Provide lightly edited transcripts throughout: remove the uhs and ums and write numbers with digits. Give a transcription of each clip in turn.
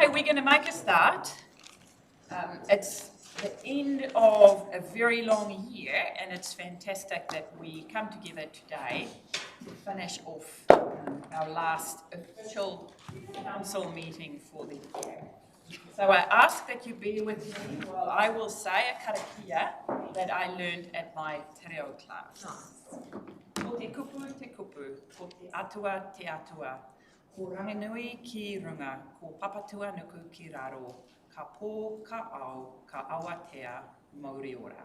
Okay, we're going to make a start. It's the end of a very long year, and it's fantastic that we come together today to finish off our last official council meeting for the year. So I ask that you bear with me while I will say a karakia that I learned at my te reo class. Ko te kupu, ko te atua, ko ranginui ki runga, ko papatua nuku ki raro, ka pō, ka au, ka awatea, mauri ora.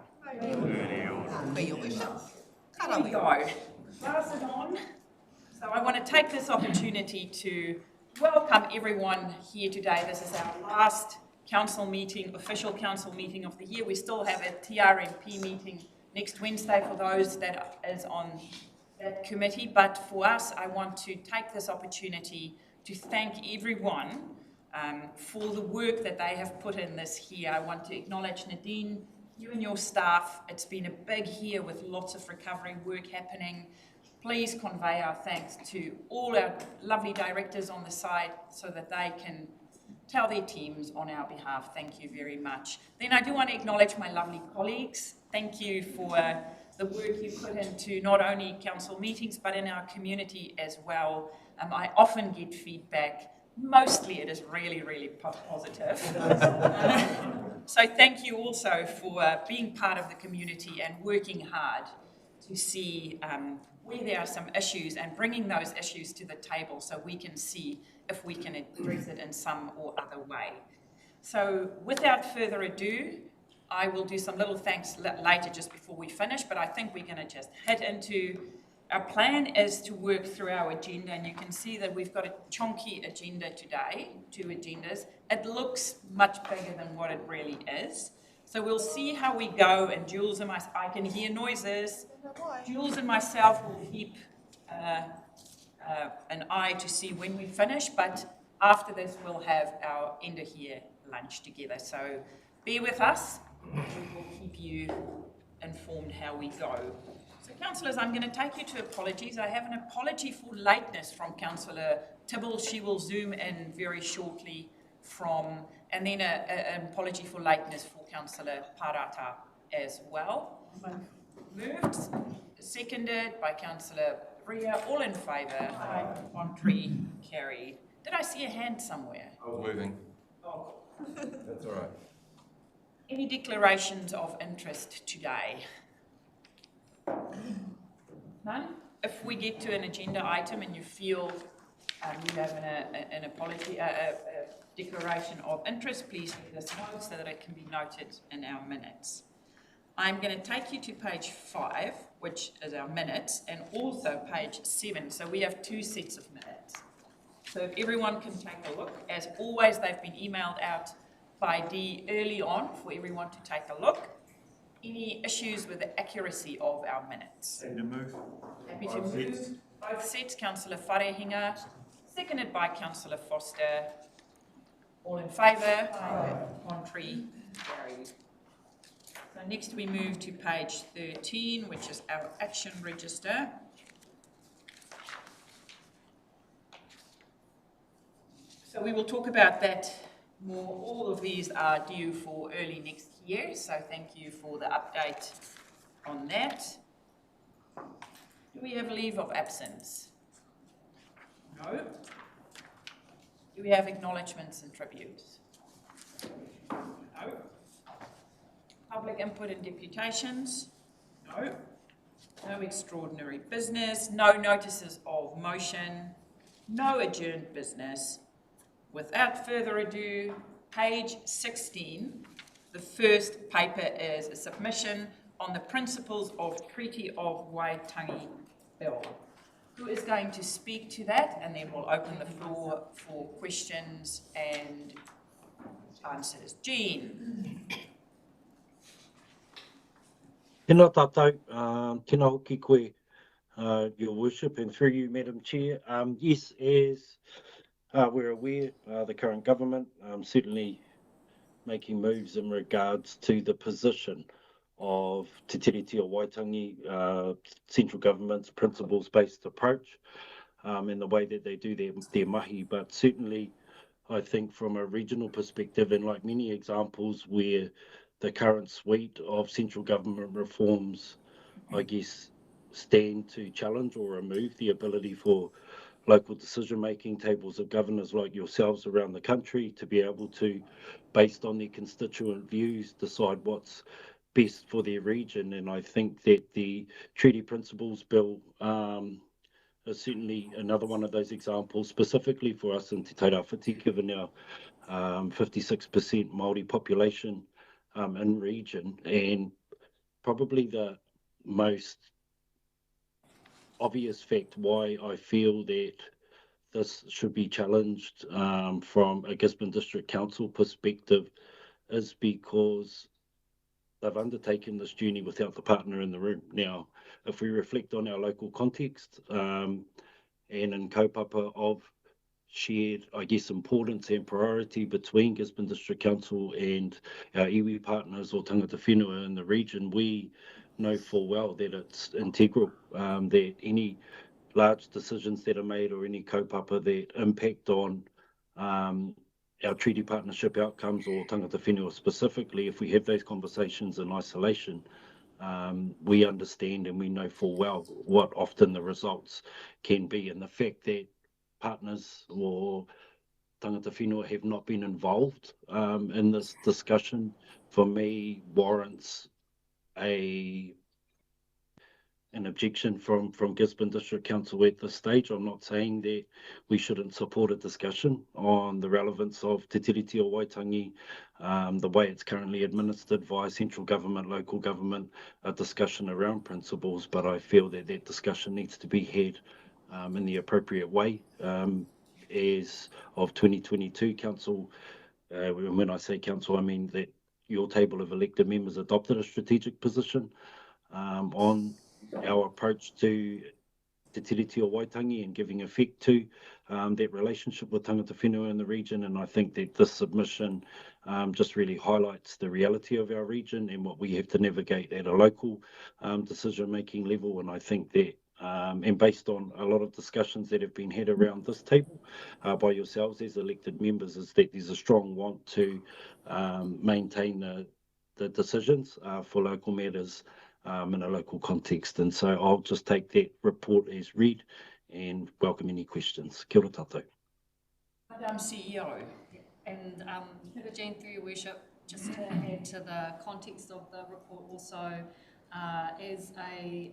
There we go. Pass it on. So I want to take this opportunity to welcome everyone here today. This is our last council meeting, official council meeting of the year. We still have a TRMP meeting next Wednesday for those that is on that committee. But for us, I want to take this opportunity to thank everyone for the work that they have put in this year. I want to acknowledge Nadine, you and your staff. It's been a big year with lots of recovery work happening. Please convey our thanks to all our lovely directors on the side so that they can tell their teams on our behalf. Thank you very much. Then I do want to acknowledge my lovely colleagues. Thank you for the work you put into not only council meetings but in our community as well. I often get feedback. Mostly it is really, really positive. So thank you also for being part of the community and working hard to see where there are some issues and bringing those issues to the table so we can see if we can address it in some or other way. So without further ado, I will do some little thanks later just before we finish, but I think we're going to just head into, our plan is to work through our agenda, and you can see that we've got a chunky agenda today, 2 agendas. It looks much bigger than what it really is. So we'll see how we go, and Jules and myself, I can hear noises. Jules and myself will keep an eye to see when we finish, but after this we'll have our end of year lunch together. So bear with us, we will keep you informed how we go. So councillors, I'm going to take you to apologies. I have an apology for lateness from Councillor Tibble. She will zoom in very shortly from, and then an apology for lateness for Councillor Māra Taha as well. Moved, seconded by Councillor Ria, all in favour. Aye. Contrary, carried. Did I see a hand somewhere? I was moving. Oh, That's all right. any declarations of interest today? None? If we get to an agenda item and you feel you have an apology, a declaration of interest, please let us know so that it can be noted in our minutes. I'm going to take you to page 5, which is our minutes, and also page 7. So we have 2 sets of minutes. So if everyone can take a look, as always, they've been emailed out by Dee early on for everyone to take a look. Any issues with the accuracy of our minutes? Happy to move. Happy to move both sets. Councillor Wharehinga, seconded by Councillor Foster. All in favour? Aye. Contrary? Carried. So next we move to page 13, which is our action register. So we will talk about that more. All of these are due for early next year, so thank you for the update on that. Do we have leave of absence? No. Do we have acknowledgements and tributes? No. Public input and deputations? No. No extraordinary business, no notices of motion, no adjourned business. Without further ado, page 16, the first paper is a submission on the principles of Treaty of Waitangi Bill. Who is going to speak to that? And then we'll open the floor for questions and answers. Jean. Tēnā tātou, tēnā hoki koe, Your Worship, and through you, Madam Chair. Yes, as we're aware, the current government certainly making moves in regards to the position of Te Tiriti o Waitangi, central government's principles-based approach, and the way that they do their mahi. But certainly, I think, from a regional perspective, and like many examples where the current suite of central government reforms, I guess, stand to challenge or remove the ability for local decision-making tables of governors like yourselves around the country to be able to, based on their constituent views, decide what's best for their region. And I think that the Treaty Principles Bill is certainly another one of those examples, specifically for us in Te Tairawhiti, given our 56% Māori population in region. And probably the most obvious fact why I feel that this should be challenged from a Gisborne District Council perspective is because they've undertaken this journey without the partner in the room. Now, if we reflect on our local context and in kaupapa of shared, I guess, importance and priority between Gisborne District Council and our iwi partners or tangata whenua in the region, we know full well that it's integral, that any large decisions that are made or any kaupapa that impact on our treaty partnership outcomes or tangata whenua specifically, if we have those conversations in isolation, we understand and we know full well what often the results can be. And the fact that partners or tangata whenua have not been involved in this discussion, for me, warrants an objection from Gisborne District Council at this stage. I'm not saying that we shouldn't support a discussion on the relevance of Te Tiriti o Waitangi, the way it's currently administered via central government, local government, a discussion around principles, but I feel that that discussion needs to be had in the appropriate way. As of 2022, Council, when I say Council, I mean that your table of elected members adopted a strategic position on our approach to Te Tiriti o Waitangi and giving effect to that relationship with tangata whenua in the region. And I think that this submission just really highlights the reality of our region and what we have to navigate at a local decision-making level. And I think that, and based on a lot of discussions that have been had around this table by yourselves as elected members, is that there's a strong want to maintain the decisions for local matters in a local context. And so I'll just take that report as read and welcome any questions. Kia ora tātou. Madam CEO. And Jane, through your worship, just to add to the context of the report also, as a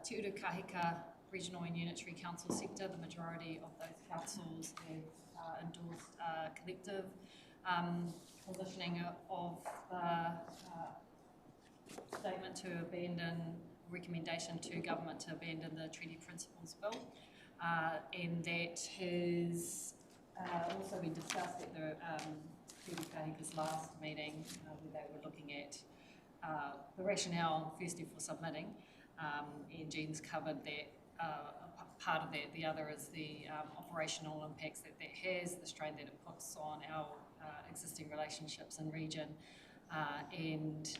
Te Uru Kahika Regional and Unitary Council sector, the majority of those councils have endorsed collective positioning of the statement to abandon, recommendation to government to abandon the Treaty Principles Bill, and that has also been discussed at the Te Uru Kahika's last meeting, where they were looking at the rationale firstly for submitting, and Jean's covered that part of that. The other is the operational impacts that has, the strain that it puts on our existing relationships in region, and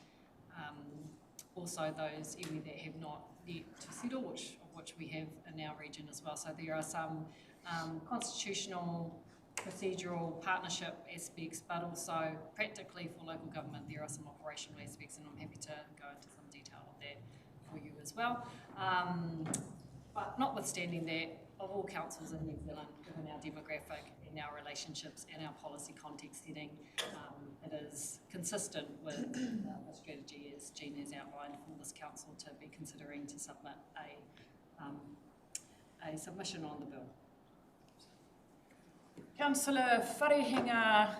also those iwi that have not yet to settle, which we have in our region as well. So there are some constitutional, procedural, partnership aspects, but also practically for local government there are some operational aspects, and I'm happy to go into some detail of that for you as well. But notwithstanding that, of all councils in New Zealand, given our demographic and our relationships and our policy context setting, it is consistent with the strategy as Jean has outlined for this council to be considering to submit a submission on the bill. Councillor Wharehinga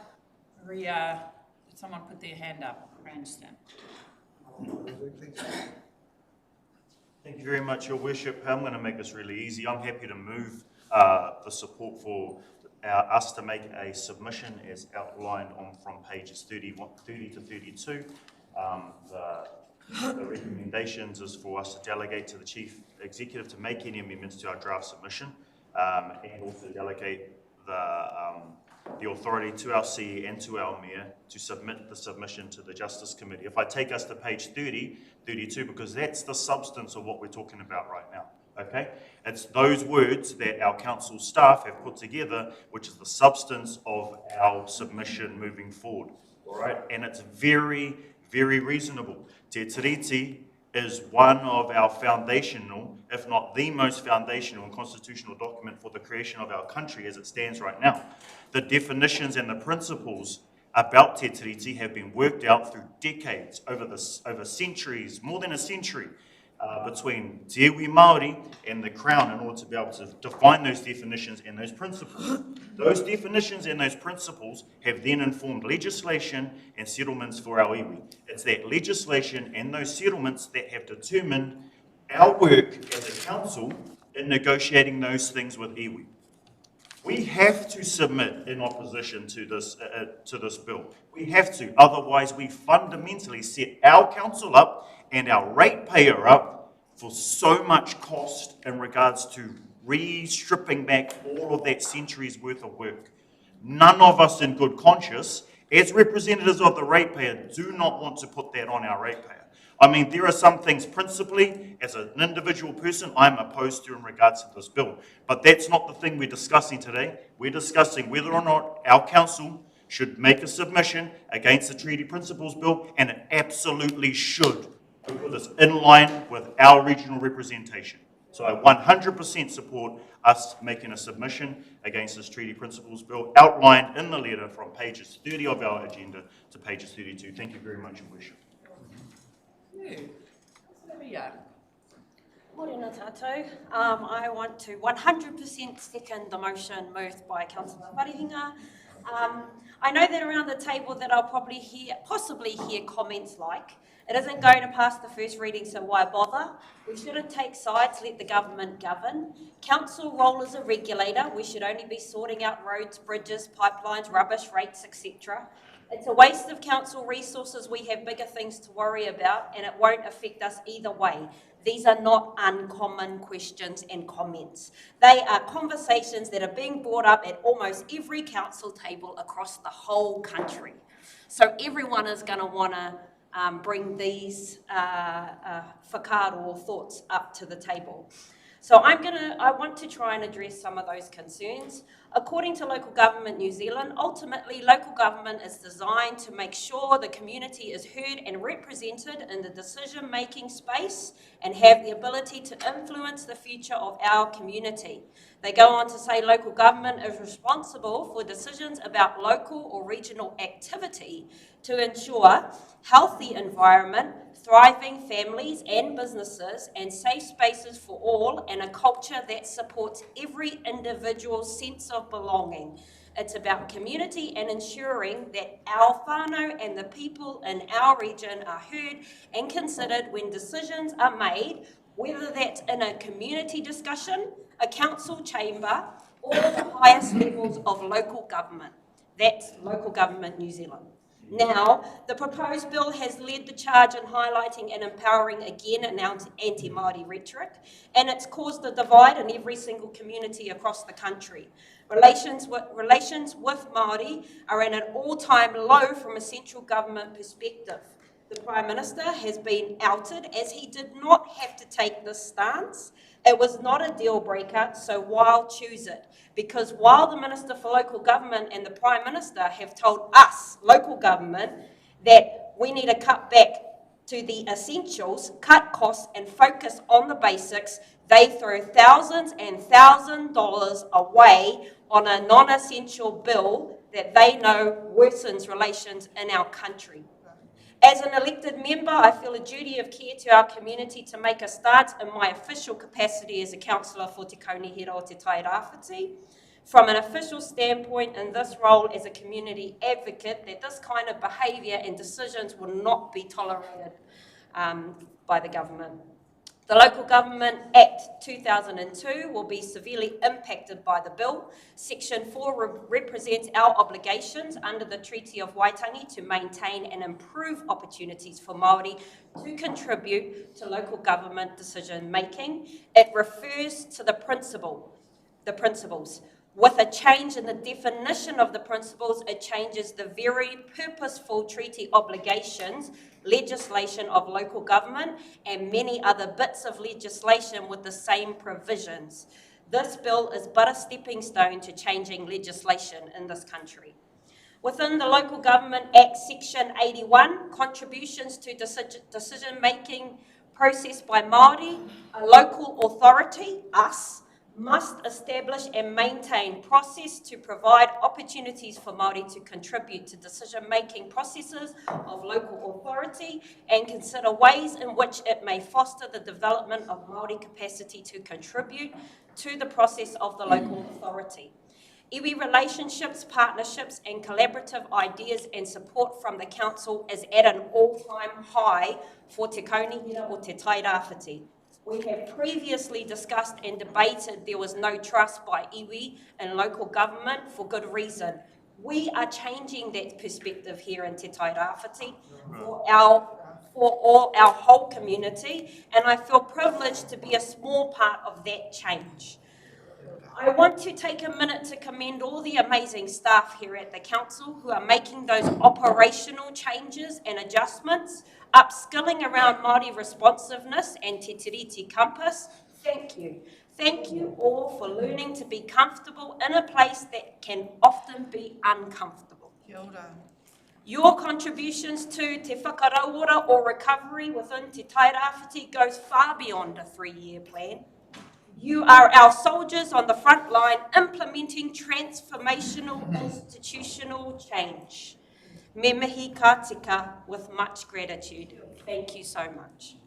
Ria, did someone put their hand up? Cranston. Thank you very much, Your Worship. I'm going to make this really easy. I'm happy to move the support for us to make a submission as outlined from pages 30 to 32. The recommendations is for us to delegate to the Chief Executive to make any amendments to our draft submission, and also delegate the authority to our CE and to our Mayor to submit the submission to the Justice Committee. If I take us to page 32, because that's the substance of what we're talking about right now. okay? It's those words that our council staff have put together, which is the substance of our submission moving forward, all right? And it's very, very reasonable. Te tiriti is one of our foundational, if not the most foundational and constitutional document for the creation of our country as it stands right now. The definitions and the principles about te tiriti have been worked out through decades, over centuries, more than a century, between Te Iwi Māori and the Crown in order to be able to define those definitions and those principles. Those definitions and those principles have then informed legislation and settlements for our iwi. It's that legislation and those settlements that have determined our work as a council in negotiating those things with iwi. We have to submit in opposition to this bill. We have to, otherwise we fundamentally set our council up and our ratepayer up for so much cost in regards to stripping back all of that century's worth of work. None of us in good conscience, as representatives of the ratepayer, do not want to put that on our ratepayer. I mean, there are some things principally, as an individual person, I'm opposed to in regards to this bill. But that's not the thing we're discussing today. We're discussing whether or not our council should make a submission against the Treaty Principles Bill, and it absolutely should, because it's in line with our regional representation. So I 100% support us making a submission against this Treaty Principles Bill outlined in the letter from pages 30 of our agenda to pages 32. Thank you very much, Your Worship. Morena tātou. I want to 100% second the motion moved by Councillor Wharehinga. I know that around the table that I'll possibly hear comments like, it isn't going to pass the first reading, so why bother? We shouldn't take sides, let the government govern. Council role as a regulator, we should only be sorting out roads, bridges, pipelines, rubbish, rates, etc. It's a waste of council resources. We have bigger things to worry about, and it won't affect us either way. These are not uncommon questions and comments. They are conversations that are being brought up at almost every council table across the whole country. So everyone is going to want to bring these whakaaro or thoughts up to the table. So I want to try and address some of those concerns. According to Local Government New Zealand, ultimately local government is designed to make sure the community is heard and represented in the decision-making space and have the ability to influence the future of our community. They go on to say local government is responsible for decisions about local or regional activity to ensure healthy environment, thriving families and businesses, and safe spaces for all, and a culture that supports every individual's sense of belonging. It's about community and ensuring that our whānau and the people in our region are heard and considered when decisions are made, whether that's in a community discussion, a council chamber, or the highest levels of local government. That's Local Government New Zealand. Now, the proposed bill has led the charge in highlighting and empowering again an anti-Māori rhetoric, and it's caused a divide in every single community across the country. Relations with Māori are at an all-time low from a central government perspective. The Prime Minister has been outed as he did not have to take this stance. It was not a deal breaker, so why choose it? Because while the Minister for Local Government and the Prime Minister have told us, local government, that we need to cut back to the essentials, cut costs and focus on the basics, they throw thousands and thousands of dollars away on a non-essential bill that they know worsens relations in our country. As an elected member, I feel a duty of care to our community to make a start in my official capacity as a councillor for Te Kaunihira o Te Tairāwhiti. From an official standpoint in this role as a community advocate, that this kind of behaviour and decisions will not be tolerated by the government. The Local Government Act 2002 will be severely impacted by the bill. Section 4 represents our obligations under the Treaty of Waitangi to maintain and improve opportunities for Māori to contribute to local government decision making. It refers to the principles. With a change in the definition of the principles, it changes the very purposeful treaty obligations, legislation of local government, and many other bits of legislation with the same provisions. This bill is but a stepping stone to changing legislation in this country. Within the Local Government Act, Section 81, contributions to decision-making process by Māori, a local authority, us, must establish and maintain process to provide opportunities for Māori to contribute to decision-making processes of local authority and consider ways in which it may foster the development of Māori capacity to contribute to the process of the local authority. Iwi relationships, partnerships and collaborative ideas and support from the Council is at an all-time high for Te Kaunihira o Te Tairāwhiti. We have previously discussed and debated there was no trust by iwi in local government for good reason. We are changing that perspective here in Te Tairāwhiti for all our whole community, and I feel privileged to be a small part of that change. I want to take a minute to commend all the amazing staff here at the Council who are making those operational changes and adjustments, upskilling around Māori responsiveness and Te Tiriti compass. Thank you. Thank you all for learning to be comfortable in a place that can often be uncomfortable. Kia ora. Your contributions to Te Whakarauora or recovery within Te Tairāwhiti goes far beyond a 3-year plan. You are our soldiers on the front line implementing transformational institutional change. Me mihi ka tika with much gratitude. Thank you so much.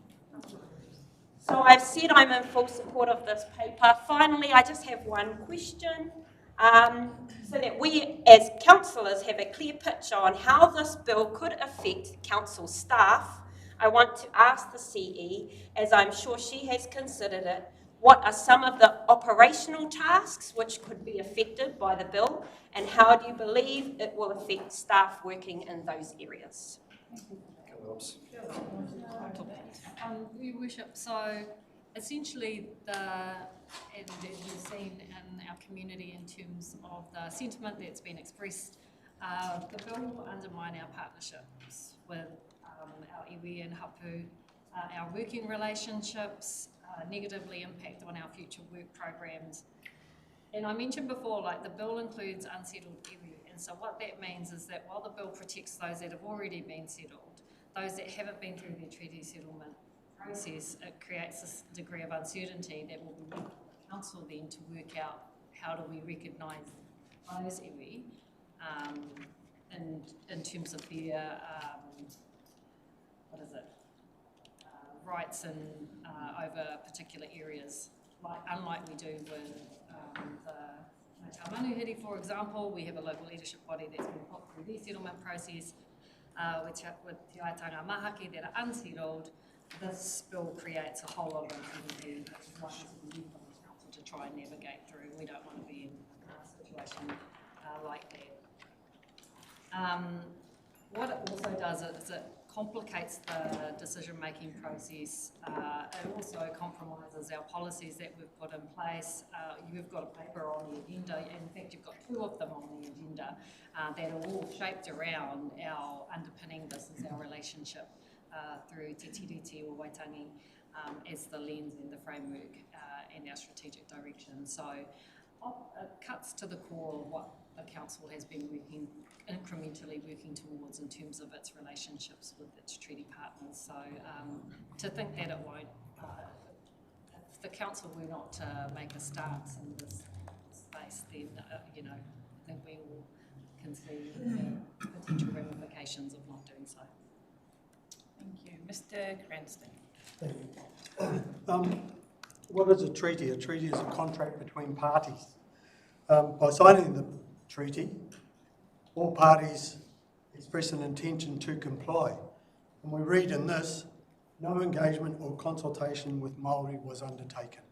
So I've said I'm in full support of this paper. Finally, I just have one question, so that we as councillors have a clear picture on how this bill could affect council staff. I want to ask the CE, as I'm sure she has considered it, what are some of the operational tasks which could be affected by the bill, and how do you believe it will affect staff working in those areas? Your Worship, so essentially and as you've seen in our community in terms of the sentiment that's been expressed, the bill will undermine our partnerships with our iwi and hapu, our working relationships, negatively impact on our future work programs. And I mentioned before, like, the bill includes unsettled iwi, and so what that means is that while the bill protects those that have already been settled, those that haven't been through their treaty settlement process, it creates this degree of uncertainty that will be left for the council then to work out how do we recognise those iwi in terms of their rights over particular areas, unlike we do with the Ngāi Manuhiri, for example. We have a local leadership body that's been put through their settlement process with te aitanga mahaki that are unsettled. This bill creates a whole lot of uncertainty, which is likely to be for the council to try and navigate through. We don't want to be in a situation like that. What it also does is it complicates the decision-making process. It also compromises our policies that we've put in place. You've got a paper on the agenda, in fact you've got 2 of them on the agenda that are all shaped around our underpinning this is our relationship through Te Tiriti or Waitangi as the lens and the framework and our strategic direction. So it cuts to the core of what the council has been incrementally working towards in terms of its relationships with its treaty partners. So to think that it won't, if the council were not to make a stance in this space, then I think we all can see the potential ramifications of not doing so. Thank you. Mr. Cranston. Thank you. What is a treaty? A treaty is a contract between parties. By signing the treaty, all parties express an intention to comply. And we read in this, no engagement or consultation with Māori was undertaken.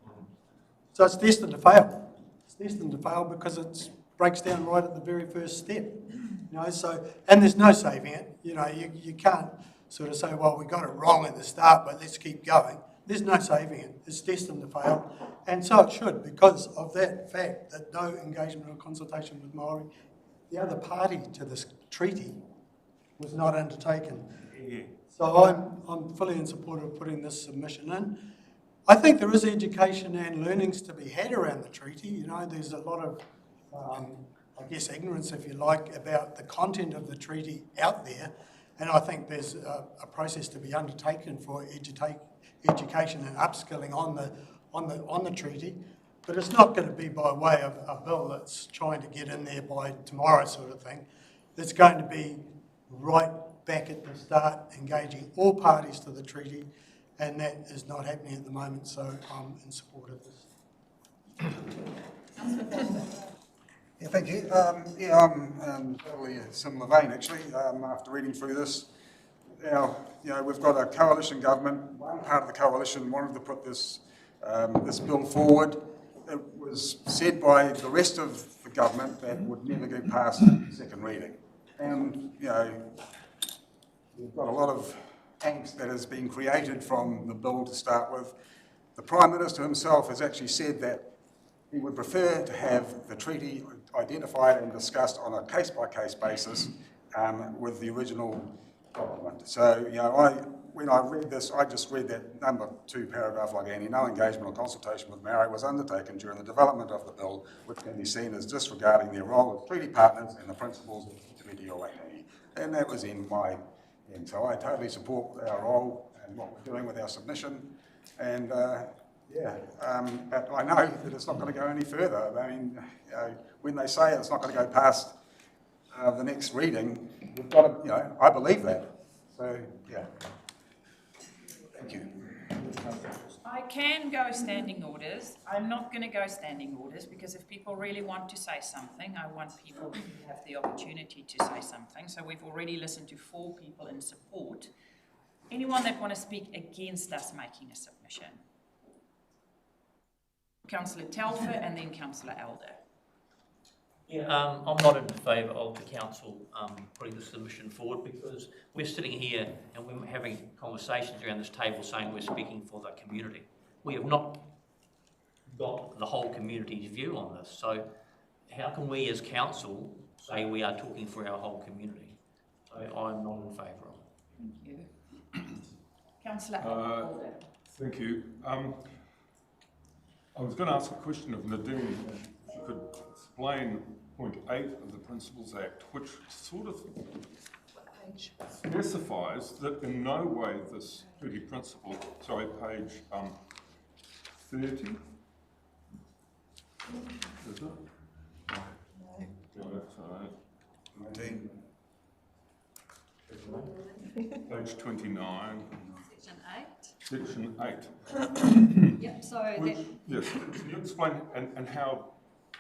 So it's destined to fail. It's destined to fail because it breaks down right at the very first step. And there's no saving it. You can't sort of say, well, we got it wrong at the start, but let's keep going. there's no saving it. It's destined to fail. And so it should, because of that fact that no engagement or consultation with Māori, the other party to this treaty, was not undertaken. Yeah. So I'm fully in support of putting this submission in. I think there is education and learnings to be had around the treaty. You know, there's a lot of, I guess, ignorance, if you like, about the content of the treaty out there. And I think there's a process to be undertaken for education and upskilling on the treaty. But it's not going to be by way of a bill that's trying to get in there by tomorrow sort of thing. It's going to be right back at the start, engaging all parties to the treaty, and that is not happening at the moment, so I'm in support of this. Yeah, thank you. I'm totally a similar vein, actually, after reading through this. Now, you know, we've got a coalition government. One part of the coalition wanted to put this bill forward. It was said by the rest of the government that would never go past second reading. And, you know, we've got a lot of angst that has been created from the bill to start with. The Prime Minister himself has actually said that he would prefer to have the treaty identified and discussed on a case-by-case basis with the original document. So, you know, when I read this, I just read that number 2 paragraph like any. No engagement or consultation with Māori was undertaken during the development of the bill, which can be seen as disregarding their role as treaty partners and the principles of the Treaty of Waitangi. And that was in my end. So I totally support our role and what we're doing with our submission. And but I know that it's not going to go any further. I mean, you know, when they say it's not going to go past the next reading, we've got to, you know, I believe that. So, yeah. Thank you. I can go standing orders. I'm not going to go standing orders because if people really want to say something, I want people to have the opportunity to say something. So we've already listened to 4 people in support. Anyone that want to speak against us making a submission? Councillor Telfer and then Councillor Elder. Yeah, I'm not in favour of the council putting the submission forward because we're sitting here and we're having conversations around this table saying we're speaking for the community. We have not got the whole community's view on this. So how can we as council say we are talking for our whole community? So I'm not in favour of it. Thank you. Councillor Elder. Thank you. I was going to ask a question of Nadine, if you could explain point 8 of the Principles Act, which sort of specifies that in no way this treaty principle, sorry, page 30, is it? No, that's all right. 19. Page 29. Section 8. Section 8. Yep, so Which, that, yes, can you explain and how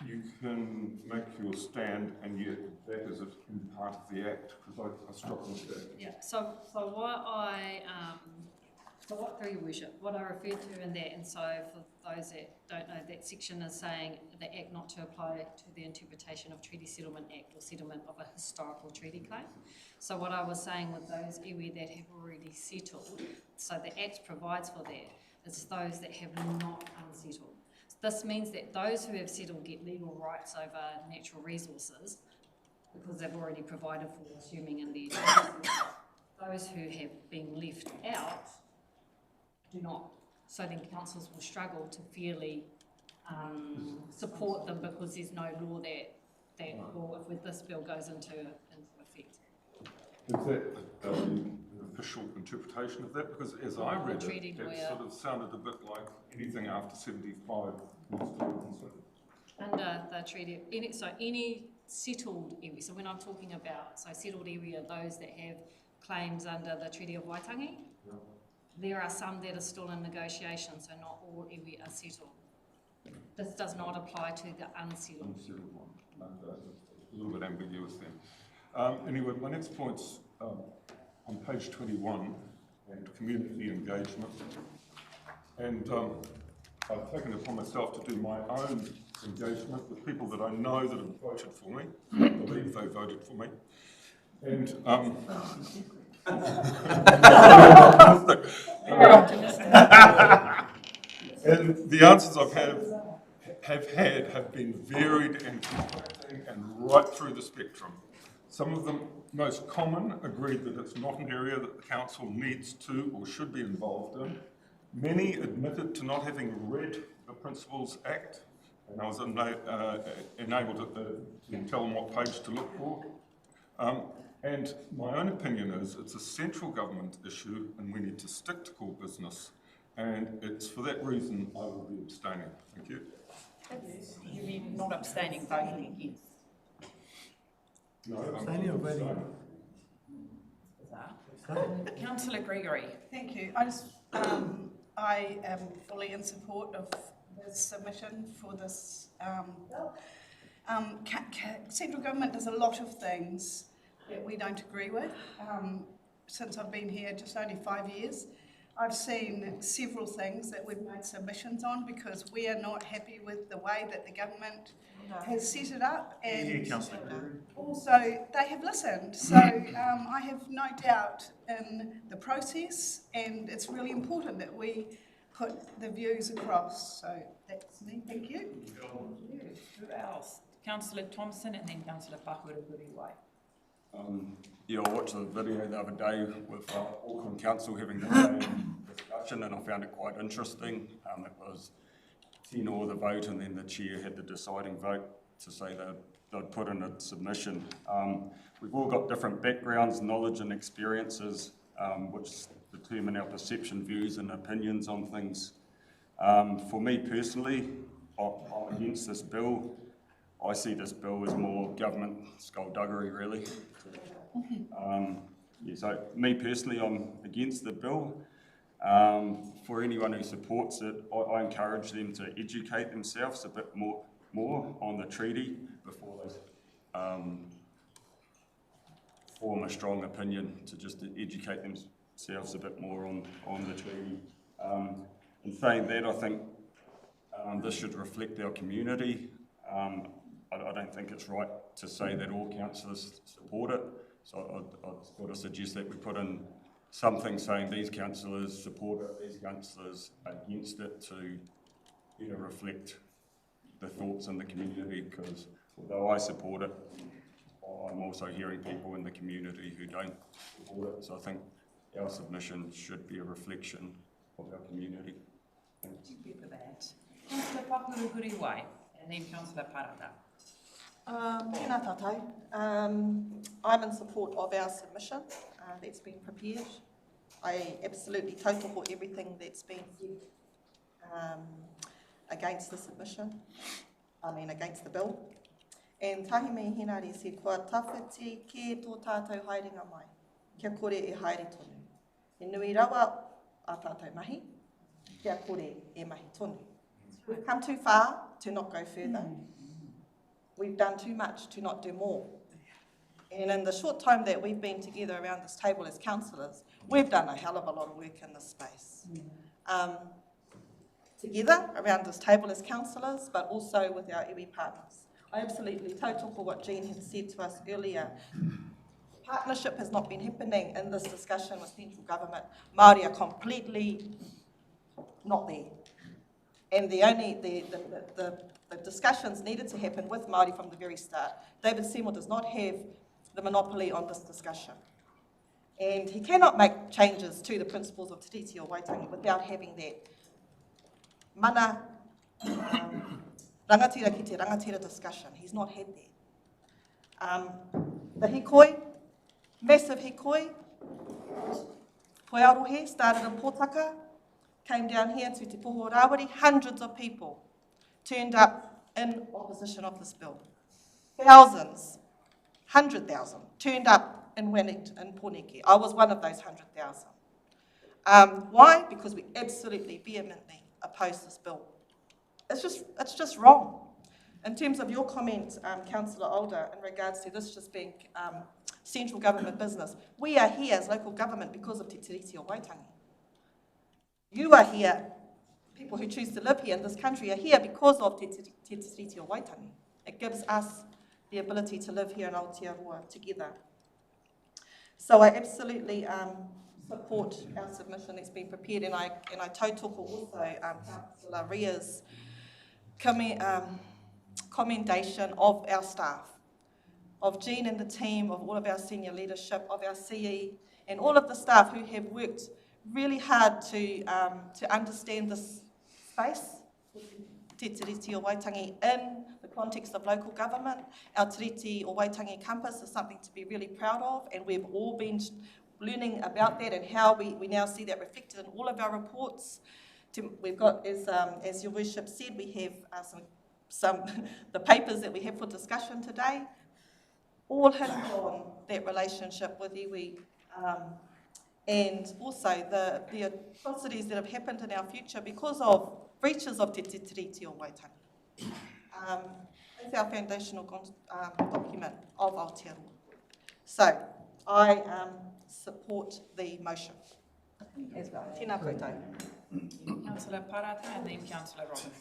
you can make your stand and yet that is in part of the Act, because I struggle with that. yeah, so what through your worship, what I referred to in that, and so for those that don't know, that section is saying the Act not to apply to the interpretation of Treaty Settlement Act or settlement of a historical treaty claim. So what I was saying with those iwi that have already settled, so the Act provides for that, it's those that have not unsettled. This means that those who have settled get legal rights over natural resources because they've already provided for, assuming in the those who have been left out do not. So then councils will struggle to fairly support them because there's no law that will, if this bill goes into effect. Is that the official interpretation of that? Because as I read it, that sort of sounded a bit like anything after 75 needs to be considered. Under the treaty, any settled area, so when I'm talking about, so settled area, those that have claims under the Treaty of Waitangi, yeah. There are some that are still in negotiation, so not all iwi are settled. This does not apply to the unsettled. Unsettled one. No, a little bit ambiguous then. Anyway, my next point's on page 21, and community engagement. And I've taken it upon myself to do my own engagement with people that I know that have voted for me. I believe they voted for me. And Very optimistic. And the answers have been varied and conflicting and right through the spectrum. Some of them, most common, agreed that it's not an area that the council needs to or should be involved in. Many admitted to not having read the Principals Act, and I was enabled to tell them what page to look for. And my own opinion is it's a central government issue and we need to stick to core business. And it's for that reason I will be abstaining. Thank you. You mean not abstaining, voting against? No, Abstaining or voting? Councillor Gregory. Thank you. I am fully in support of this submission for this bill. Central government does a lot of things that we don't agree with. Since I've been here just only 5 years, I've seen several things that we've made submissions on because we are not happy with the way that the government has set it up, and also they have listened. So I have no doubt in the process, and it's really important that we put the views across. So that's me. Thank you. Who else? Councillor Thompson and then Councillor Pahura-Puriwai. Yeah, I watched the video the other day with Auckland Council having the same discussion, and I found it quite interesting. It was 10-0 the vote, and then the chair had the deciding vote to say that they'd put in a submission. We've all got different backgrounds, knowledge and experiences, which determine our perception, views and opinions on things. For me personally, I'm against this bill. I see this bill as more government skullduggery, really. So me personally, I'm against the bill. For anyone who supports it, I encourage them to educate themselves a bit more on the treaty before they form a strong opinion, to just educate themselves a bit more on the treaty. In saying that, I think this should reflect our community. I don't think it's right to say that all councillors support it, so I'd sort of suggest that we put in something saying these councillors support it, these councillors against it, to reflect the thoughts in the community, because although I support it, I'm also hearing people in the community who don't support it, so I think our submission should be a reflection of our community. Thanks. Thank you for that. Councillor Pahura-Puriwai and then Councillor Parata. Tēnā tātou. I'm in support of our submission that's been prepared. I absolutely tautoko everything that's been said against the submission, against the bill. And tahi me hinari said, kua tawhiti ke tō tātou haerenga mai, kia kore e haere tonu. E nui rawa a tātou mahi, kia kore e mahi tonu. We've come too far to not go further. We've done too much to not do more. And in the short time that we've been together around this table as councillors, we've done a hell of a lot of work in this space. Together around this table as councillors, but also with our iwi partners. I absolutely tautoko what Jean had said to us earlier. Partnership has not been happening in this discussion with central government. Māori are completely not there. And the discussions needed to happen with Māori from the very start. David Seymour does not have the monopoly on this discussion. And he cannot make changes to the principles of Te Tiriti o Waitangi without having that mana rangatira ki te rangatira discussion. He's not had that. The hikoi, massive hikoi, Poiarohe started in Pōtaka, came down here to Te Poho Rawari, hundreds of people turned up in opposition of this bill. Thousands, 100,000 turned up in Wellington, in Pōneke. I was one of those 100,000. Why? Because we absolutely vehemently oppose this bill. It's just wrong. In terms of your comment, Councillor Older, in regards to this just being central government business, we are here as local government because of Te Tiriti o Waitangi. You are here, people who choose to live here in this country are here because of Te Tiriti o Waitangi. It gives us the ability to live here in Aotearoa together. So I absolutely support our submission that's been prepared, and I tautoko also Councillor Ria's commendation of our staff, of Jean and the team, of all of our senior leadership, of our CE, and all of the staff who have worked really hard to understand this space, Te Tiriti o Waitangi, in the context of local government. Our Tiriti o Waitangi campus is something to be really proud of, and we've all been learning about that and how we now see that reflected in all of our reports. We've got, as your worship said, we have some the papers that we have for discussion today, all hinge on that relationship with iwi, and also the atrocities that have happened in our future because of breaches of Te Tiriti o Waitangi. It's our foundational document of Aotearoa. So, I support the motion as well. Tēnā koutou. Councillor Māra Taha and then Councillor Robinson.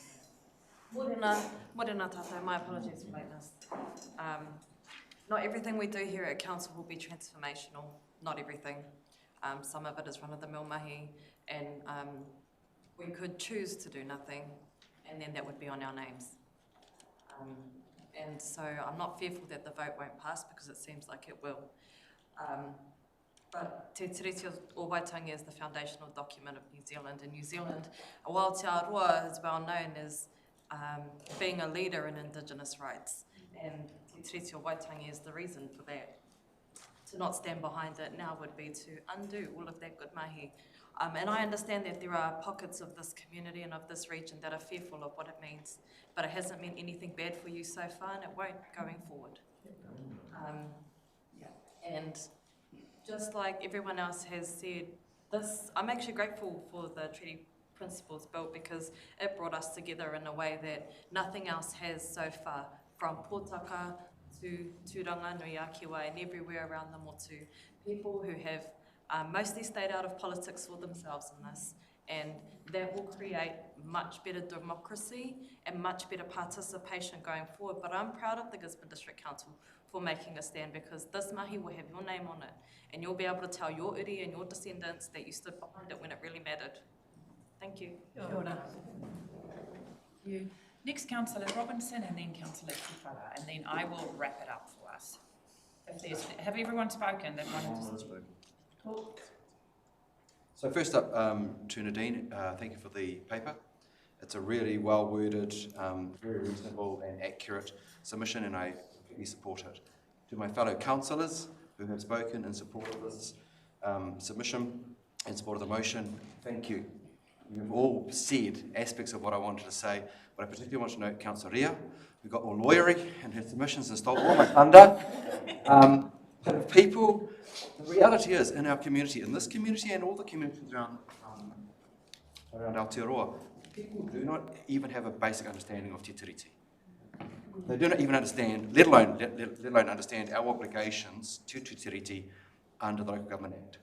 Morena tātou, my apologies for lateness. Not everything we do here at Council will be transformational, not everything. Some of it is run-of-the-mill mahi, and we could choose to do nothing, and then that would be on our names. And so I'm not fearful that the vote won't pass, because it seems like it will. But Te Tiriti o Waitangi is the foundational document of New Zealand, and New Zealand, while Aotearoa is well known as being a leader in Indigenous rights, and Te Tiriti o Waitangi is the reason for that. To not stand behind it now would be to undo all of that good mahi. And I understand that there are pockets of this community and of this region that are fearful of what it means, but it hasn't meant anything bad for you so far, and it won't going forward. And just like everyone else has said, I'm actually grateful for the Treaty Principles Bill, because it brought us together in a way that nothing else has so far, from Pōtaka to Tūranga, Nui Akiwa, and everywhere around the motu. People who have mostly stayed out of politics for themselves in this, and that will create much better democracy and much better participation going forward. But I'm proud of the Gisborne District Council for making a stand, because this mahi will have your name on it, and you'll be able to tell your uri and your descendants that you stood behind it when it really mattered. Thank you. Kia ora. You. Next, Councillor Robinson, and then Councillor Tifara, and then I will wrap it up for us. Have everyone spoken that wanted to speak? Cool. So first up, to Nadine, thank you for the paper. It's a really well-worded, very reasonable and accurate submission, and I completely support it. To my fellow councillors who have spoken in support of this submission, in support of the motion, thank you. You've all said aspects of what I wanted to say, but I particularly want to note Councillor Ria, who got all lawyery in her submissions and stole all my thunder. But people, the reality is, in our community, in this community and all the communities around Aotearoa, people do not even have a basic understanding of Te Tiriti. They do not even understand, let alone understand our obligations to Te Tiriti under the Local Government Act.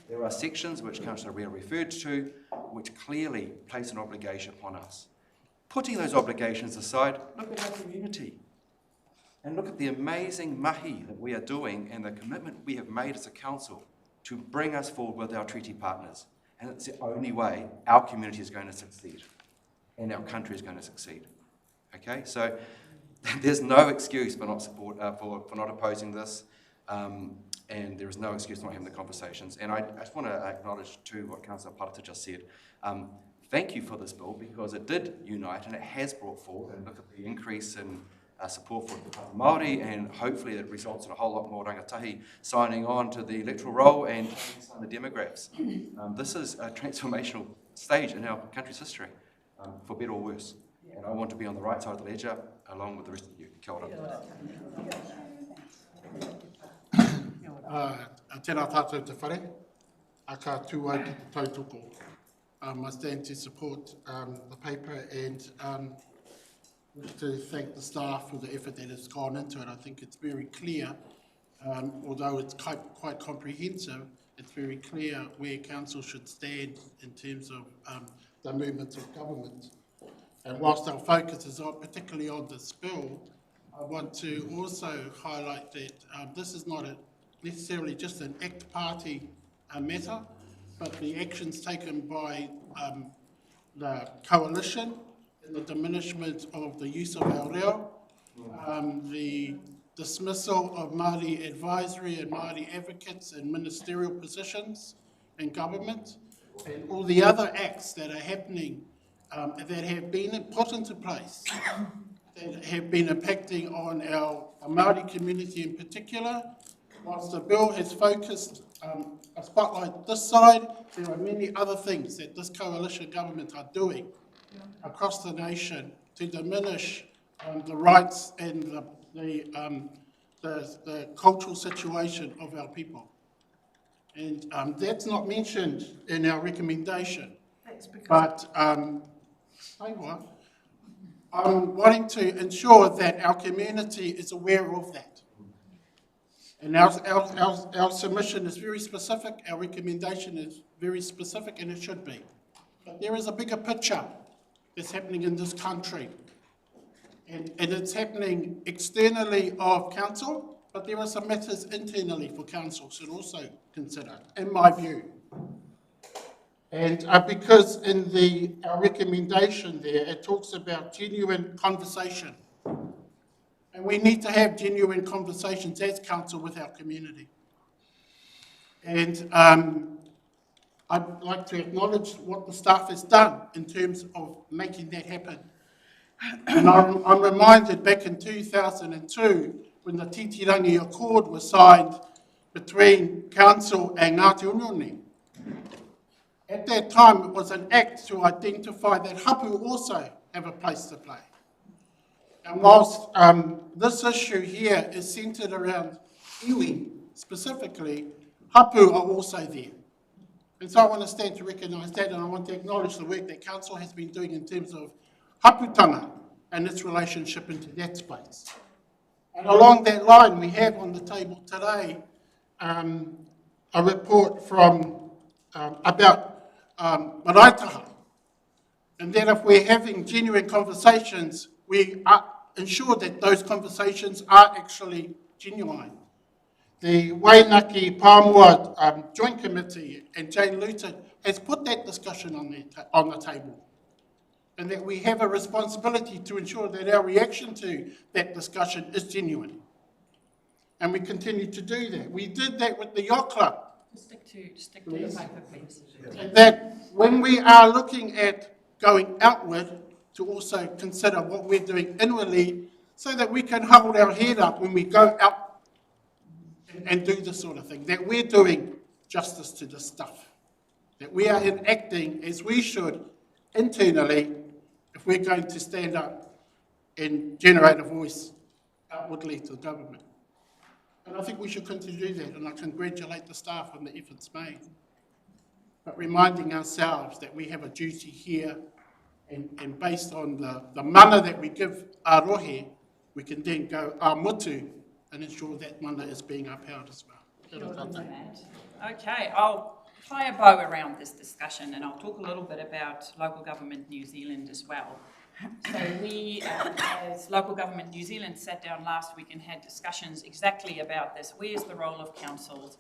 There are sections which Councillor Ria referred to, which clearly place an obligation upon us. Putting those obligations aside, look at our community. And look at the amazing mahi that we are doing and the commitment we have made as a council to bring us forward with our treaty partners. And it's the only way our community is going to succeed and our country is going to succeed. Okay, so there's no excuse for not opposing this, and there is no excuse for not having the conversations. And I just want to acknowledge too what Councillor Parata just said. Thank you for this bill, because it did unite and it has brought forward, and look at the increase in support for Māori, and hopefully it results in a whole lot more rangatahi signing on to the electoral roll and the demographics. This is a transformational stage in our country's history, for better or worse. And I want to be on the right side of the ledger, along with the rest of you. Kia ora. Tēnā tātou te whare, a ka tūai ki te tautoko. I stand to support the paper and to thank the staff for the effort that has gone into it. I think it's very clear, although it's quite comprehensive, it's very clear where council should stand in terms of the movements of government. And whilst our focus is particularly on this bill, I want to also highlight that this is not necessarily just an ACT Party matter, but the actions taken by the coalition and the diminishment of the use of our reo, the dismissal of Māori advisory and Māori advocates in ministerial positions in government, and all the other acts that are happening that have been put into place, that have been impacting on our Māori community in particular. Whilst the bill has focused a spotlight this side, there are many other things that this coalition government are doing across the nation to diminish the rights and the cultural situation of our people. And that's not mentioned in our recommendation. But I'm wanting to ensure that our community is aware of that. And our submission is very specific, our recommendation is very specific, and it should be. But there is a bigger picture that's happening in this country. And it's happening externally of council, but there are some matters internally for council should also consider, in my view. And because in our recommendation there, it talks about genuine conversation. And we need to have genuine conversations as council with our community. And I'd like to acknowledge what the staff has done in terms of making that happen. And I'm reminded back in 2002, when the Titirangi Accord was signed between council and Ngāti Unioni. At that time, it was an act to identify that hapu also have a place to play. And whilst this issue here is centred around iwi specifically, hapu are also there. And so I want to stand to recognise that, and I want to acknowledge the work that council has been doing in terms of haputanga and its relationship into that space. And along that line, we have on the table today a report from about Māra Taha, and that if we're having genuine conversations, we ensure that those conversations are actually genuine. The Waingake-Pamoa Joint Committee and Jane Luton has put that discussion on the table, and that we have a responsibility to ensure that our reaction to that discussion is genuine. And we continue to do that. We did that with the yacht club. Stick to the paper, please. And that when we are looking at going outward, to also consider what we're doing inwardly, so that we can hold our head up when we go out and do this sort of thing, that we're doing justice to this stuff, that we are enacting as we should internally if we're going to stand up and generate a voice outwardly to the government. And I think we should continue to do that, and I congratulate the staff on the efforts made. But reminding ourselves that we have a duty here, and based on the mana that we give Arohe, we can then go Mutu and ensure that mana is being upheld as well. Okay, I'll tie a bow around this discussion, and I'll talk a little bit about Local Government New Zealand as well. So we, as Local Government New Zealand, sat down last week and had discussions exactly about this. Where's the role of councils?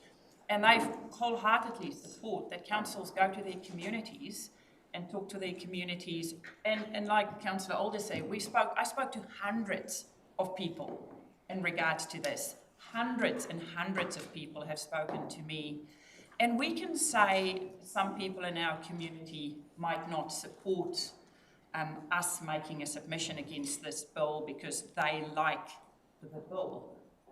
And they wholeheartedly support that councils go to their communities and talk to their communities. And like Councillor Alder said, I spoke to hundreds of people in regards to this. Hundreds and hundreds of people have spoken to me. And we can say some people in our community might not support us making a submission against this bill because they like the bill.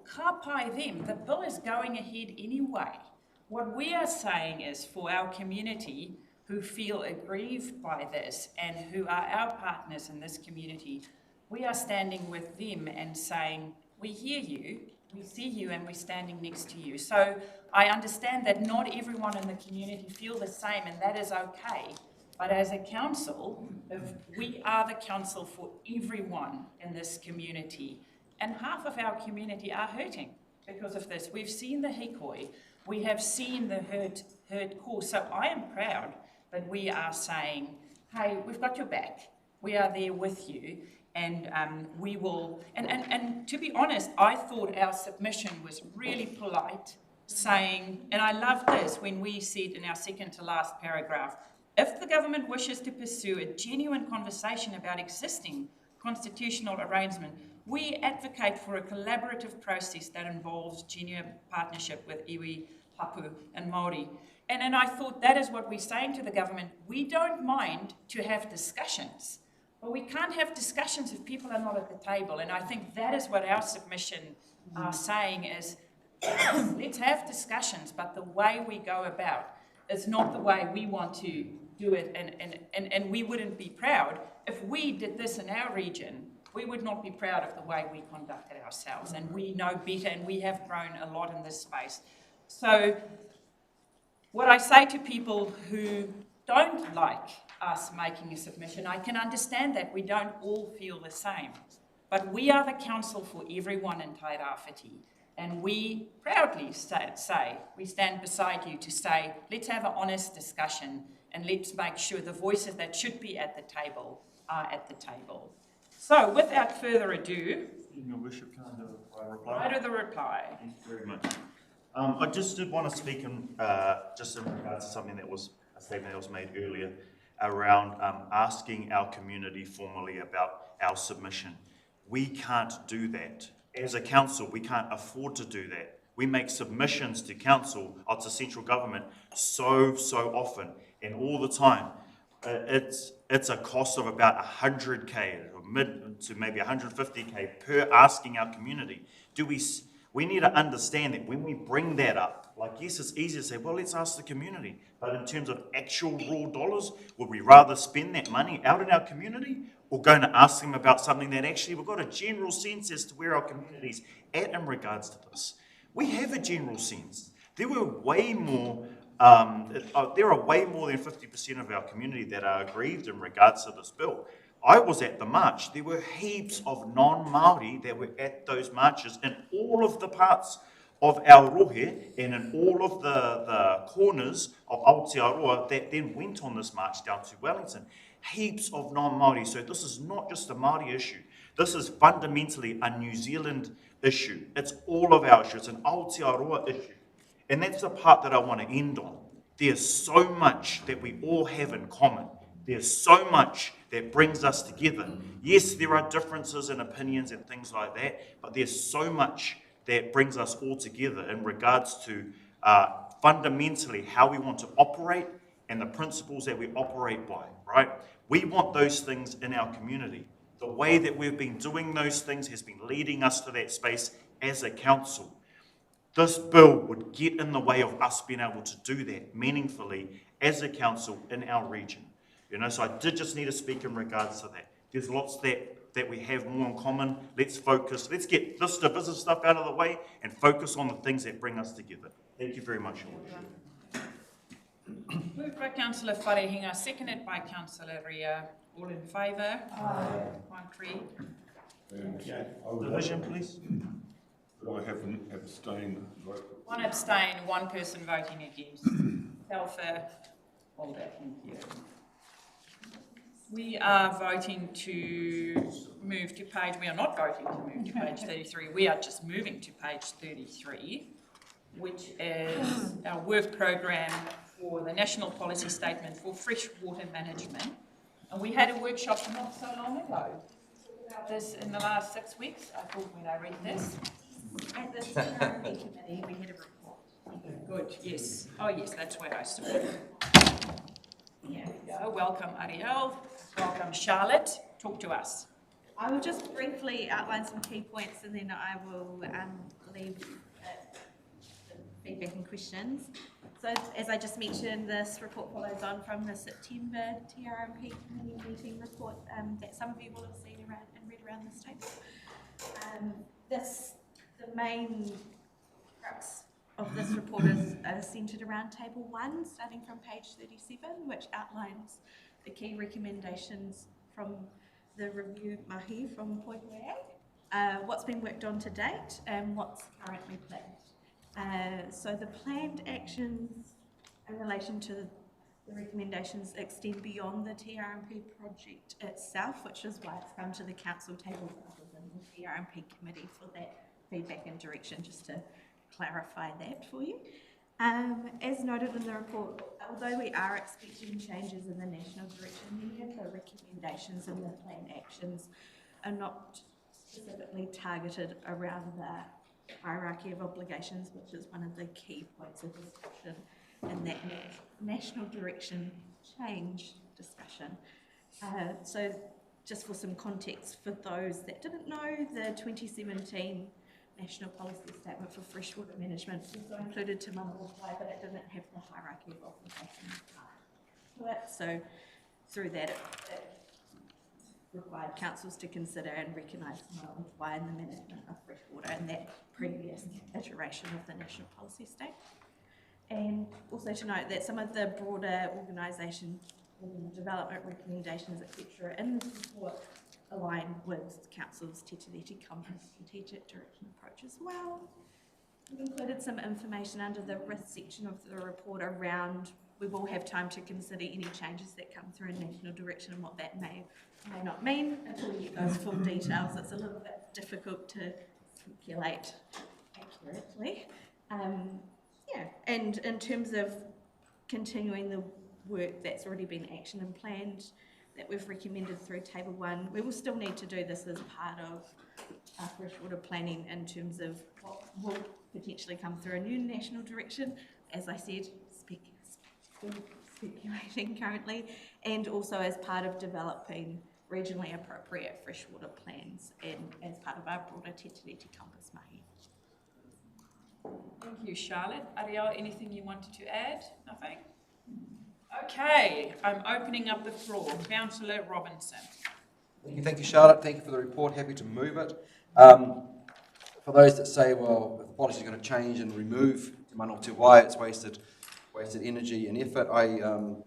Ka pai them, the bill is going ahead anyway. What we are saying is for our community who feel aggrieved by this and who are our partners in this community, we are standing with them and saying, we hear you, we see you, and we're standing next to you. So I understand that not everyone in the community feel the same, and that is okay. But as a council, we are the council for everyone in this community. And half of our community are hurting because of this. We've seen the hikoi. We have seen the hurt cause. So I am proud that we are saying, hey, we've got your back. We are there with you. And we will, and to be honest, I thought our submission was really polite, saying, and I love this when we said in our second to last paragraph, if the government wishes to pursue a genuine conversation about existing constitutional arrangement, we advocate for a collaborative process that involves genuine partnership with iwi, hapu and Māori. And I thought that is what we're saying to the government. We don't mind to have discussions, but we can't have discussions if people are not at the table. And I think that is what our submission are saying is, let's have discussions, but the way we go about is not the way we want to do it. And we wouldn't be proud if we did this in our region. We would not be proud of the way we conducted ourselves, and we know better, and we have grown a lot in this space. So what I say to people who don't like us making a submission, I can understand that we don't all feel the same, but we are the council for everyone in Tairāwhiti, and we proudly say, we stand beside you to say, let's have an honest discussion, and let's make sure the voices that should be at the table are at the table. So, without further ado, Your Worship, can I have a reply? right to the reply. Thank you very much. I just did want to speak in, just in regards to something that was, a statement that was made earlier around asking our community formally about our submission. We can't do that. As a council, we can't afford to do that. We make submissions to council, or to central government, so often and all the time. It's a cost of about 100K, or mid to maybe 150K per asking our community. We need to understand that when we bring that up, like, yes, it's easy to say, well, let's ask the community, but in terms of actual raw dollars, would we rather spend that money out in our community or going to ask them about something that actually we've got a general sense as to where our community's at in regards to this? We have a general sense. There are way more than 50% of our community that are aggrieved in regards to this bill. I was at the march. There were heaps of non-Māori that were at those marches in all of the parts of our rohe and in all of the corners of Aotearoa that then went on this march down to Wellington. Heaps of non-Māori. So this is not just a Māori issue. This is fundamentally a New Zealand issue. It's all of our issues. It's an Aotearoa issue. And that's the part that I want to end on. There's so much that we all have in common. There's so much that brings us together. Yes, there are differences in opinions and things like that, but there's so much that brings us all together in regards to fundamentally how we want to operate and the principles that we operate by, right? We want those things in our community. The way that we've been doing those things has been leading us to that space as a council. This bill would get in the way of us being able to do that meaningfully as a council in our region. You know, so I did just need to speak in regards to that. There's lots that we have more in common. Let's focus. Let's get this divisive stuff out of the way and focus on the things that bring us together. Thank you very much, Your Worship. Moved by Councillor Wharehinga, seconded by Councillor Ria. All in favour? Aye. Contrary? Division, please. Could I have an abstain vote? One abstain, one person voting against. Telfer, all that, thank you. We are voting to move to page, we are not voting to move to page 33, we are just moving to page 33, which is our work programme for the National Policy Statement for Freshwater Management. And we had a workshop not so long ago about this in the last 6 weeks, I thought when I read this. At the CRP committee, we had a report. Good, yes. Oh yes, that's where I saw it. Yeah, welcome Ariel, welcome Charlotte, talk to us. I will just briefly outline some key points and then I will leave the feedback and questions. So as I just mentioned, this report follows on from the September TRMP committee meeting report that some of you will have seen around and read around this table. The main crux of this report is centred around table 1, starting from page 37, which outlines the key recommendations from the review mahi from Poihoe, what's been worked on to date and what's currently planned. So the planned actions in relation to the recommendations extend beyond the TRMP project itself, which is why it's come to the council table rather than the TRMP committee for that feedback and direction, just to clarify that for you. As noted in the report, although we are expecting changes in the national direction, many of the recommendations and the planned actions are not specifically targeted around the hierarchy of obligations, which is one of the key points of discussion in that national direction change discussion. So just for some context, for those that didn't know, the 2017 National Policy Statement for Freshwater Management also included Te Mana o Te Wai, but it didn't have the hierarchy of obligations to it. So through that, it required councils to consider and recognise Te Mana o Te Wai in the management of freshwater in that previous iteration of the National Policy Statement. And also to note that some of the broader organisation development recommendations, etc., in the report align with Council's Te Tiriti Compass strategic direction approach as well. We've included some information under the risk section of the report around, we will have time to consider any changes that come through in national direction and what that may not mean. Until we get those full details, it's a little bit difficult to speculate accurately. And in terms of continuing the work that's already been actioned and planned, that we've recommended through Table 1, we will still need to do this as part of our freshwater planning in terms of what will potentially come through a new national direction, as I said, speculating currently, and also as part of developing regionally appropriate freshwater plans and as part of our broader Te Tiriti Compass mahi. Thank you, Charlotte. Ariel, anything you wanted to add? Nothing? Okay, I'm opening up the floor. Councillor Robinson. Thank you, Charlotte. Thank you for the report. Happy to move it. For those that say, well, if the policy is going to change and remove Te Mana o Te Wai, it's wasted energy and effort, I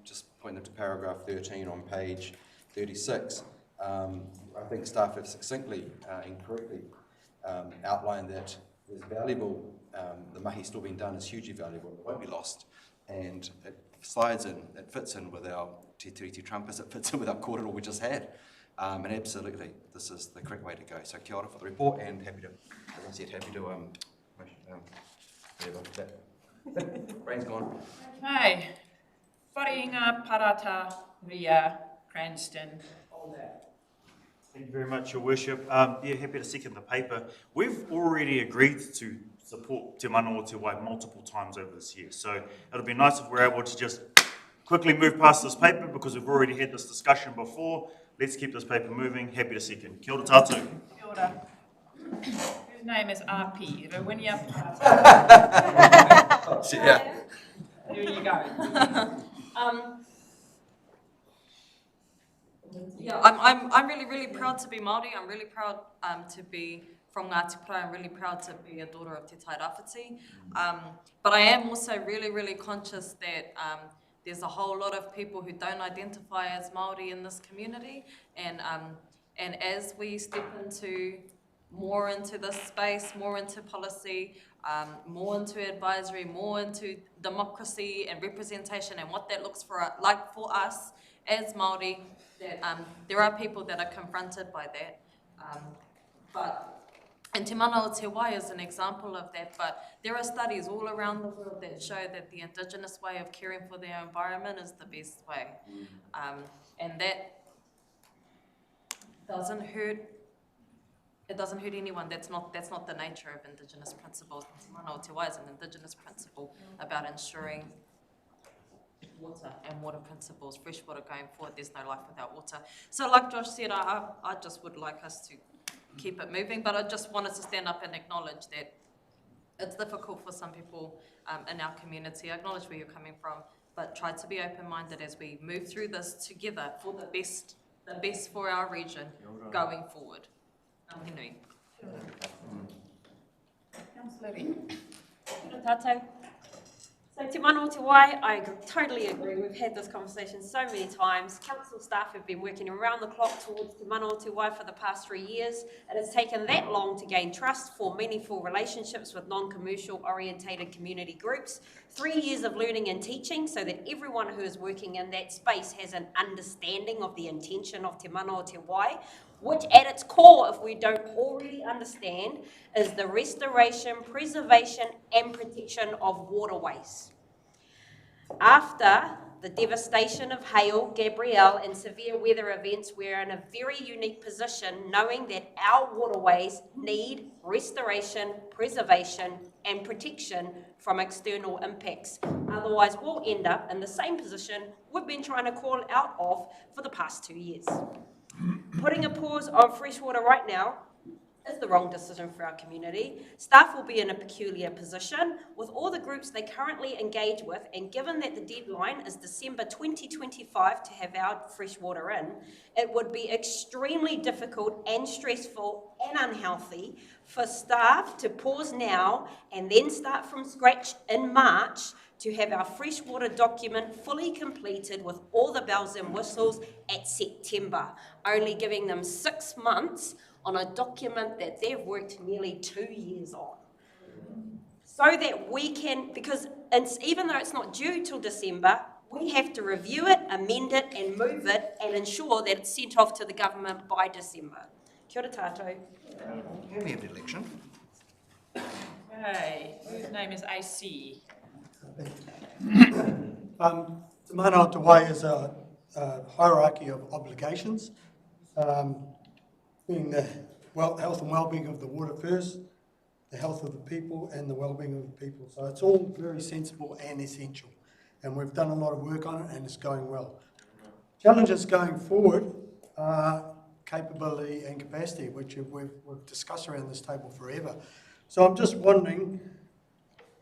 just point them to paragraph 13 on page 36. I think staff have succinctly and correctly outlined that it's valuable. The mahi still being done is hugely valuable. It won't be lost. And it fits in with our Te Tiriti Trumpers, it fits in with our kōrero we just had. And absolutely, this is the correct way to go. So kia ora for the report, and happy to, as I said, brain's gone. Okay. Wharinga, Parata, Ria, Cranston, all that. Thank you very much, Your Worship. Happy to second the paper. We've already agreed to support Te Mana o Te Wai multiple times over this year, so it'll be nice if we're able to just quickly move past this paper because we've already had this discussion before. Let's keep this paper moving. Happy to second. Kia ora tātou. Kia ora. Whose name is RP? Rowinia Parata. Yeah. There you go. Yeah, I'm really proud to be Māori. I'm really proud to be from Ngāti Porou. I'm really proud to be a daughter of Te Tai Rāwhiti. But I am also really conscious that there's a whole lot of people who don't identify as Māori in this community, and as we step more into this space, more into policy, more into advisory, more into democracy and representation and what that looks like for us as Māori, that there are people that are confronted by that. And Te Mana o Te Wai is an example of that, but there are studies all around the world that show that the Indigenous way of caring for their environment is the best way. And that doesn't hurt. It doesn't hurt anyone. That's not the nature of Indigenous principles. Te Mana o Te Wai is an Indigenous principle about ensuring water and water principles, fresh water going forward. There's no life without water. So like Josh said, I just would like us to keep it moving, but I just wanted to stand up and acknowledge that it's difficult for some people in our community. I acknowledge where you're coming from, but try to be open-minded as we move through this together for the best for our region going forward. Councillor Ring. Kia ora tātou. So Te Mana o Te Wai, I totally agree. We've had this conversation so many times. Council staff have been working around the clock towards Te Mana o Te Wai for the past 3 years. It has taken that long to gain trust, form meaningful relationships with non-commercial orientated community groups, 3 years of learning and teaching so that everyone who is working in that space has an understanding of the intention of Te Mana o Te Wai. which at its core, if we don't already understand, is the restoration, preservation and protection of waterways. After the devastation of hail, Gabrielle and severe weather events, we're in a very unique position knowing that our waterways need restoration, preservation and protection from external impacts. Otherwise, we'll end up in the same position we've been trying to crawl out of for the past 2 years. Putting a pause on freshwater right now is the wrong decision for our community. Staff will be in a peculiar position with all the groups they currently engage with, and given that the deadline is December 2025 to have our freshwater in, it would be extremely difficult and stressful and unhealthy for staff to pause now and then start from scratch in March to have our freshwater document fully completed with all the bells and whistles at September, only giving them 6 months on a document that they've worked nearly 2 years on. So that we can, because even though it's not due till December, we have to review it, amend it and move it and ensure that it's sent off to the government by December. Kia ora tātou. Can we have an election? Okay, whose name is AC? The Māra Taha is a hierarchy of obligations, being the health and well-being of the water first, the health of the people and the well-being of the people. So it's all very sensible and essential. And we've done a lot of work on it and it's going well. Challenges going forward are capability and capacity, which we've discussed around this table forever. So I'm just wondering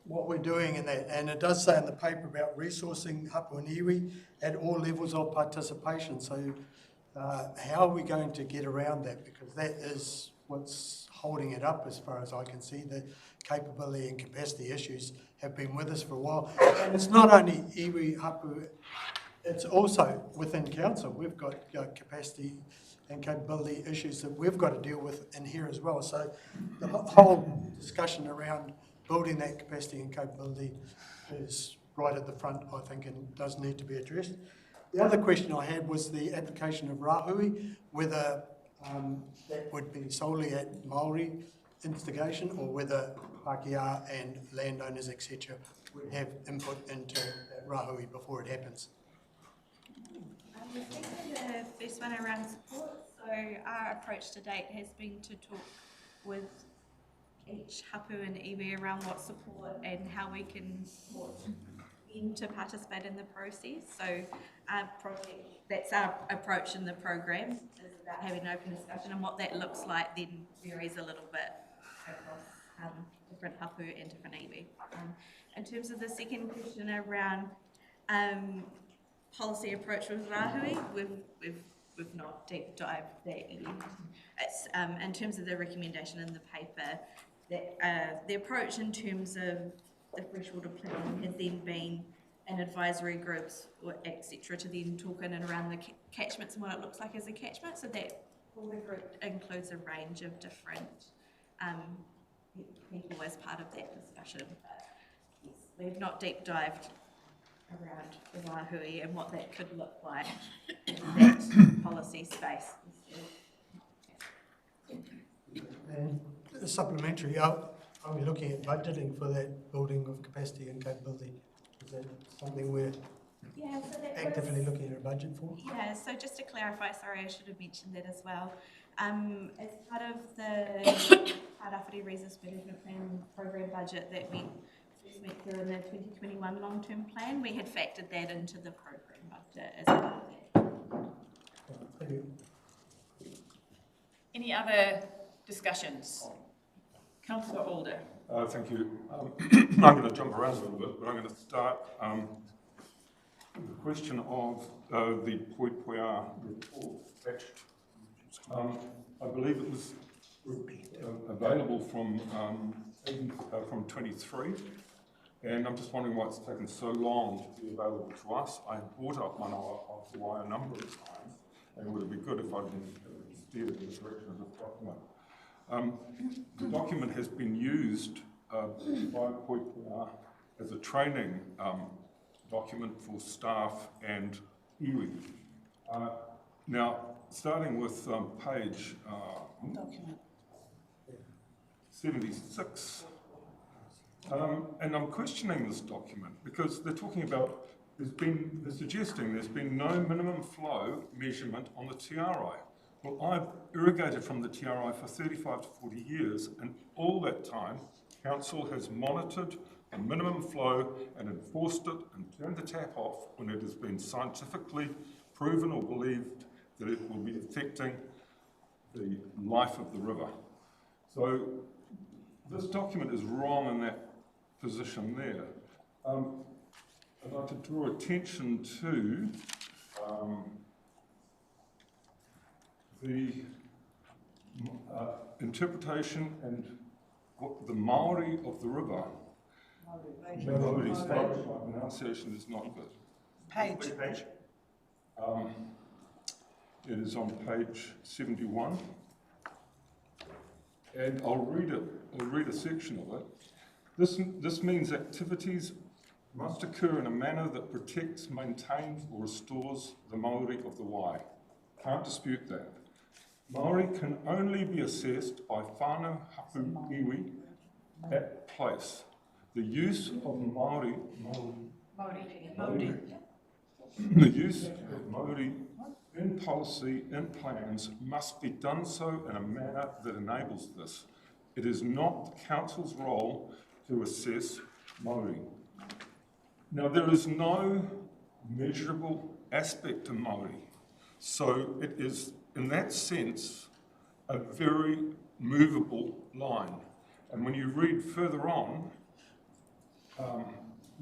what we're doing in that. And it does say in the paper about resourcing hapu and iwi at all levels of participation. So how are we going to get around that? Because that is what's holding it up as far as I can see. The capability and capacity issues have been with us for a while. And it's not only iwi, hapu, it's also within council. We've got capacity and capability issues that we've got to deal with in here as well. So the whole discussion around building that capacity and capability is right at the front, I think, and does need to be addressed. The other question I had was the application of Rahui, whether that would be solely at Māori instigation or whether Pākehā and landowners, etc., would have input into that Rahui before it happens. The first one around support. So our approach to date has been to talk with each hapu and iwi around what support and how we can support them to participate in the process. So that's our approach in the program, is about having an open discussion, and what that looks like then varies a little bit across different hapu and different iwi. In terms of the second question around policy approach with Rahui, we've not deep dived that yet. It's in terms of the recommendation in the paper, that the approach in terms of the freshwater plan has then been in advisory groups or etc. to then talk in and around the catchments and what it looks like as a catchment. So that broader group includes a range of different people as part of that discussion. But yes, we've not deep dived around the Rahui and what that could look like in that policy space. And supplementary, are we looking at budgeting for that building of capacity and capability? Is that something we're actively looking at a budget for? Yeah, so just to clarify, sorry, I should have mentioned that as well. As part of the Harawhiri Resource Management Plan program budget that went through in the 2021 long-term plan, we had factored that into the program budget as part of that. Thank you. Any other discussions? Councillor Alder. Thank you. I'm going to jump around a little bit, but I'm going to start with the question of the Poipoia report fetched. I believe it was available from 23, and I'm just wondering why it's taken so long to be available to us. I brought up one of Hawaii a number of times, and it would have been good if I'd been steered in the direction of this document. The document has been used by Poipoia as a training document for staff and iwi. Now, starting with page 76. And I'm questioning this document because they're talking about, they're suggesting there's been no minimum flow measurement on the TRI. Well, I've irrigated from the TRI for 35 to 40 years, and all that time, council has monitored the minimum flow and enforced it and turned the tap off when it has been scientifically proven or believed that it will be affecting the life of the river. So this document is wrong in that position there. I'd like to draw attention to the interpretation and what the Māori of the river. Māori, sorry, my pronunciation is not good. Page. It is on page 71. And I'll read a section of it. This means activities must occur in a manner that protects, maintains or restores the Māori of the Wai. Can't dispute that. Māori can only be assessed by whānau hapu iwi at place. The use of Māori in policy, in plans, must be done so in a manner that enables this. It is not the council's role to assess Māori. Now, there is no measurable aspect to Māori, so it is, in that sense, a very movable line. And when you read further on,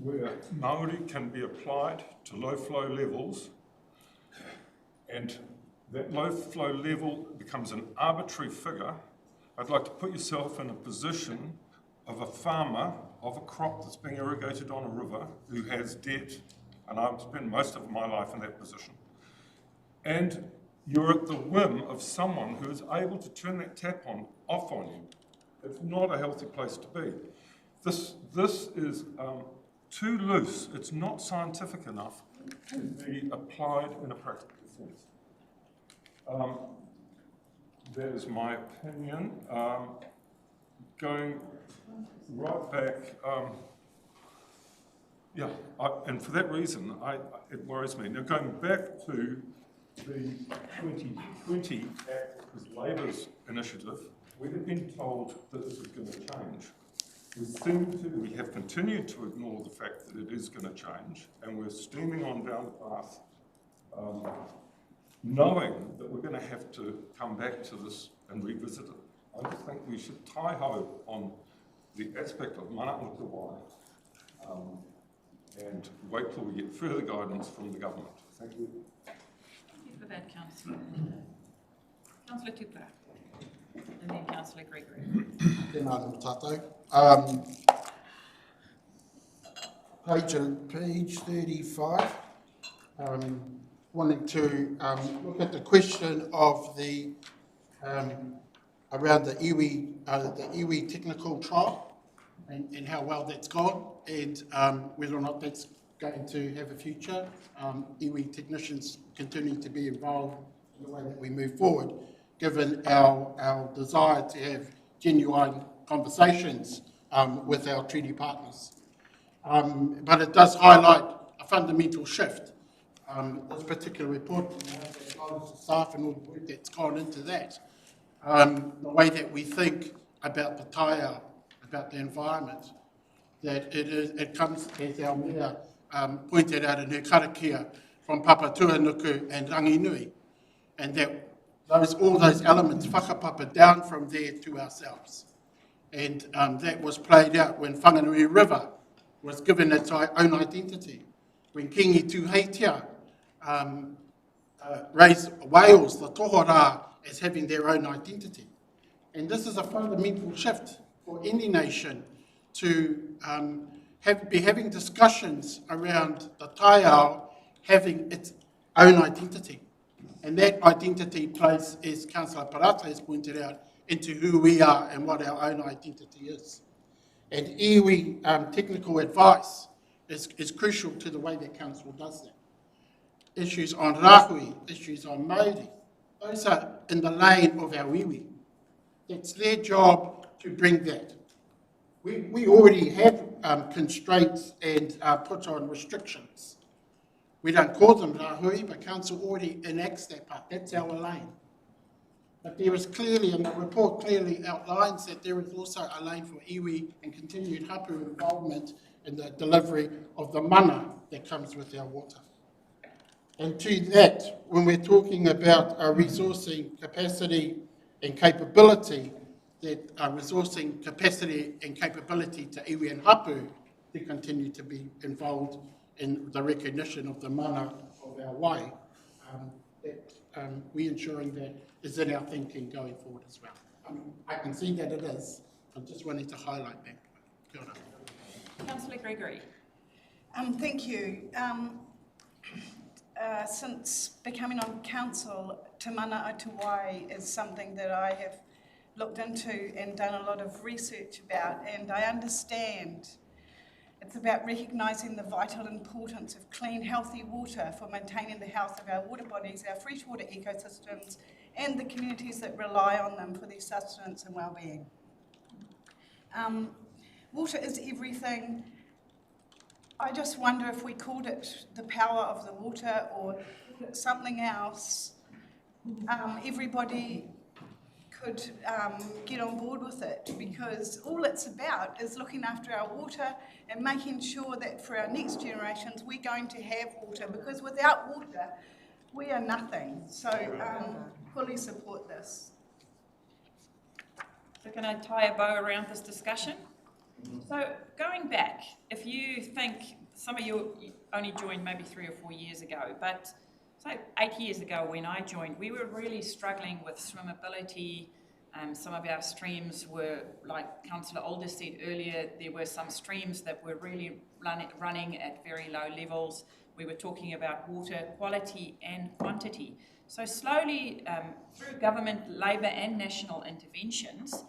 where Māori can be applied to low flow levels, and that low flow level becomes an arbitrary figure, I'd like to put yourself in a position of a farmer of a crop that's being irrigated on a river who has debt, and I've spent most of my life in that position. And you're at the whim of someone who is able to turn that tap off on you. It's not a healthy place to be. This is too loose. It's not scientific enough to be applied in a practical sense. That is my opinion. Going right back, and for that reason, it worries me. Now, going back to the 2020 Act, which was Labour's initiative, we have been told that this is going to change. We have continued to ignore the fact that it is going to change, and we're steaming on down the path, knowing that we're going to have to come back to this and revisit it. I just think we should tie-ho on the aspect of mana o te wai, and wait till we get further guidance from the government. Thank you. Thank you for that, Councillor. Councillor Tupara. And then Councillor Gregory. Tēnā tātou. Page 35. Wanting to look at the question of the around the iwi technical trial and how well that's gone, and whether or not that's going to have a future. Iwi technicians continuing to be involved in the way that we move forward, given our desire to have genuine conversations with our treaty partners. But it does highlight a fundamental shift. This particular report, the staff and all the work that's gone into that, the way that we think about the taia, about the environment, that it comes, as our mayor pointed out in her karakia, from Papatuanuku and Ranginui, and that all those elements whakapapa down from there to ourselves. And that was played out when Whanganui River was given its own identity, when Kingi Tuheitia raised Wales, the tohora, as having their own identity. And this is a fundamental shift for any nation to be having discussions around the taiao having its own identity. And that identity plays, as Councillor Parata has pointed out, into who we are and what our own identity is. And iwi technical advice is crucial to the way that Council does that. Issues on rahui, issues on Māori, Those are in the lane of our iwi. It's their job to bring that. We already have constraints and put on restrictions. We don't call them rahui, but council already enacts that part. That's our lane. But there is clearly, and the report clearly outlines that there is also a lane for iwi and continued hapu involvement in the delivery of the mana that comes with our water. And to that, when we're talking about resourcing capacity and capability, that resourcing capacity and capability to iwi and hapu to continue to be involved in the recognition of the mana of our wai, we ensuring that is in our thinking going forward as well. I can see that it is. I'm just wanting to highlight that. Kia ora. Councillor Gregory. Thank you. Since becoming on council, Te Mana o Te Wai is something that I have looked into and done a lot of research about, and I understand it's about recognising the vital importance of clean, healthy water for maintaining the health of our water bodies, our freshwater ecosystems, and the communities that rely on them for their sustenance and well-being. Water is everything. I just wonder if we called it the power of the water or something else, everybody could get on board with it, because all it's about is looking after our water and making sure that for our next generations we're going to have water, because without water we are nothing. So fully support this. So can I tie a bow around this discussion? So going back, if you think, some of you only joined maybe 3 or 4 years ago, but so 8 years ago when I joined, we were really struggling with swimmability. Some of our streams were, like Councillor Alder said earlier, there were some streams that were really running at very low levels. We were talking about water quality and quantity. So slowly, through government, labour and national interventions,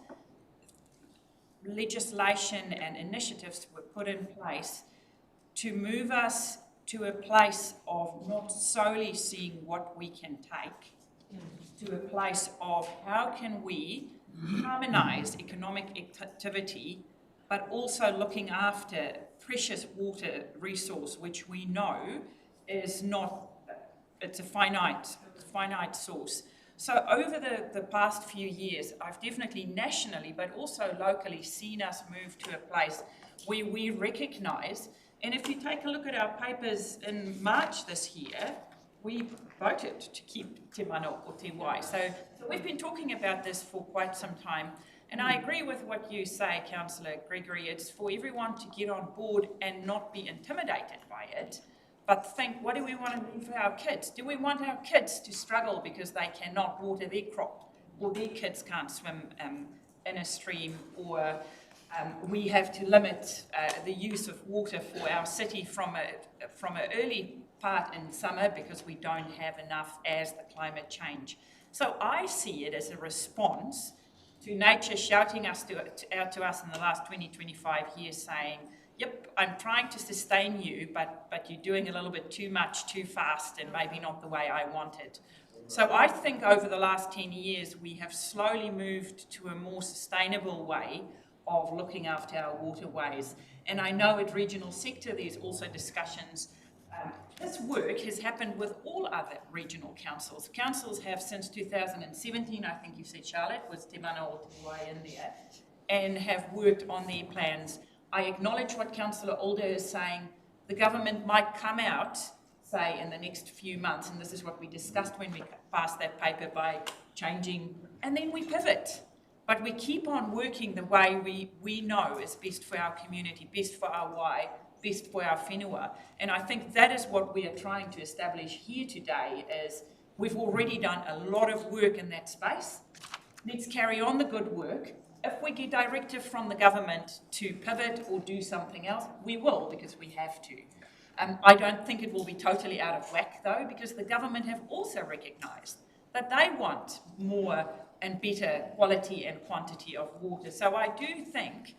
legislation and initiatives were put in place to move us to a place of not solely seeing what we can take, to a place of how can we harmonise economic activity, but also looking after precious water resource, which we know is not, it's a finite source. So over the past few years, I've definitely nationally, but also locally, seen us move to a place where we recognise, and if you take a look at our papers in March this year, we voted to keep Te Mana o Te Wai. So we've been talking about this for quite some time, and I agree with what you say, Councillor Gregory. It's for everyone to get on board and not be intimidated by it, but think, what do we want to do for our kids? Do we want our kids to struggle because they cannot water their crop, or their kids can't swim in a stream, or we have to limit the use of water for our city from an early part in summer because we don't have enough as the climate change. So I see it as a response to nature shouting out to us in the last 20, 25 years saying, yep, I'm trying to sustain you, but you're doing a little bit too much, too fast, and maybe not the way I want it. So I think over the last 10 years, we have slowly moved to a more sustainable way of looking after our waterways. And I know at regional sector, there's also discussions. This work has happened with all other regional councils. Councils have since 2017, I think you said, Charlotte, was Te Mana o Te Wai in there, and have worked on their plans. I acknowledge what Councillor Alder is saying. The government might come out, say, in the next few months, and this is what we discussed when we passed that paper, by changing, and then we pivot. But we keep on working the way we know is best for our community, best for our wai, best for our whenua. And I think that is what we are trying to establish here today, is we've already done a lot of work in that space. Let's carry on the good work. If we get directive from the government to pivot or do something else, we will, because we have to. I don't think it will be totally out of whack, though, because the government have also recognised that they want more and better quality and quantity of water. So I do think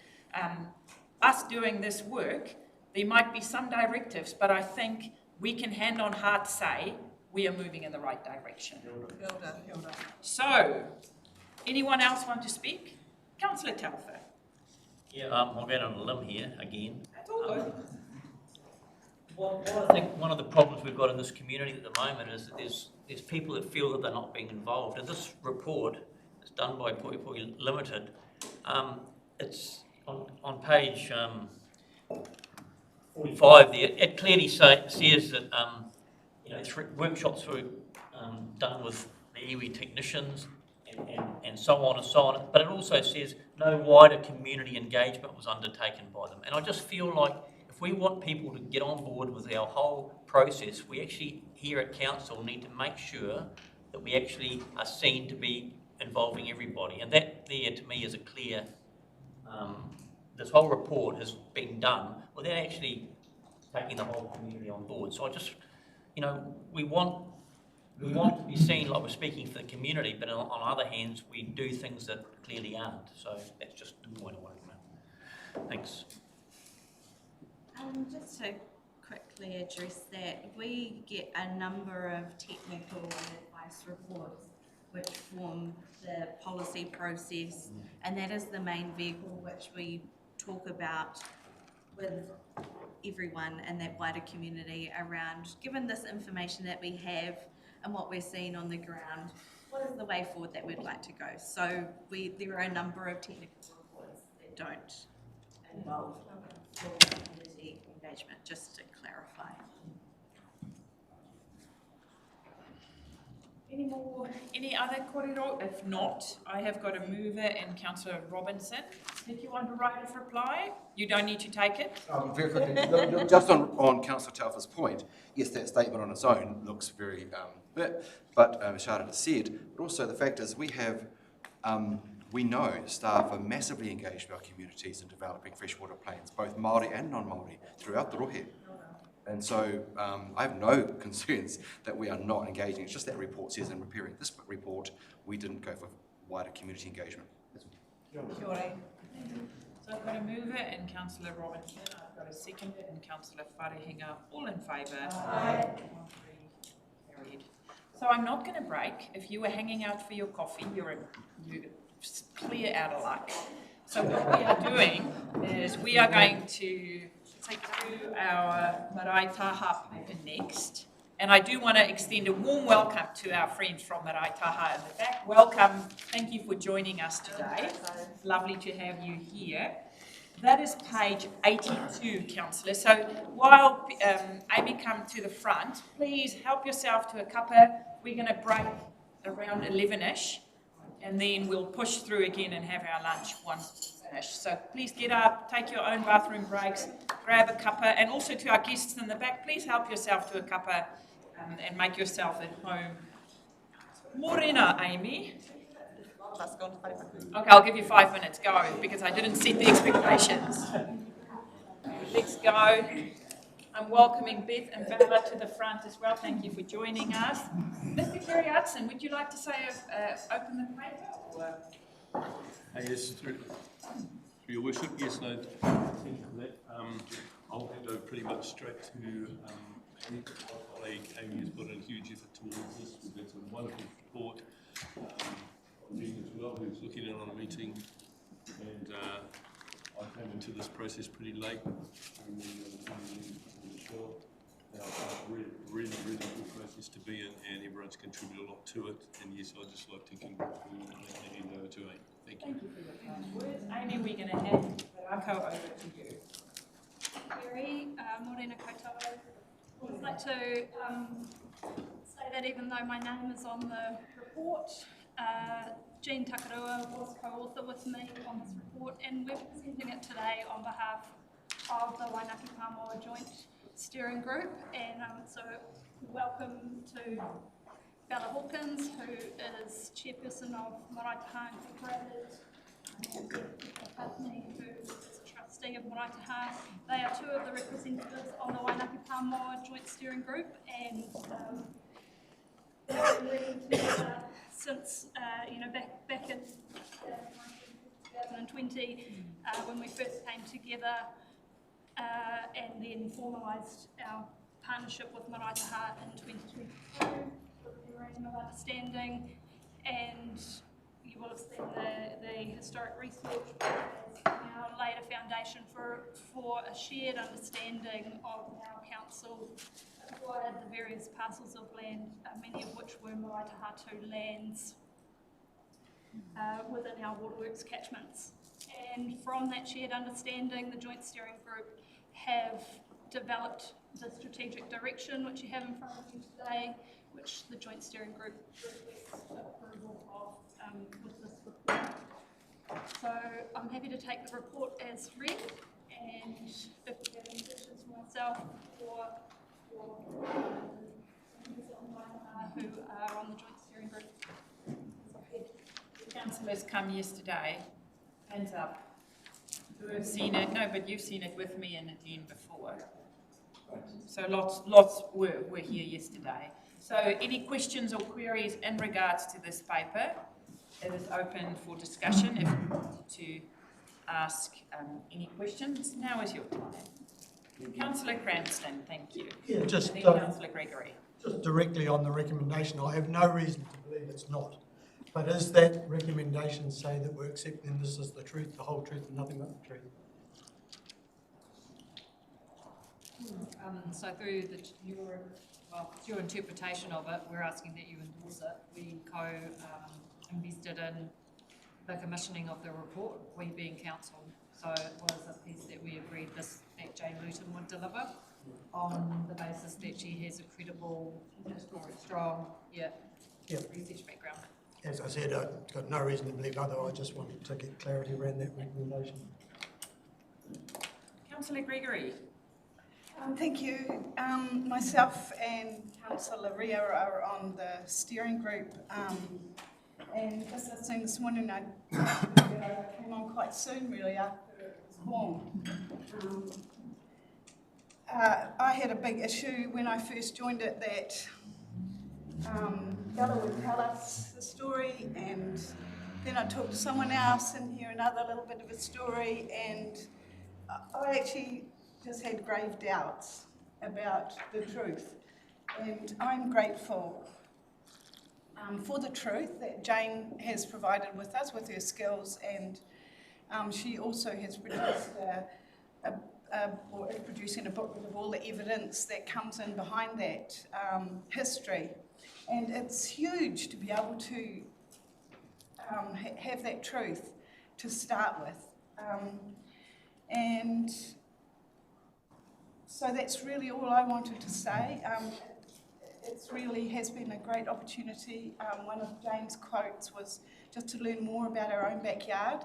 us doing this work, there might be some directives, but I think we can hand on heart say we are moving in the right direction. So, anyone else want to speak? Councillor Telfer. Yeah, I'll get on a limb here again. That's all good. Well, I think one of the problems we've got in this community at the moment is that there's people that feel that they're not being involved. And this report is done by Poi Poi Limited. It's on page 45 there. It clearly says that workshops were done with the iwi technicians and so on and so on. But it also says no wider community engagement was undertaken by them. And I just feel like if we want people to get on board with our whole process, we actually here at council need to make sure that we actually are seen to be involving everybody. And that there to me is a clear, this whole report has been done without actually taking the whole community on board. So I just, we want to be seen like we're speaking for the community, but on other hands, we do things that clearly aren't. So that's just the point I wanted to make. Thanks. Just to quickly address that, we get a number of technical and advice reports which form the policy process, and that is the main vehicle which we talk about with everyone in that wider community around, given this information that we have and what we're seeing on the ground, what is the way forward that we'd like to go? So there are a number of technical reports that don't involve community engagement, just to clarify. Any other korero? If not, I have got a mover in Councillor Robinson. Did you want to write a reply? You don't need to take it. Very quickly, just on Councillor Telfer's point, yes, that statement on its own looks very but as Shara has said, but also the fact is we know staff are massively engaged with our communities in developing freshwater plans, both Māori and non-Māori, throughout the rohe. And so I have no concerns that we are not engaging. It's just that report says in preparing this report, we didn't go for wider community engagement. Sure. So I've got a mover in Councillor Robinson, I've got a seconder in Councillor Wharehinga. All in favour? Aye. Carried. So I'm not going to break. If you were hanging out for your coffee, you're clear out of luck. So what we are doing is we are going to take through our Māra Taha paper next. And I do want to extend a warm welcome to our friends from Māra Taha in the back. Welcome. Thank you for joining us today. It's lovely to have you here. That is page 82, Councillor. So while Amy comes to the front, please help yourself to a cuppa. We're going to break around 11ish, and then we'll push through again and have our lunch once finished. So please get up, take your own bathroom breaks, grab a cuppa, and also to our guests in the back, please help yourself to a cuppa and make yourself at home. Morena, Amy. Okay, I'll give you 5 minutes. Go, because I didn't set the expectations. Let's go. I'm welcoming Beth and Bella to the front as well. Thank you for joining us. Mr. Kerry Hudson, would you like to say open the paper? Or? Yes, through your worship, yes, no, thank you for that. I'll hand over pretty much straight to Amy. My colleague Amy has put in a huge effort towards this. We've got some wonderful support. Jean as well, who's looking in on a meeting, and I came into this process pretty late. Really good process to be in, and everyone's contributed a lot to it. And yes, I'd just like to congratulate and hand over to Amy. Thank you. Thank you for your kind words. Amy, we're going to hand Rako over to you. Kerry, Morena koutou. I'd just like to say that even though my name is on the report, Jean Takarua was co-author with me on this report, and we're presenting it today on behalf of the Waingake-Pamoa Joint Steering Group, and so welcome to Bella Hawkins, who is chairperson of Māra Taha Incorporated, and Bethany, who is a trustee of Māra Taha. They are two of the representatives on the Waingake-Pamoa Joint Steering Group, and they've been working together since back in 2020 when we first came together and then formalised our partnership with Māra Taha in 2022 with the memorandum of understanding, and you will have seen the historic research has now laid a foundation for a shared understanding of how council acquired the various parcels of land, many of which were Māra Taha 2 lands within our waterworks catchments. And from that shared understanding, the Joint Steering Group have developed the strategic direction which you have in front of you today, which the Joint Steering Group requests approval of with this report. So I'm happy to take the report as read, and if you have any questions for myself or who are on the Joint Steering Group. Councillors come yesterday, hands up, who have seen it. No, but you've seen it with me and Nadine before. So lots were here yesterday. So any questions or queries in regards to this paper? It is open for discussion. If you want to ask any questions, now is your time. Councillor Cranston, thank you. Yeah, just Councillor Gregory. Just directly on the recommendation, I have no reason to believe it's not. But is that recommendation say that we're accepting this as the truth, the whole truth, and nothing but the truth? So through your interpretation of it, we're asking that you endorse it. We invested in the commissioning of the report, we being council. So it was a piece that we agreed that Jane Luton would deliver on the basis that she has a credible, strong research background. As I said, I've got no reason to believe otherwise. I just wanted to get clarity around that recommendation. Councillor Gregory. Thank you. Myself and Councillor Ria are on the steering group, and just listening this morning, I came on quite soon, really, after it was born. I had a big issue when I first joined it that Bella would tell us the story, and then I'd talk to someone else and hear another little bit of a story, and I actually just had grave doubts about the truth. And I'm grateful for the truth that Jane has provided with us, with her skills, and she also has produced or is producing a book with all the evidence that comes in behind that history. And it's huge to be able to have that truth to start with. And so that's really all I wanted to say. It really has been a great opportunity. One of Jane's quotes was just to learn more about our own backyard.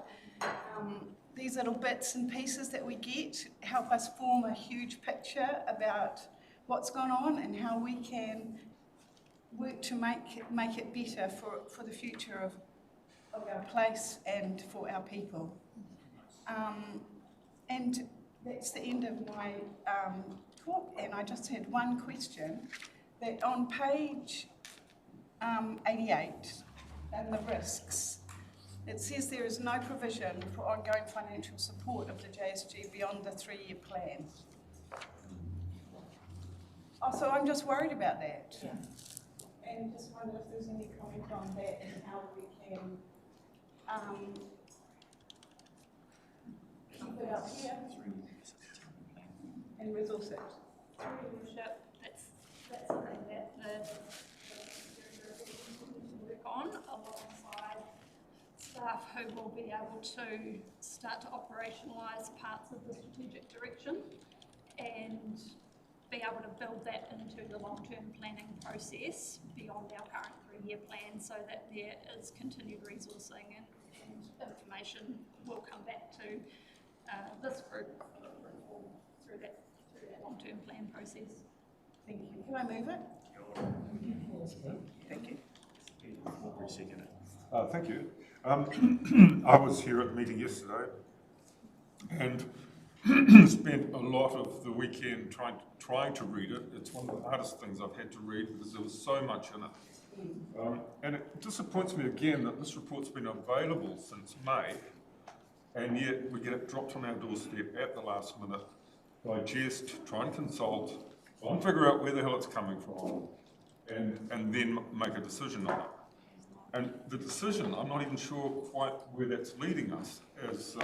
These little bits and pieces that we get help us form a huge picture about what's gone on and how we can work to make it better for the future of our place and for our people. And that's the end of my talk, and I just had one question, that on page 88, and the risks, it says there is no provision for ongoing financial support of the JSG beyond the 3-year plan. Oh, so I'm just worried about that. Yeah. And just wonder if there's any comment on that and how we can keep it up here and resource it. Leadership, that's something that the work on alongside staff who will be able to start to operationalise parts of the strategic direction and be able to build that into the long-term planning process beyond our current 3-year plan, so that there is continued resourcing and information will come back to this group through that long-term plan process. Thank you. Can I move it? Thank you. Thank you. I was here at the meeting yesterday and spent a lot of the weekend trying to read it. It's one of the hardest things I've had to read because there was so much in it. And it disappoints me again that this report's been available since May, and yet we get it dropped on our doorstep at the last minute, digest, try and consult, Well, and figure out where the hell it's coming from, and then make a decision on it. And the decision, I'm not even sure quite where that's leading us. As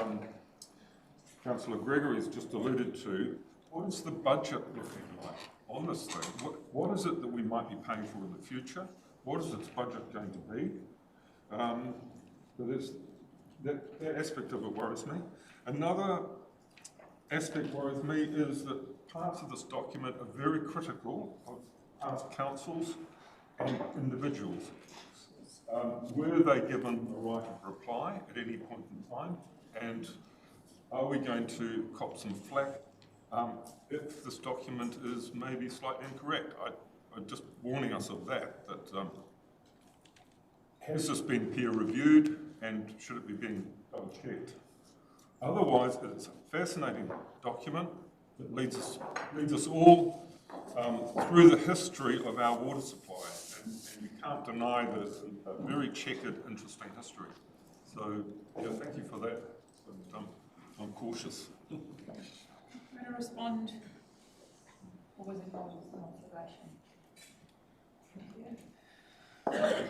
Councillor Gregory's just alluded to, what is the budget looking like on this thing? What is it that we might be paying for in the future? What is its budget going to be? That aspect of it worries me. Another aspect worries me is that parts of this document are very critical of past councils and individuals. Were they given the right of reply at any point in time? And are we going to cop some flack if this document is maybe slightly incorrect? I'm just warning us of that has this been peer reviewed and should it be being double checked? Otherwise, it's a fascinating document that leads us all through the history of our water supply. And you can't deny that it's a very checkered, interesting history. So, yeah, thank you for that. But, I'm cautious. Do you want to respond? Or was it more just an observation? Can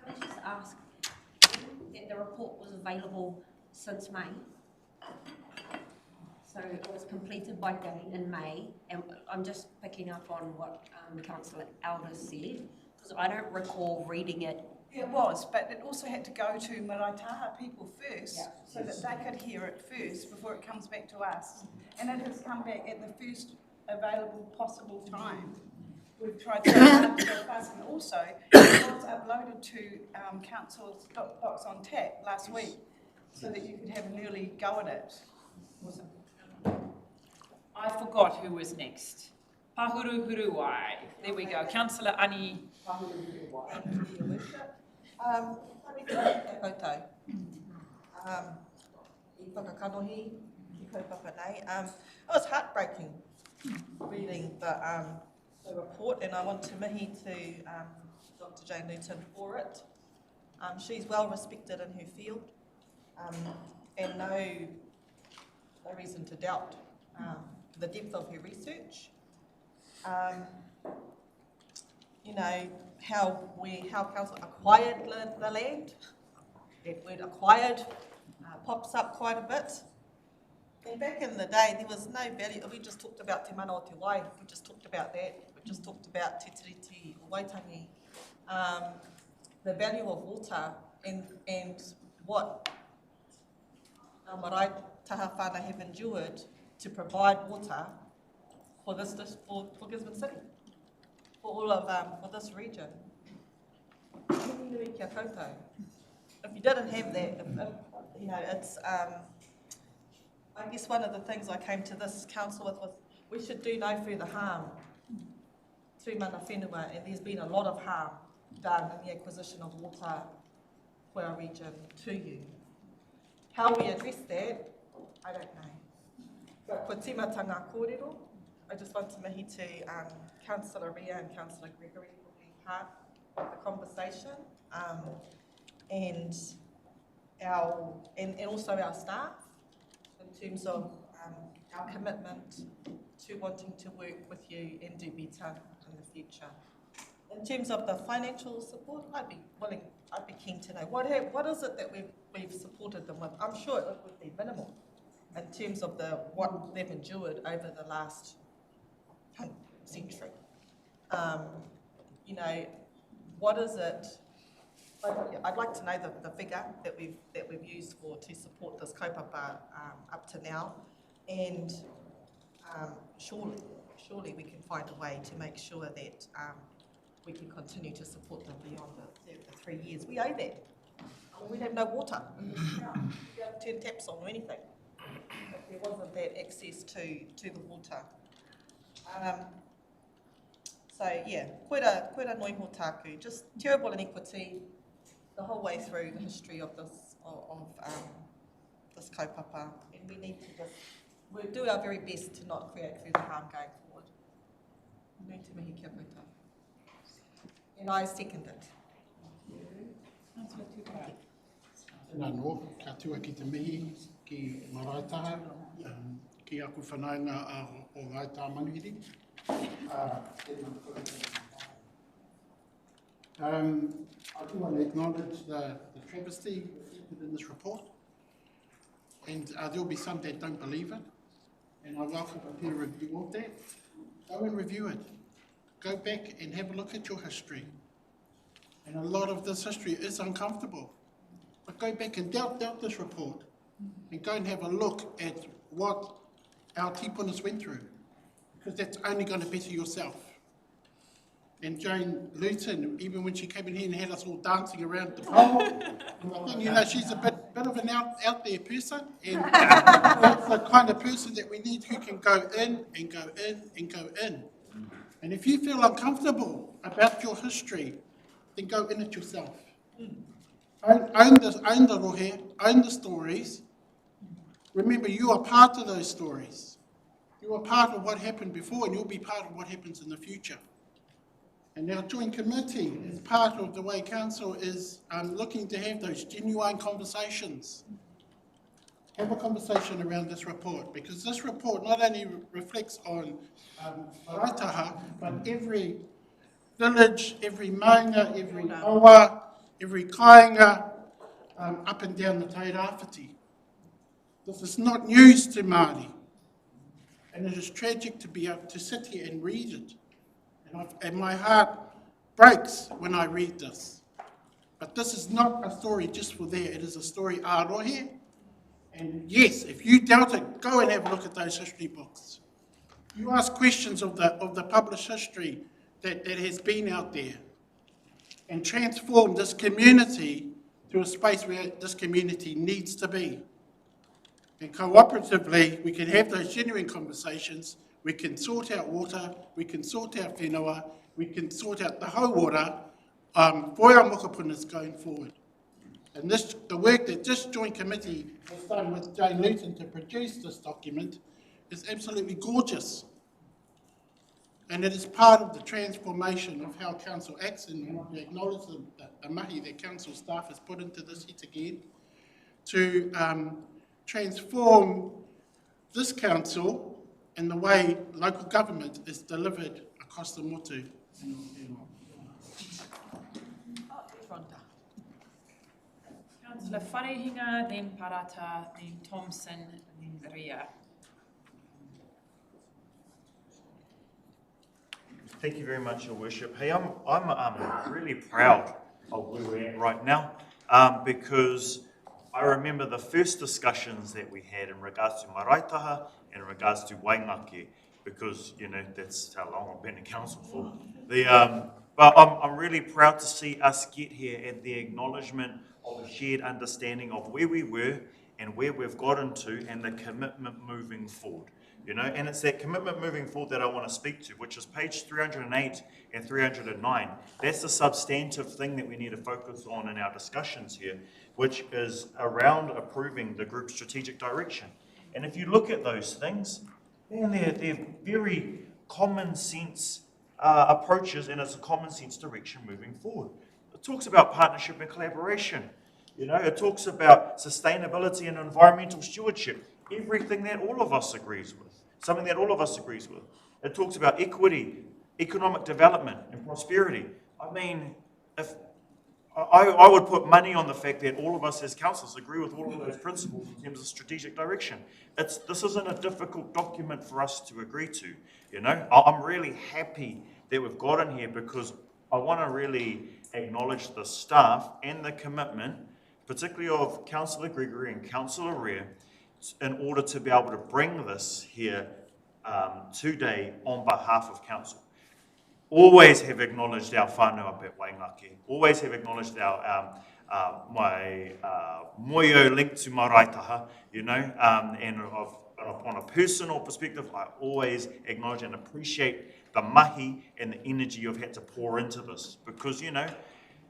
I just ask that the report was available since May? So it was completed by date in May, and I'm just picking up on what Councillor Elder said, because I don't recall reading it. It was, but it also had to go to Māra Taha people first, so that they could hear it first before it comes back to us. And it has come back at the first available possible time. We've tried so hard to go fast, and also it was uploaded to Council's Docs on Tap last week, so that you could have an early go at it. I forgot who was next. Pahuru Huruwai. There we go. Councillor Ani Pahuru Huruwai. Koutou. I whakakanohi, ki kaupapa nei. It was heartbreaking reading the report, and I want to mihi to Dr. Jane Newton for it. She's well respected in her field, and no reason to doubt the depth of her research. You know, how council acquired the land. That word acquired pops up quite a bit. And back in the day, there was no value. We just talked about Te Mana o Te Wai. We just talked about that. We just talked about Te Tiriti o Waitangi. The value of water and what Māra Taha whānau have endured to provide water for for Gisborne City, for all of for this region. If you didn't have that, you know, it's I guess one of the things I came to this council with was we should do no further harm to mana whenua, and there's been a lot of harm done in the acquisition of water for our region to you. How we address that, I don't know. But ko tīmata ngā kōrero, I just want to mihi to Councillor Ria and Councillor Gregory for being part of the conversation, and also our staff in terms of our commitment to wanting to work with you and do better in the future. In terms of the financial support, I'd be keen to know what is it that we've supported them with. I'm sure it would be minimal in terms of what they've endured over the last century. You know, what is it? I'd like to know the figure that we've used to support this kaupapa up to now, and surely we can find a way to make sure that we can continue to support them beyond the 3 years. We owe that. I mean, we'd have no water. We don't turn taps on or anything if there wasn't that access to the water. So yeah, koera noiho tāku, just terrible inequity the whole way through the history of this kaupapa, and we need to we'll do our very best to not create further harm going forward. Nui te mihi kia koutou. And I second it. Tēnā no, ka tua ki te mihi ki Māra Taha, ki aku whanaunga o ngai tā manuhiri. I do want to acknowledge the travesty reflected in this report, and there will be some that don't believe it, and I welcome a peer review of that. Go and review it. Go back and have a look at your history. And a lot of this history is uncomfortable. But go back and doubt this report, and go and have a look at what our tipunas went through, because that's only going to better yourself. And Jane Luton, even when she came in here and had us all dancing around the pole, I think, you know, she's a bit of an out there person, and that's the kind of person that we need, who can go in and go in and go in. And if you feel uncomfortable about your history, then go in it yourself. Own the rohe, own the stories. Remember, you are part of those stories. You are part of what happened before, and you'll be part of what happens in the future. And our joint committee is part of the way council is looking to have those genuine conversations. Have a conversation around this report, because this report not only reflects on Māra Taha, but every village, every maunga, every awa, every kāinga up and down the Te Rāwhiti. This is not news to Māori, and it is tragic to be able to sit here and read it. And my heart breaks when I read this. But this is not a story just for there, it is a story ārohe. And yes, if you doubt it, go and have a look at those history books. You ask questions of the published history that has been out there, and transform this community to a space where this community needs to be. And cooperatively, we can have those genuine conversations. We can sort out water, we can sort out whenua, we can sort out the hauora for our mokapunas going forward. And the work that this joint committee has done with Jane Luton to produce this document is absolutely gorgeous. And it is part of the transformation of how council acts, and we acknowledge the mahi that council staff has put into this yet again to transform this council and the way local government is delivered across the motu. Councillor Wharehinga, then Parata, then Thompson, and then Ria. Thank you very much, Your Worship. Hey, I'm really proud of where we're at right now, because I remember the first discussions that we had in regards to Māra Taha and in regards to Waingake, because, you know, that's how long I've been in council for. But I'm really proud to see us get here and the acknowledgement of a shared understanding of where we were and where we've gotten to, and the commitment moving forward. You know, and it's that commitment moving forward that I want to speak to, which is page 308 and 309. That's the substantive thing that we need to focus on in our discussions here, which is around approving the group's strategic direction. And if you look at those things, then they're very common sense approaches, and it's a common sense direction moving forward. It talks about partnership and collaboration. You know, it talks about sustainability and environmental stewardship, everything that all of us agrees with, something that all of us agrees with. It talks about equity, economic development, and prosperity. I mean, if I would put money on the fact that all of us as councillors agree with all of those principles in terms of strategic direction. This isn't a difficult document for us to agree to. You know, I'm really happy that we've got in here, because I want to really acknowledge the staff and the commitment, particularly of Councillor Gregory and Councillor Rea, in order to be able to bring this here today on behalf of council. Always have acknowledged our whānau up at Waingake. Always have acknowledged my moio link to Māra Taha, you know, and on a personal perspective, I always acknowledge and appreciate the mahi and the energy you've had to pour into this, because, you know,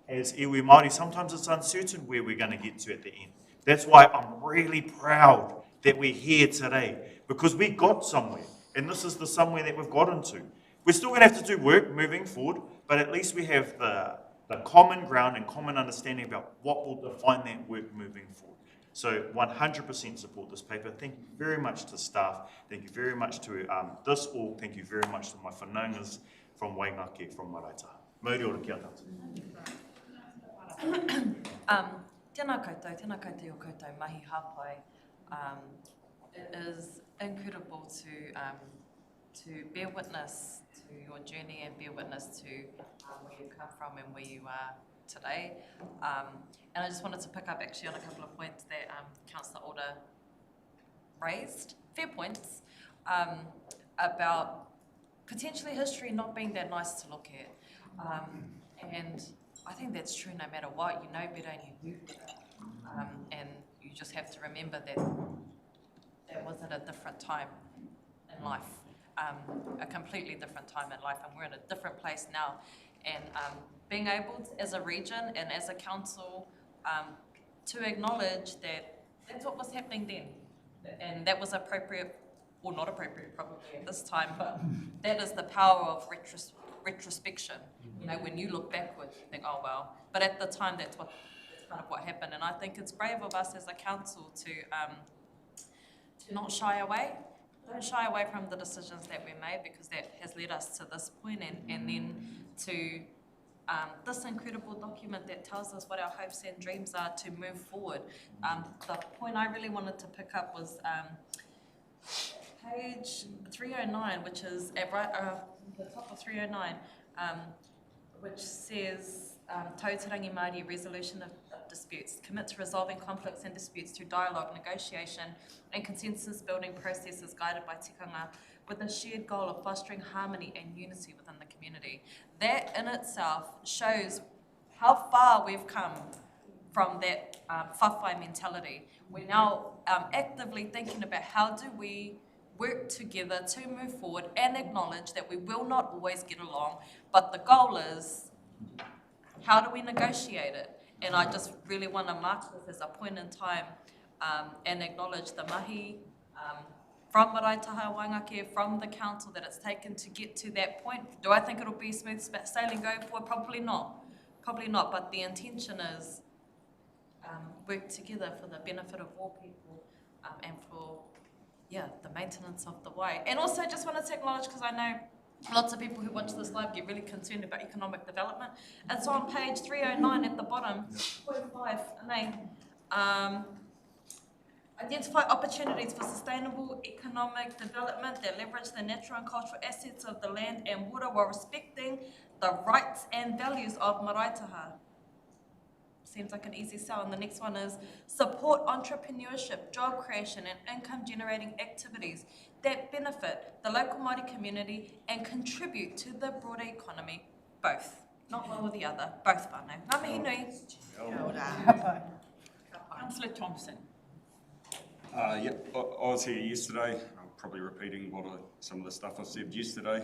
as iwi Māori, sometimes it's uncertain where we're going to get to at the end. That's why I'm really proud that we're here today, because we got somewhere, and this is the somewhere that we've got into. We're still going to have to do work moving forward, but at least we have the common ground and common understanding about what will define that work moving forward. So 100% support this paper. Thank you very much to staff. Thank you very much to this all. Thank you very much to my whanaungas from Waingake, from Māra Taha. Mauri ora kia tātou. Tēnā koutou o koutou mahi hāpai. It is incredible to bear witness to your journey and bear witness to where you come from and where you are today. And I just wanted to pick up actually on a couple of points that Councillor Alder raised, fair points, about potentially history not being that nice to look at. And I think that's true no matter what. You know better and you do better. And you just have to remember that that was at a different time in life, a completely different time in life, and we're in a different place now. And being able to, as a region and as a council, to acknowledge that that's what was happening then, and that was appropriate, or not appropriate probably at this time, but that is the power of retrospection. You know, when you look backwards, you think, oh well, but at the time that's kind of what happened. And I think it's brave of us as a council to not shy away. Don't shy away from the decisions that we made, because that has led us to this point, and then to this incredible document that tells us what our hopes and dreams are to move forward. The point I really wanted to pick up was page 309, which is at the top of 309, which says Tauturangi Māori resolution of disputes, commit to resolving conflicts and disputes through dialogue, negotiation and consensus building processes guided by tikanga, with a shared goal of fostering harmony and unity within the community. That in itself shows how far we've come from that whawhai mentality. We're now actively thinking about how do we work together to move forward and acknowledge that we will not always get along, but the goal is how do we negotiate it? And I just really want to mark this as a point in time and acknowledge the mahi from Māra Taha, Waingake, from the council that it's taken to get to that point. Do I think it'll be smooth sailing going forward? Probably not. Probably not, but the intention is work together for the benefit of all people and for, the maintenance of the way. And also just wanted to acknowledge, because I know lots of people who watch this live get really concerned about economic development. And so on page 309 at the bottom, point 5, identify opportunities for sustainable economic development that leverage the natural and cultural assets of the land and water while respecting the rights and values of Māra Taha. Seems like an easy sell. And the next one is support entrepreneurship, job creation and income generating activities that benefit the local Māori community and contribute to the broader economy. Both. Not one or the other. Both whānau. Ngā mihi nui. Kia ora. Councillor Thompson. I was here yesterday. I'm probably repeating some of the stuff I said yesterday.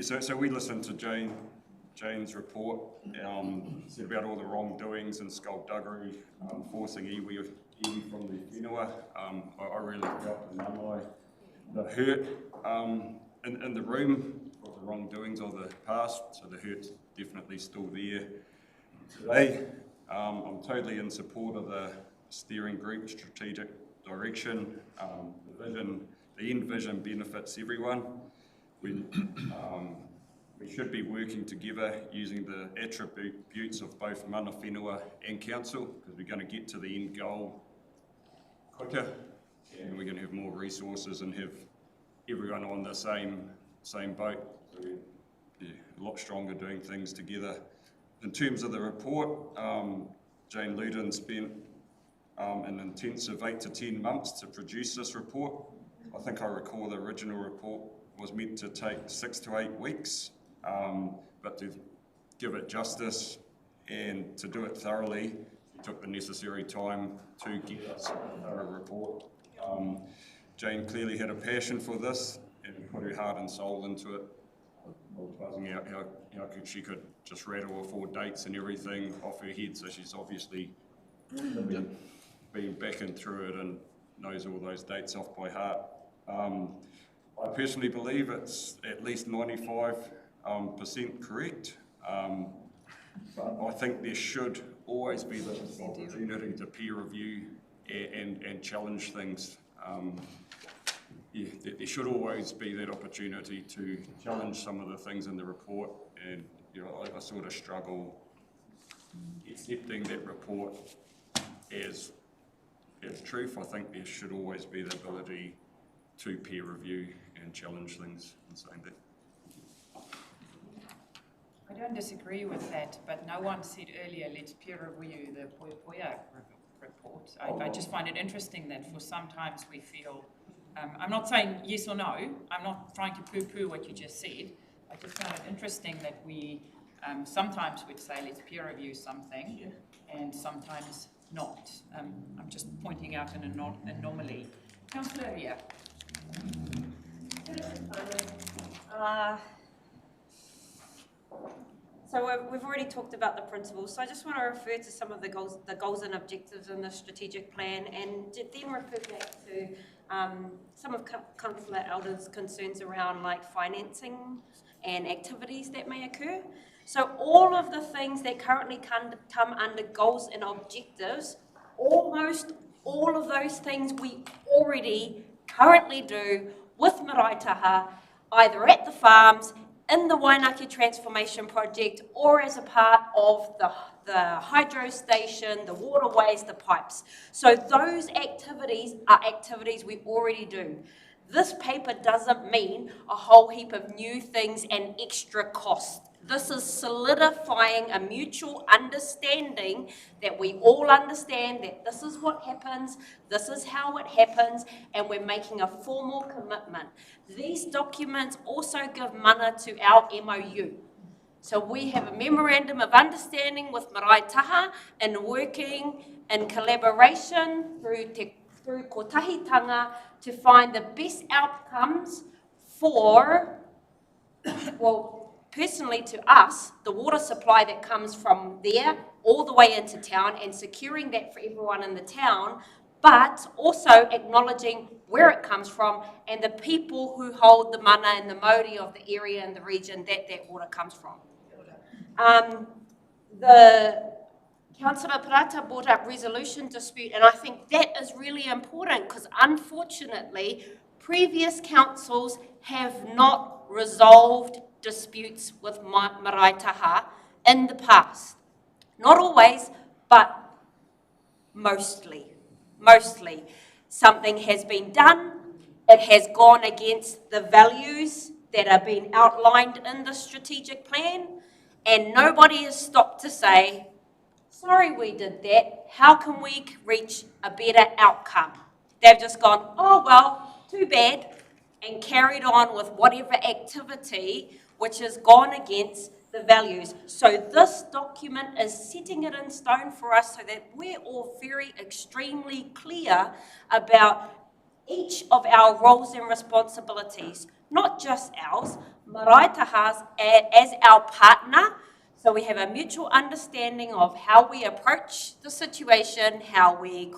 So we listened to Jane's report, said about all the wrongdoings and skullduggery, forcing iwi from the whenua. I really felt the hurt in the room of the wrongdoings of the past, so the hurt's definitely still there today. I'm totally in support of the steering group strategic direction. The end vision benefits everyone. We should be working together using the attributes of both mana whenua and council, because we're going to get to the end goal quicker, and we're going to have more resources and have everyone on the same boat. So we're a lot stronger doing things together. In terms of the report, Jane Luden spent an intensive 8 to 10 months to produce this report. I think I recall the original report was meant to take 6 to 8 weeks, but to give it justice and to do it thoroughly, she took the necessary time to get us a thorough report. Jane clearly had a passion for this and put her heart and soul into it. I was buzzing out how she could just rattle off all dates and everything off her head, so she's obviously been back and through it and knows all those dates off by heart. I personally believe it's at least 95% correct. But I think there should always be the opportunity to peer review and challenge things. There should always be that opportunity to challenge some of the things in the report, and I sort of struggle accepting that report as truth. I think there should always be the ability to peer review and challenge things in saying that. I don't disagree with that, but no one said earlier, let's peer review the Poia report. I just find it interesting that for sometimes we feel, I'm not saying yes or no, I'm not trying to poo-poo what you just said. I just find it interesting that we sometimes would say, let's peer review something, and sometimes not. I'm just pointing out an anomaly. Councillor Ria. So we've already talked about the principles, so I just want to refer to some of the goals and objectives in the strategic plan, and then refer back to some of Councillor Elder's concerns around like financing and activities that may occur. So all of the things that currently come under goals and objectives, almost all of those things we already currently do with Māra Taha, either at the farms, in the Waingake Transformation Project, or as a part of the hydro station, the waterways, the pipes. So those activities are activities we already do. This paper doesn't mean a whole heap of new things and extra cost. This is solidifying a mutual understanding that we all understand that this is what happens, this is how it happens, and we're making a formal commitment. These documents also give mana to our MOU. So we have a memorandum of understanding with Māra Taha and working in collaboration through kotahitanga to find the best outcomes for, well, personally to us, the water supply that comes from there all the way into town and securing that for everyone in the town, but also acknowledging where it comes from and the people who hold the mana and the mauri of the area and the region that that water comes from. The Councillor Parata brought up resolution dispute, and I think that is really important because unfortunately previous councils have not resolved disputes with Māra Taha in the past. Not always, but mostly. Mostly. Something has been done, it has gone against the values that are being outlined in the strategic plan, and nobody has stopped to say, sorry we did that, how can we reach a better outcome? They've just gone, oh well, too bad, and carried on with whatever activity which has gone against the values. So this document is setting it in stone for us so that we're all very extremely clear about each of our roles and responsibilities, not just ours, Māra Taha's as our partner. So we have a mutual understanding of how we approach the situation, how we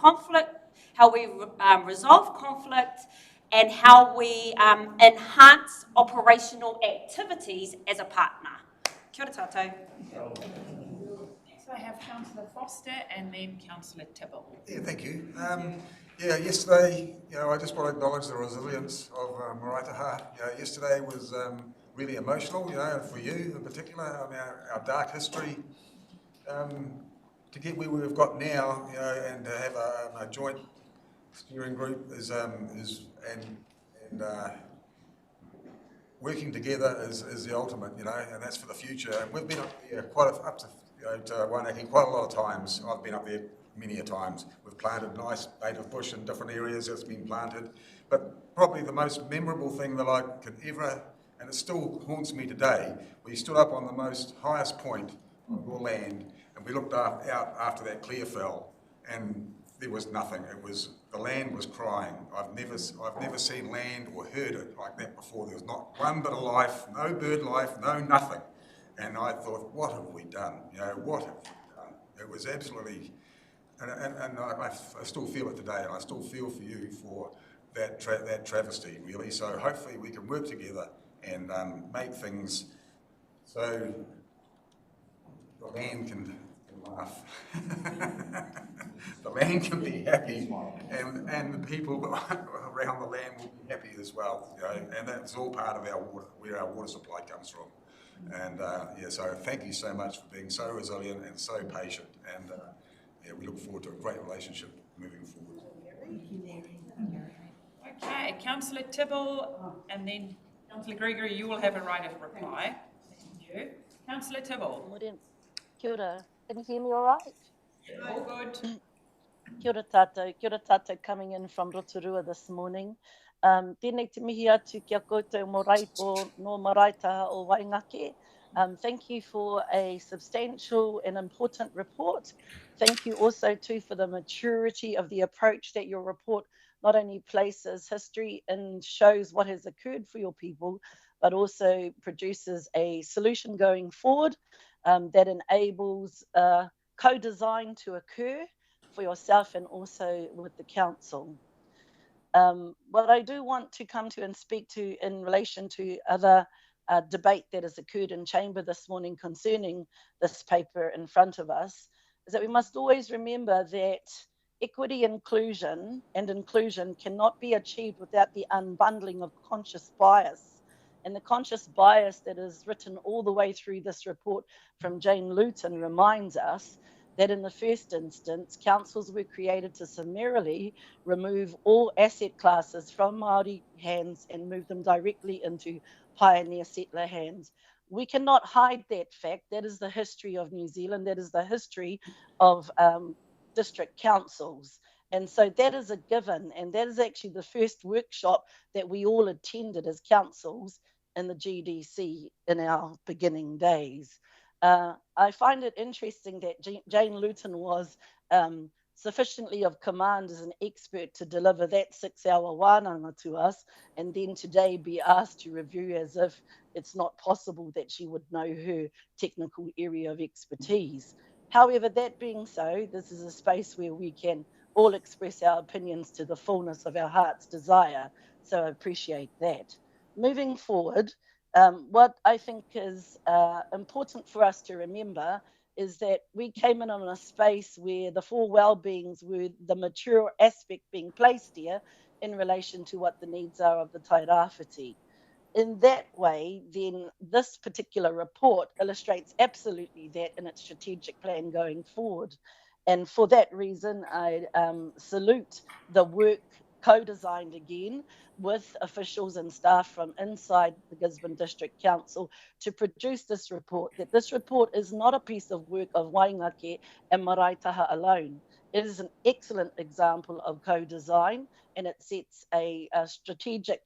resolve conflict, and how we enhance operational activities as a partner. Kia ora tātou. Next I have Councillor Foster and then Councillor Tibble. Yeah, thank you. Yesterday, I just want to acknowledge the resilience of Māra Taha. Yesterday was really emotional, for you in particular, our dark history. To get where we've got now, and to have a joint steering group working together is the ultimate, and that's for the future. And we've been up there to Waingake quite a lot of times. I've been up there many a times. We've planted nice native bush in different areas that's been planted. But probably the most memorable thing that I could ever, and it still haunts me today, we stood up on the most highest point of your land, and we looked out after that clear fell, and there was nothing. The land was crying. I've never seen land or heard it like that before. There was not one bit of life, no bird life, no nothing. And I thought, what have we done? What have we done? It was absolutely, and I still feel it today, and I still feel for you for that travesty, really. So hopefully we can work together and make things so the land can laugh. The land can be happy, and the people around the land will be happy as well. You know, and that's all part of our water, where our water supply comes from. And yeah, so thank you so much for being so resilient and so patient. And yeah, we look forward to a great relationship moving forward. Okay, Councillor Tibble, and then Councillor Gregory, you will have a right of reply. Thank you. Councillor Tibble. Kia ora. Can you hear me all right? Yeah, all good. Kia ora tātou coming in from Rotorua this morning. Tēnei te mihi atu kia koutou no Māra Taha o Waingake. Thank you for a substantial and important report. Thank you also too for the maturity of the approach that your report not only places history and shows what has occurred for your people, but also produces a solution going forward that enables co-design to occur for yourself and also with the council. What I do want to come to and speak to in relation to other debate that has occurred in chamber this morning concerning this paper in front of us is that we must always remember that equity, inclusion cannot be achieved without the unbundling of conscious bias. And the conscious bias that is written all the way through this report from Jane Luton reminds us that in the first instance, councils were created to summarily remove all asset classes from Māori hands and move them directly into pioneer settler hands. We cannot hide that fact. That is the history of New Zealand. That is the history of district councils. And so that is a given. And that is actually the first workshop that we all attended as councils in the GDC in our beginning days. I find it interesting that Jane Luton was sufficiently of command as an expert to deliver that 6-hour wānanga to us, and then today be asked to review as if it's not possible that she would know her technical area of expertise. However, that being so, this is a space where we can all express our opinions to the fullness of our heart's desire, so I appreciate that. Moving forward, what I think is important for us to remember is that we came in on a space where the four well-beings were the mature aspect being placed here in relation to what the needs are of the tairāwhiti. In that way, then this particular report illustrates absolutely that in its strategic plan going forward. And for that reason, I salute the work co-designed again with officials and staff from inside the Gisborne District Council to produce this report, that this report is not a piece of work of Waingake and Māra Taha alone. It is an excellent example of co-design, and it sets a strategic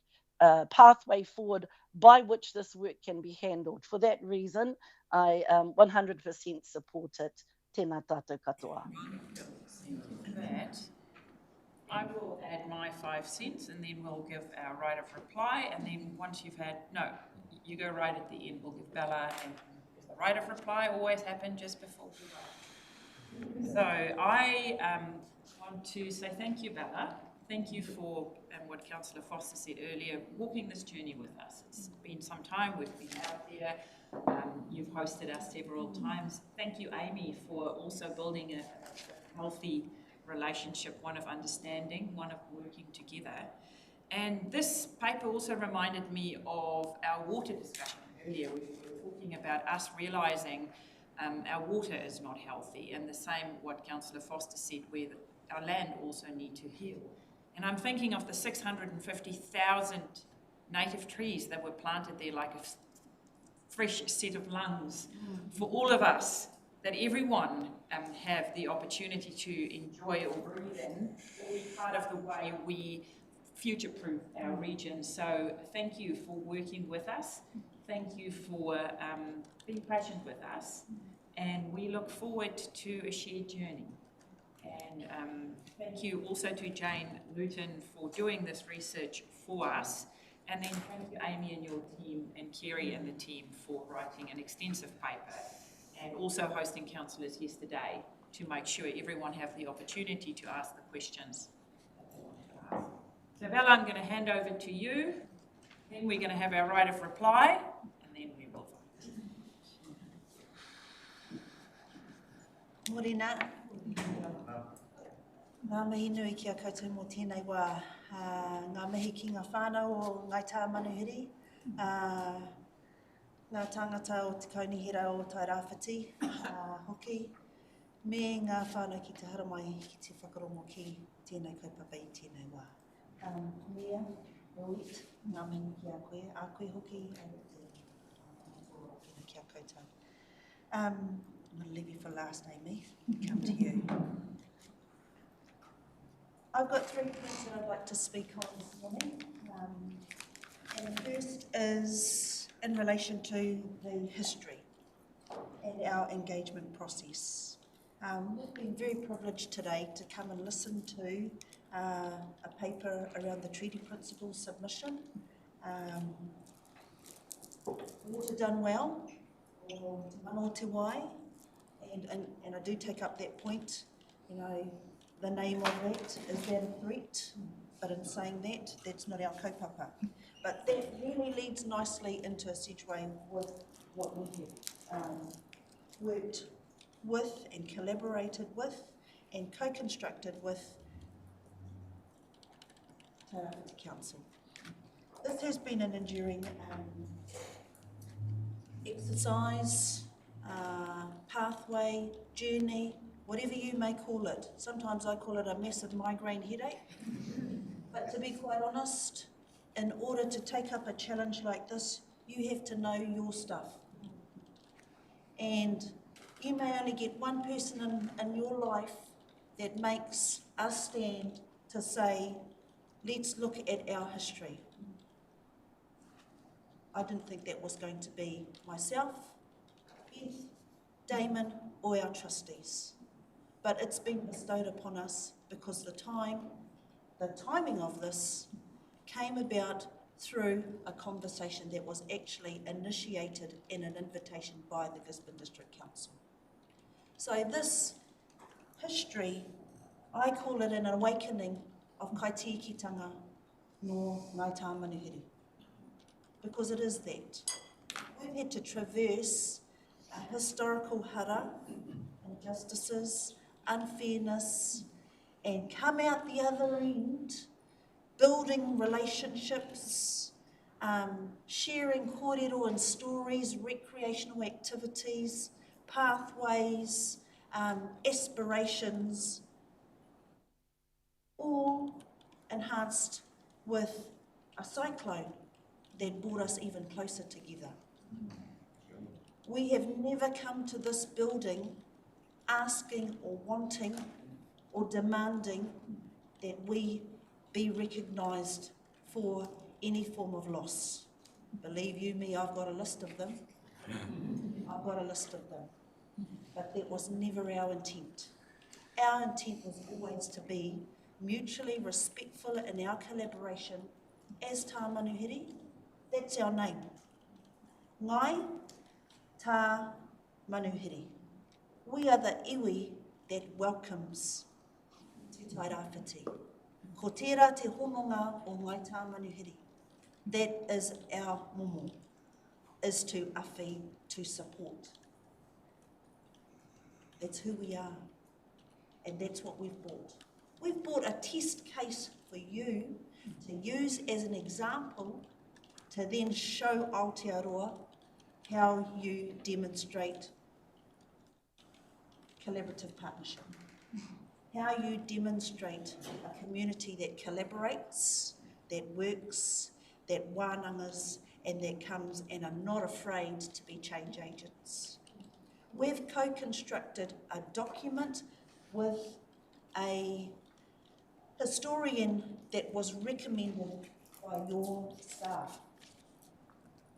pathway forward by which this work can be handled. For that reason, I 100% support it. Tēnā tātou katoa. Thank you for that. I will add my 5 cents and then we'll give our right of reply, and then once you've had, no, you go right at the end, we'll give Bella, and the right of reply always happen just before we vote. So I want to say thank you, Bella. Thank you for what Councillor Foster said earlier, walking this journey with us. It's been some time, we've been out there, you've hosted us several times. Thank you, Amy, for also building a healthy relationship, one of understanding, one of working together. And this paper also reminded me of our water discussion earlier. We were talking about us realising our water is not healthy, and the same what Councillor Foster said, where our land also need to heal. And I'm thinking of the 650,000 native trees that were planted there, like a fresh set of lungs for all of us, that everyone have the opportunity to enjoy or breathe in, or be part of the way we future-proof our region. So thank you for working with us. Thank you for being patient with us. And we look forward to a shared journey. And thank you also to Jane Luton for doing this research for us. And then thank you, Amy and your team, and Kerry and the team for writing an extensive paper, and also hosting councillors yesterday to make sure everyone have the opportunity to ask the questions that they want to ask. So Bella, I'm going to hand over to you. Then we're going to have our right of reply, and then we will vote. Morena. Ngā mihi nui ki a koutou mō tēnei wā. Ngā mihi ki ngā whānau o Ngai Tā Manuhiri. Ngā tāngata o Te Kaunihira o Tai Rāwhiti, hoki. Me ngā whānau ki te haramai ki te whakarongo ki tēnei kaupapa i tēnei wā. Mea, Roit, ngā mihi ki a koe hoki, ki a koutou. I'm going to leave you for last, Amy. Come to you. I've got 3 points that I'd like to speak on this morning. And the first is in relation to the history and our engagement process. We've been very privileged today to come and listen to a paper around the treaty principles submission. Water done well, or te mano te wai, and I do take up that point, you know, the name of that, is that a threat? But in saying that, that's not our kaupapa. But that really leads nicely into a segue with what we have worked with and collaborated with and co-constructed with Te Rāwhiti Council. This has been an enduring exercise, pathway, journey, whatever you may call it. Sometimes I call it a massive migraine headache. But to be quite honest, in order to take up a challenge like this, you have to know your stuff. And you may only get one person in your life that makes us stand to say, let's look at our history. I didn't think that was going to be myself, Beth, Damon, or our trustees. But it's been bestowed upon us because the timing of this came about through a conversation that was actually initiated in an invitation by the Gisborne District Council. So this history, I call it an awakening of kaitiikitanga no Ngai Tā Manuhiri, because it is that. We've had to traverse a historical hara, injustices, unfairness, and come out the other end building relationships, sharing kōrero and stories, recreational activities, pathways, aspirations, all enhanced with a cyclone that brought us even closer together. We have never come to this building asking or wanting or demanding that we be recognised for any form of loss. Believe you me, I've got a list of them. I've got a list of them. But that was never our intent. Our intent was always to be mutually respectful in our collaboration as Tā Manuhiri. That's our name. Ngai Tā Manuhiri. We are the iwi that welcomes Te Tai Rāwhiti. Ko tērā te hononga o Ngai Tā Manuhiri. That is our momo, is to awhi, to support. That's who we are, and that's what we've brought. We've brought a test case for you to use as an example to then show Aotearoa how you demonstrate collaborative partnership, how you demonstrate a community that collaborates, that works, that wānangas, and that comes and are not afraid to be change agents. We've co-constructed a document with a historian that was recommended by your staff.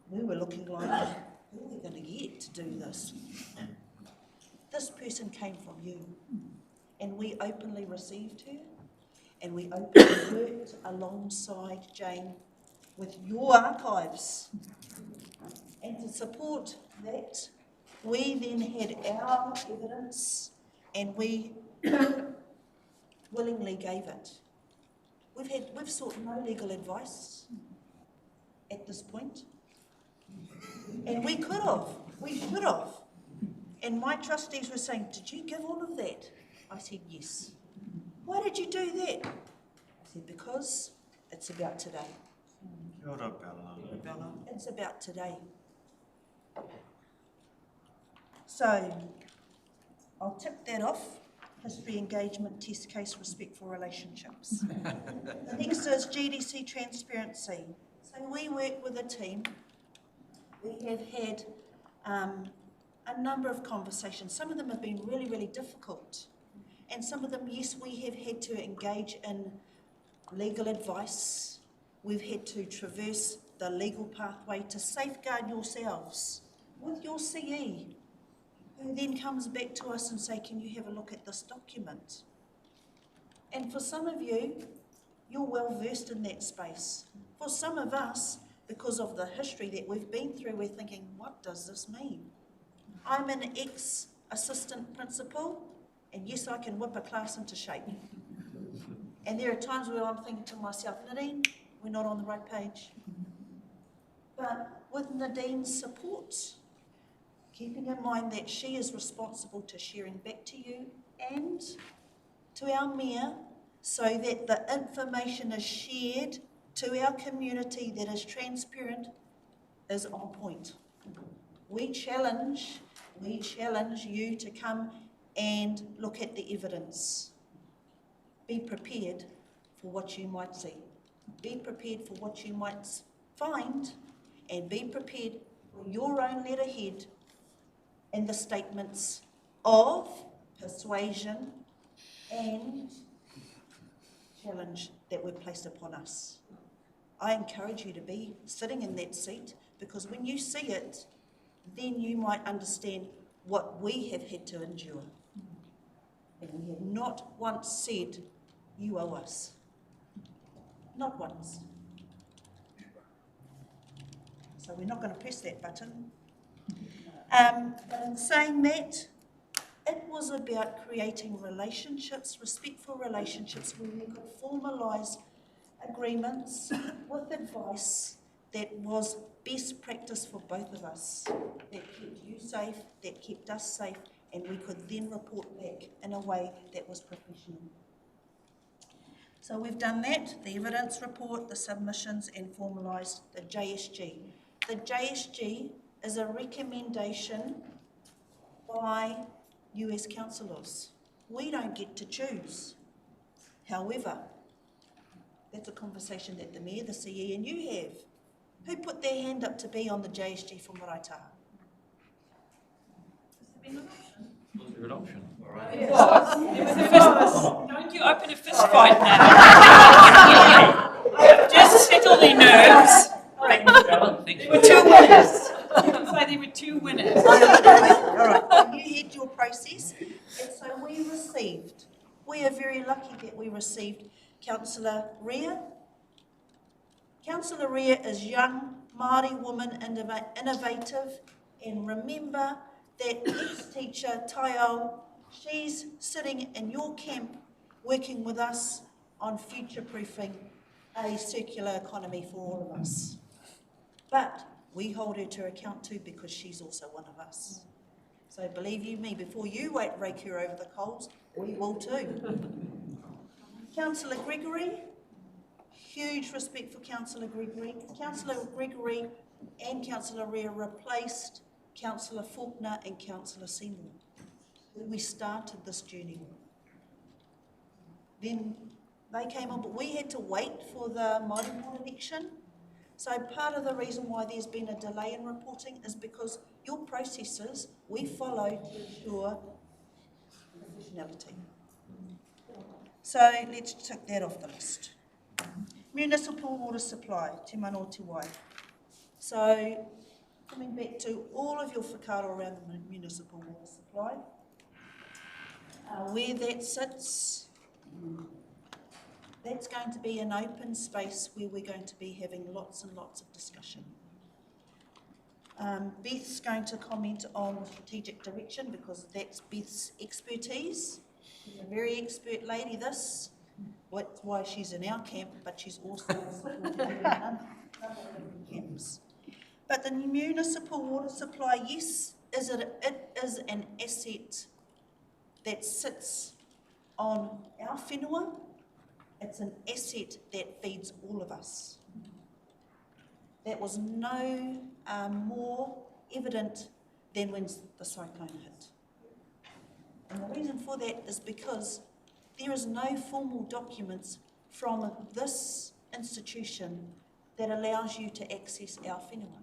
We were looking like, who are we going to get to do this? This person came from you, and we openly received her, and we openly worked alongside Jane with your archives. And to support that, we then had our evidence, and we willingly gave it. We've sought no legal advice at this point. And we could have, we should have. And my trustees were saying, did you give all of that? I said, yes. Why did you do that? I said, because it's about today. Kia ora, Bella. It's about today. So, I'll tick that off. History, engagement, test case, respectful relationships. The next is GDC transparency. So we work with a team. We have had a number of conversations. Some of them have been really, really difficult. And some of them, yes, we have had to engage in legal advice. We've had to traverse the legal pathway to safeguard yourselves with your CE, who then comes back to us and say, can you have a look at this document? And for some of you, you're well versed in that space. For some of us, because of the history that we've been through, we're thinking, what does this mean? I'm an ex-assistant principal, and yes, I can whip a class into shape. And there are times where I'm thinking to myself, Nadine, we're not on the right page. But with Nadine's support, keeping in mind that she is responsible to sharing back to you and to our mayor, so that the information is shared to our community that is transparent, is on point. We challenge you to come and look at the evidence. Be prepared for what you might see. Be prepared for what you might find, and be prepared for your own letterhead and the statements of persuasion and challenge that were placed upon us. I encourage you to be sitting in that seat, because when you see it, then you might understand what we have had to endure. And we have not once said, you owe us. Not once. So we're not going to press that button. But in saying that, it was about creating relationships, respectful relationships, where we could formalise agreements with advice that was best practice for both of us, that kept you safe, that kept us safe, and we could then report back in a way that was professional. So we've done that, the evidence report, the submissions, and formalised the JSG. The JSG is a recommendation by US councillors. We don't get to choose. However, that's a conversation that the Mayor, the CE and you have. Who put their hand up to be on the JSG for Māra Taha? Was there an option? It was. Don't you open a fist fight now. Just settle the nerves. There were two winners. So there were two winners. All right, you had your process, and so we are very lucky that we received Councillor Rea. Councillor Rea is young, Māori woman, innovative, and remember that ex-teacher Taiao, she's sitting in your camp working with us on future-proofing a circular economy for all of us. But we hold her to account too, because she's also one of us. So believe you me, before you rake her over the coals, we will too. Councillor Gregory, huge respect for Councillor Gregory. Councillor Gregory and Councillor Rea replaced Councillor Faulkner and Councillor Seymour when we started this journey. Then they came on, but we had to wait for the Māori board election. So part of the reason why there's been a delay in reporting is because your processes we follow to ensure professionality. So let's tick that off the list. Municipal water supply, te mano te wai. So coming back to all of your whakaaro around the municipal water supply, where that sits, that's going to be an open space where we're going to be having lots and lots of discussion. Beth's going to comment on the strategic direction, because that's Beth's expertise. She's a very expert lady, this. That's why she's in our camp, but she's also supported in other camps. But the municipal water supply, yes, it is an asset that sits on our whenua. It's an asset that feeds all of us. That was no more evident than when the cyclone hit. And the reason for that is because there is no formal documents from this institution that allows you to access our whenua.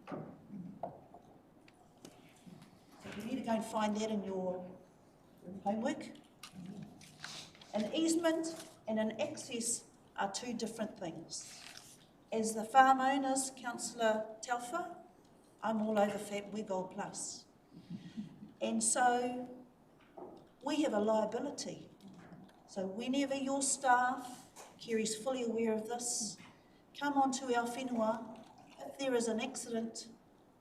So you need to go and find that in your homework. An easement and an access are two different things. As the farm owners, Councillor Telfer, I'm all over We Gold Plus. And so we have a liability. So whenever your staff, Kerry's fully aware of this, come onto our whenua, if there is an accident,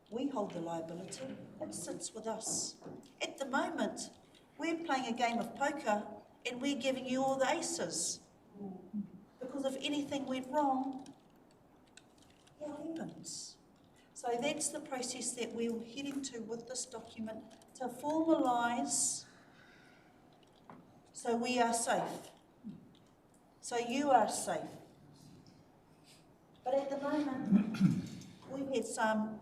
we hold the liability. It sits with us. At the moment, we're playing a game of poker and we're giving you all the aces. Because if anything went wrong, what happens? So that's the process that we're heading to with this document, to formalise so we are safe. So you are safe. But at the moment, we've had some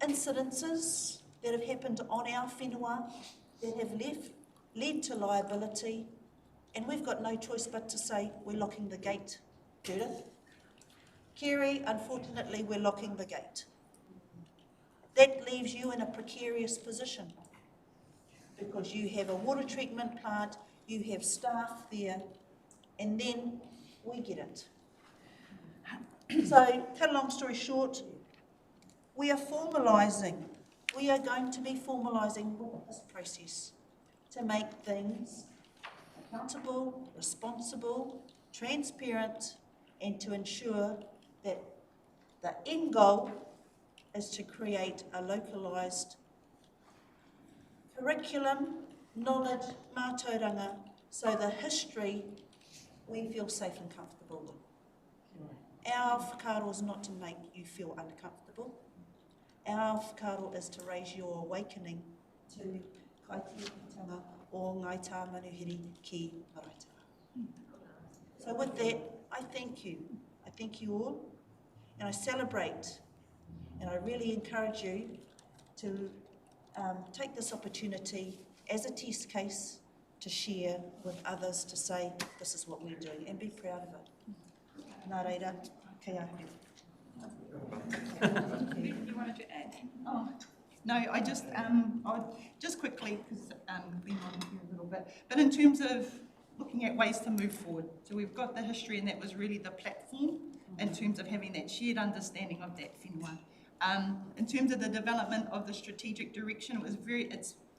incidences that have happened on our whenua that have led to liability, and we've got no choice but to say we're locking the gate. Judith? Kerry, unfortunately, we're locking the gate. That leaves you in a precarious position because you have a water treatment plant, you have staff there, and then we get it. So, cut a long story short, we are formalising. We are going to be formalising this process to make things accountable, responsible, transparent, and to ensure that the end goal is to create a localised curriculum, knowledge, mātauranga, so the history we feel safe and comfortable with. Our whakaaro is not to make you feel uncomfortable. Our whakaaro is to raise your awakening to kaitiakitanga o ngai tā manuhiri ki Māra Taha. So with that, I thank you. I thank you all, and I celebrate, and I really encourage you to take this opportunity as a test case to share with others, to say this is what we're doing, and be proud of it. Nā reira, kei a You wanted to add? Oh, no, I'll just quickly, because we've been on here a little bit, but in terms of looking at ways to move forward. So we've got the history, and that was really the platform in terms of having that shared understanding of that whenua. In terms of the development of the strategic direction, it was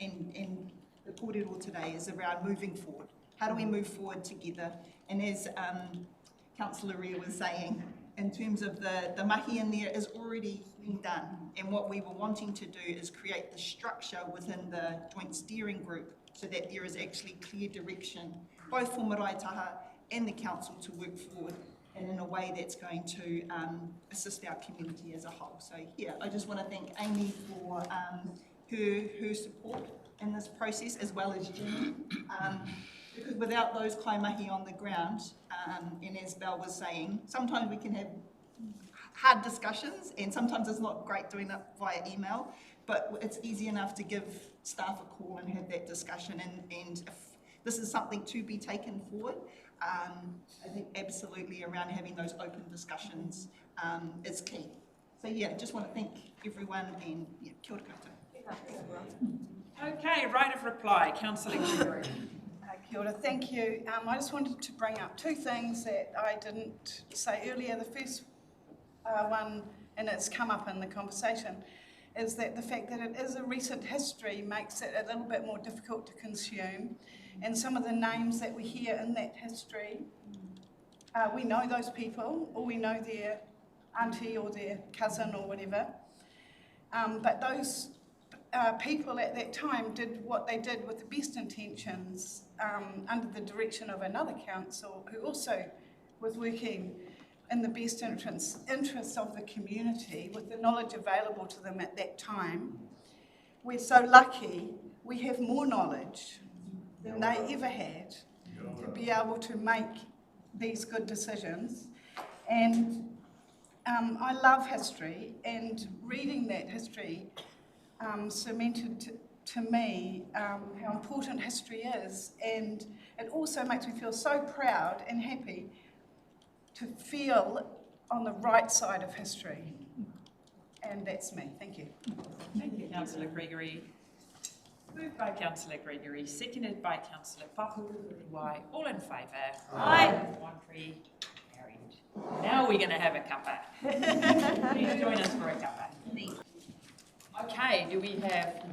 and the kōrero today is around moving forward. How do we move forward together? And as Councillor Ria was saying, in terms of the mahi in there is already been done. And what we were wanting to do is create the structure within the joint steering group so that there is actually clear direction, both for Māra Taha and the council to work forward and in a way that's going to assist our community as a whole. So yeah, I just want to thank Amy for her support in this process, as well as Jimmy, because without those kaimahi on the ground, and as Val was saying, sometimes we can have hard discussions, and sometimes it's not great doing it via email, but it's easy enough to give staff a call and have that discussion, and if this is something to be taken forward, I think absolutely around having those open discussions is key. So yeah, just want to thank everyone, and yeah, kia ora koutou. Okay, right of reply, Councillor Gregory. Kia ora, thank you. I just wanted to bring up two things that I didn't say earlier. The first one, and it's come up in the conversation, is that the fact that it is a recent history makes it a little bit more difficult to consume. And some of the names that we hear in that history, we know those people, or we know their auntie or their cousin or whatever. But those people at that time did what they did with the best intentions under the direction of another council who also was working in the best interests of the community with the knowledge available to them at that time. we're so lucky, we have more knowledge than they ever had to be able to make these good decisions. And I love history, and reading that history cemented to me how important history is, and it also makes me feel so proud and happy to feel on the right side of history. And that's me. Thank you. Thank you, Councillor Gregory. Moved by Councillor Gregory, seconded by Councillor Papu. All in favour? Aye. Contrary? Carried. Now we're going to have a cuppa. Please join us for a cuppa. Okay, do we have...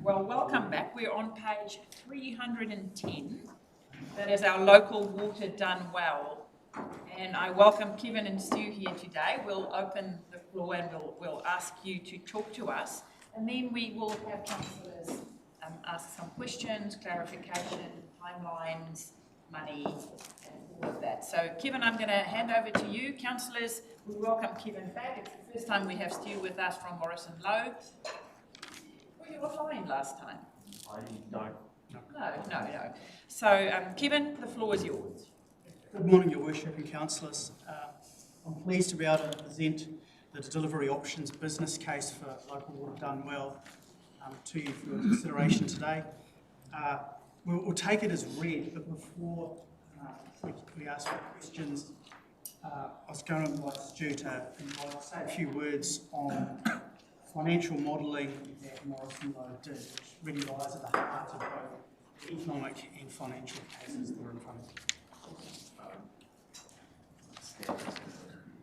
Well, welcome back. We're on page 310. That is our local water done well. And I welcome Kevin and Stu here today. We'll open the floor and we'll ask you to talk to us. And then we will have councillors ask some questions, clarification, timelines, money, and all of that. So Kevin, I'm going to hand over to you. Councillors, we welcome Kevin back. It's the first time we have Stu with us from Morrison Low. Were you offline last time? No. No. So Kevin, the floor is yours. Good morning, Your Worship and Councillors. I'm pleased to be able to present the delivery options business case for local water done well to you for consideration today. We'll take it as read, but before we ask for questions, I was going to invite Stu to say a few words on financial modelling that Morrison Low did, which really lies at the heart of both economic and financial cases that are in front of you.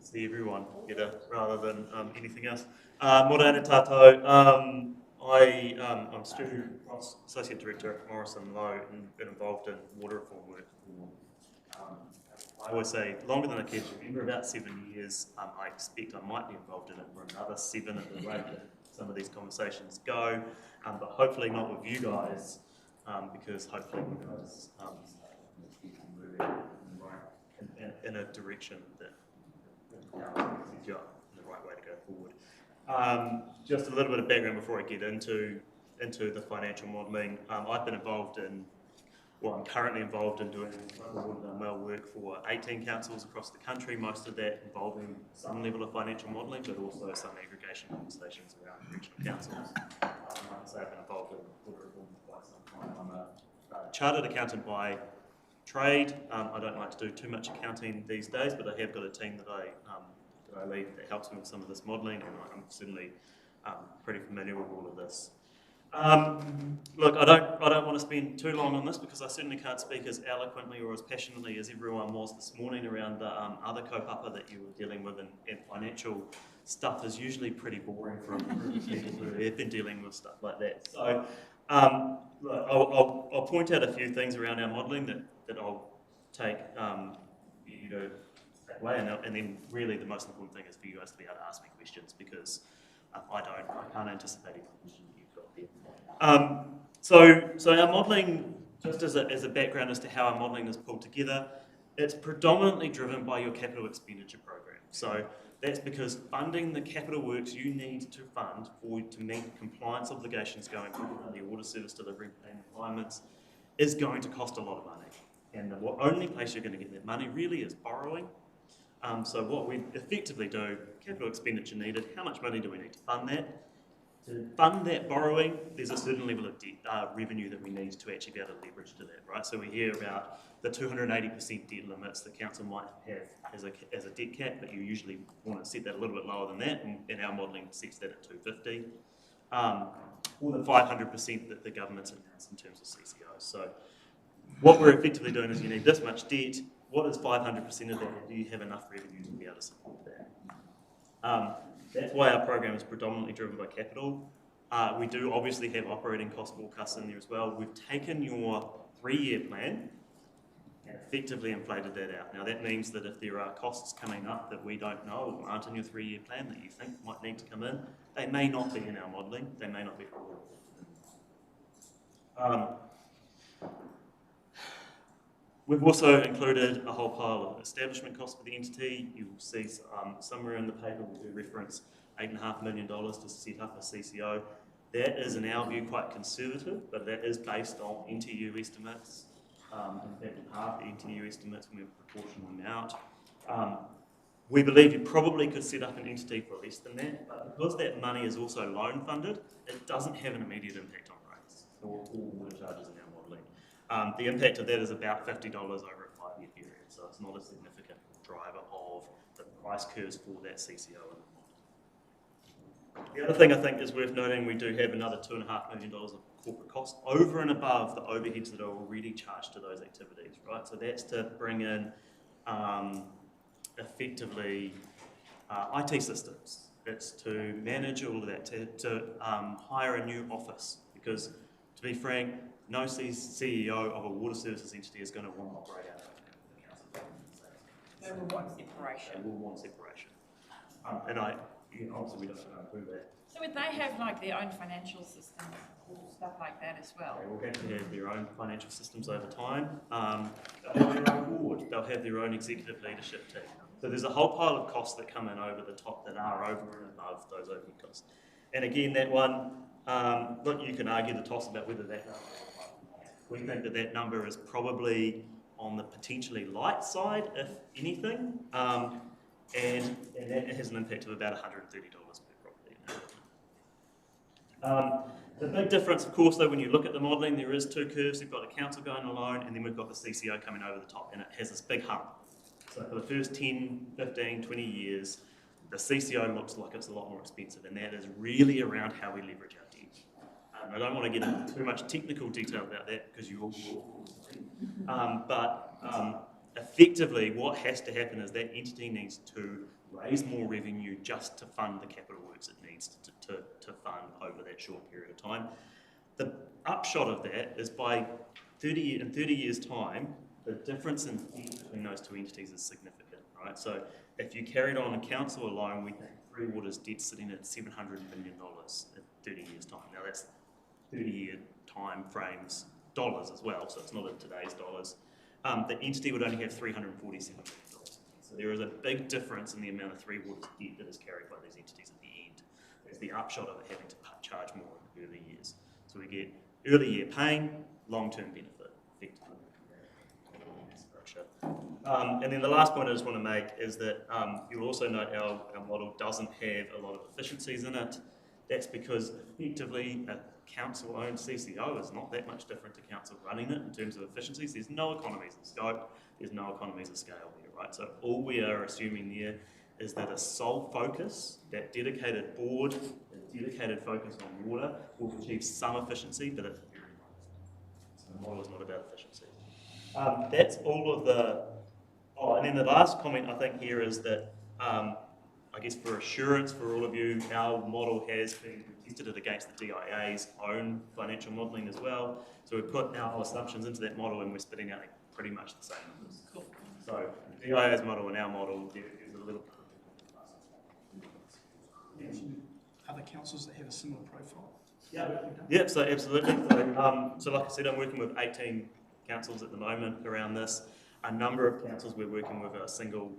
See everyone better rather than anything else. Māra Taha. I'm Stu Ross, Associate Director at Morrison Low, and been involved in water reform work for, I always say, longer than I care to remember, about 7 years. I expect I might be involved in it for another 7 at the rate that some of these conversations go, but hopefully not with you guys, because hopefully you guys moving in a direction that is the right way to go forward. Just a little bit of background before I get into the financial modelling. I've been involved in, I'm currently involved in doing local water done well work for 18 councils across the country, most of that involving some level of financial modelling, but also some aggregation conversations around regional councils. Like I say, I've been involved in water reform for quite some time. I'm a chartered accountant by trade. I don't like to do too much accounting these days, but I have got a team that I lead that helps me with some of this modelling, and I'm certainly pretty familiar with all of this. Look, I don't want to spend too long on this because I certainly can't speak as eloquently or as passionately as everyone was this morning around the other kaupapa that you were dealing with, and financial stuff is usually pretty boring for people who have been dealing with stuff like that. So look, I'll point out a few things around our modelling that I'll take you to that way, and then really the most important thing is for you guys to be able to ask me questions, because I can't anticipate any question that you've got there. So our modelling, just as a background as to how our modelling is pulled together, it's predominantly driven by your capital expenditure program. So that's because funding the capital works you need to fund to meet compliance obligations going forward under the water service delivery plan requirements is going to cost a lot of money. And the only place you're going to get that money really is borrowing. So what we effectively do, capital expenditure needed, how much money do we need to fund that? To fund that borrowing, there's a certain level of debt, revenue that we need to actually be able to leverage to that, right? So we hear about the 280% debt limits the council might have as a debt cap, but you usually want to set that a little bit lower than that, and our modelling sets that at 250. Or the 500% that the government's announced in terms of CCOs. So what we're effectively doing is you need this much debt. What is 500% of that? Do you have enough revenue to be able to support that? That's why our program is predominantly driven by capital. We do obviously have operating cost forecasts in there as well. We've taken your 3-year plan and effectively inflated that out. Now that means that if there are costs coming up that we don't know or aren't in your 3-year plan that you think might need to come in, they may not be in our modelling. They may not be We've also included a whole pile of establishment costs for the entity. You will see somewhere in the paper we do reference $8.5 million to set up a CCO. That is, in our view, quite conservative, but that is based on NTU estimates. In fact, half the NTU estimates when we proportion them out. We believe you probably could set up an entity for less than that, but because that money is also loan funded, it doesn't have an immediate impact on rates or water charges in our modelling. The impact of that is about $50 over a 5-year period, so it's not a significant driver of the price curves for that CCO. The other thing I think is worth noting, we do have another $2.5 million of corporate costs over and above the overheads that are already charged to those activities, right? So that's to bring in effectively IT systems. It's to manage all of that, to hire a new office, because to be frank, no CEO of a water services entity is going to want to operate out of the council. They will want separation. They will want separation. Obviously we don't approve that. So would they have like their own financial systems or stuff like that as well? They will have to have their own financial systems over time. They'll have their own board. They'll have their own executive leadership team. So there's a whole pile of costs that come in over the top that are over and above those overhead costs. And again, that one, look, you can argue the toss about whether that number, we think that that number is probably on the potentially light side, if anything. And that has an impact of about $130 per property. The big difference, of course, though, when you look at the modelling, there is two curves. We've got the council going alone, and then we've got the CCO coming over the top, and it has this big hump. So for the first 10, 15, 20 years, the CCO looks like it's a lot more expensive, and that is really around how we leverage our debt. I don't want to get into too much technical detail about that, because you all will. Effectively, what has to happen is that entity needs to raise more revenue just to fund the capital works it needs to fund over that short period of time. The upshot of that is in 30 years' time, the difference in debt between those two entities is significant, right? So if you carried on a council alone, we think Three Waters' debt sitting at $700 million in 30 years' time. Now that's 30-year time frames, dollars as well, so it's not in today's dollars. The entity would only have $347 million. So there is a big difference in the amount of Three Waters debt that is carried by these entities at the end. It's the upshot of it having to charge more in the early years. So we get early year pain, long-term benefit, effectively. And then the last point I just want to make is that you'll also note our model doesn't have a lot of efficiencies in it. That's because effectively a council-owned CCO is not that much different to council running it in terms of efficiencies. There's no economies of scope, there's no economies of scale there, right? So all we are assuming there is that a sole focus, that dedicated board, a dedicated focus on water will achieve some efficiency, but it's very modest. So the model is not about efficiency. That's all of the, and then the last comment I think here is that I guess for assurance for all of you, our model has been tested it against the DIA's own financial modelling as well. So we put our assumptions into that model and we're spitting out pretty much the same numbers. Cool. So the DIA's model and our model, there's a little bit. Other councils that have a similar profile? Yeah, so absolutely. So like I said, I'm working with 18 councils at the moment around this. A number of councils we're working with are single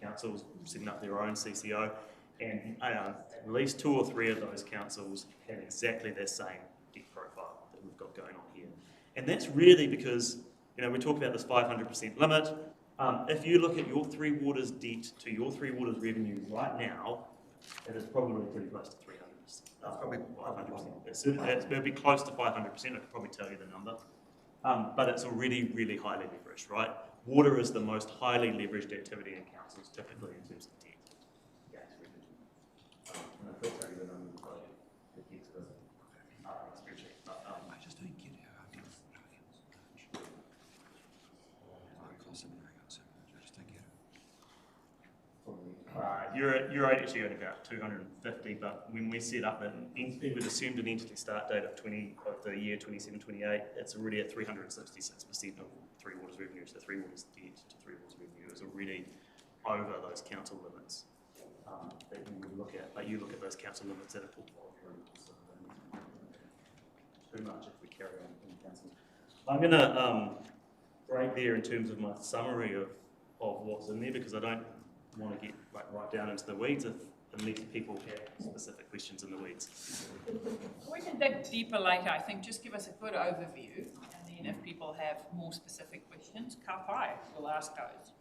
councils setting up their own CCO, and at least 2 or 3 of those councils have exactly the same debt profile that we've got going on here. And that's really because, we talk about this 500% limit. If you look at your Three Waters debt to your Three Waters revenue right now, it is probably pretty close to 300%. Probably 500%. It'll be close to 500%, I could probably tell you the number. But it's already really highly leveraged, right? Water is the most highly leveraged activity in councils, typically in terms of debt. I just don't get how our debt costs I just don't get it. You're actually at about 250, but when we set up an entity with assumed an entity start date of the year 27-28, it's already at 366% of Three Waters revenue. So Three Waters debt to Three Waters revenue is already over those council limits that you would look at. But you look at those council limits at a portfolio. So too much if we carry on in council. I'm going to break there in terms of my summary of what's in there, because I don't want to get right down into the weeds unless people have specific questions in the weeds. We can dig deeper later, I think. Just give us a good overview, and then if people have more specific questions, ka pai, we'll ask those.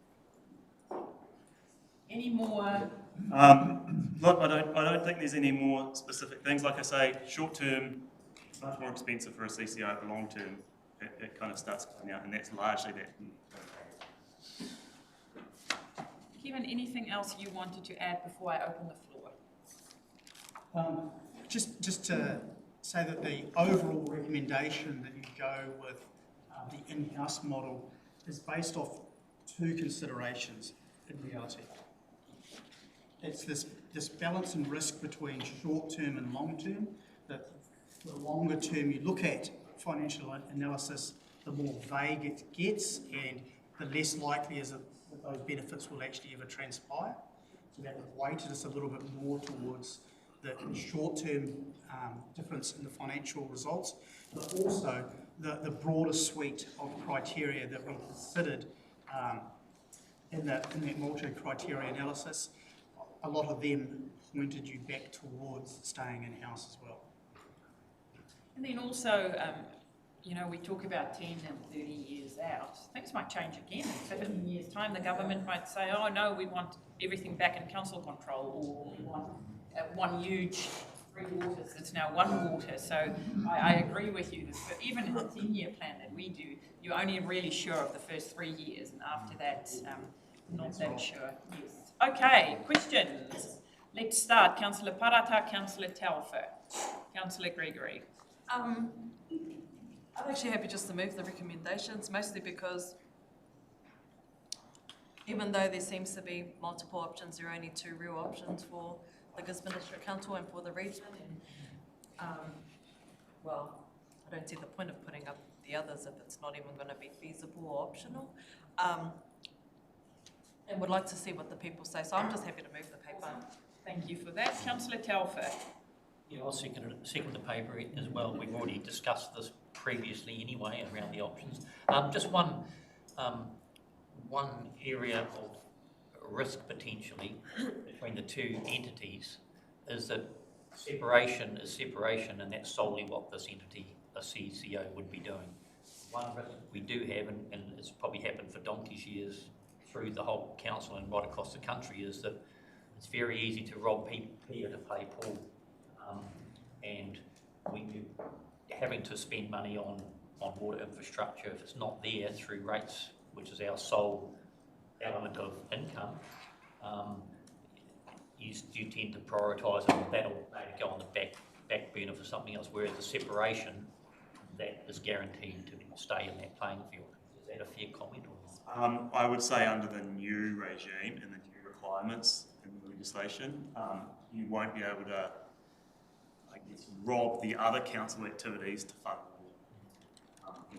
Any more? Look, I don't think there's any more specific things. Like I say, short term, it's much more expensive for a CCO. Long term, it kind of starts coming out, and that's largely that. Kevin, anything else you wanted to add before I open the floor? Just to say that the overall recommendation that you go with the in-house model is based off two considerations in reality. It's this balance and risk between short-term and long-term, that the longer term you look at financial analysis, the more vague it gets and the less likely is it that those benefits will actually ever transpire. So that weighted us a little bit more towards the short-term difference in the financial results, but also the broader suite of criteria that we considered in that multi-criteria analysis. A lot of them pointed you back towards staying in-house as well. And then also, you know, we talk about 10 and 30 years out. Things might change again. In 15 years' time, the government might say, oh no, we want everything back in council control, or we want one huge three waters, it's now one water. So I agree with you. Even in the 10-year plan that we do, you're only really sure of the first 3 years, and after that, not that sure. Yes. Okay, questions. Let's start. Councillor Māra Taha, Councillor Telfer, Councillor Gregory. I'm actually happy just to move the recommendations, mostly because even though there seems to be multiple options, there are only two real options for the Gisborne District Council and for the region. And, well, I don't see the point of putting up the others if it's not even going to be feasible or optional. And would like to see what the people say. So I'm just happy to move the paper. Thank you for that. Councillor Telfer. Yeah, I'll second the paper as well. We've already discussed this previously anyway around the options. Just one area of risk potentially between the two entities is that separation is separation, and that's solely what this entity, a CCO, would be doing. One risk we do have, and it's probably happened for donkey's years through the whole council and right across the country, is that it's very easy to rob Peter to pay Paul. And we're having to spend money on water infrastructure if it's not there through rates, which is our sole element of income. You tend to prioritise it, and that'll maybe go on the back burner for something else, whereas the separation, that is guaranteed to stay in that playing field. Is that a fair comment? Or? I would say under the new regime and the new requirements in the legislation, you won't be able to, I guess, rob the other council activities to fund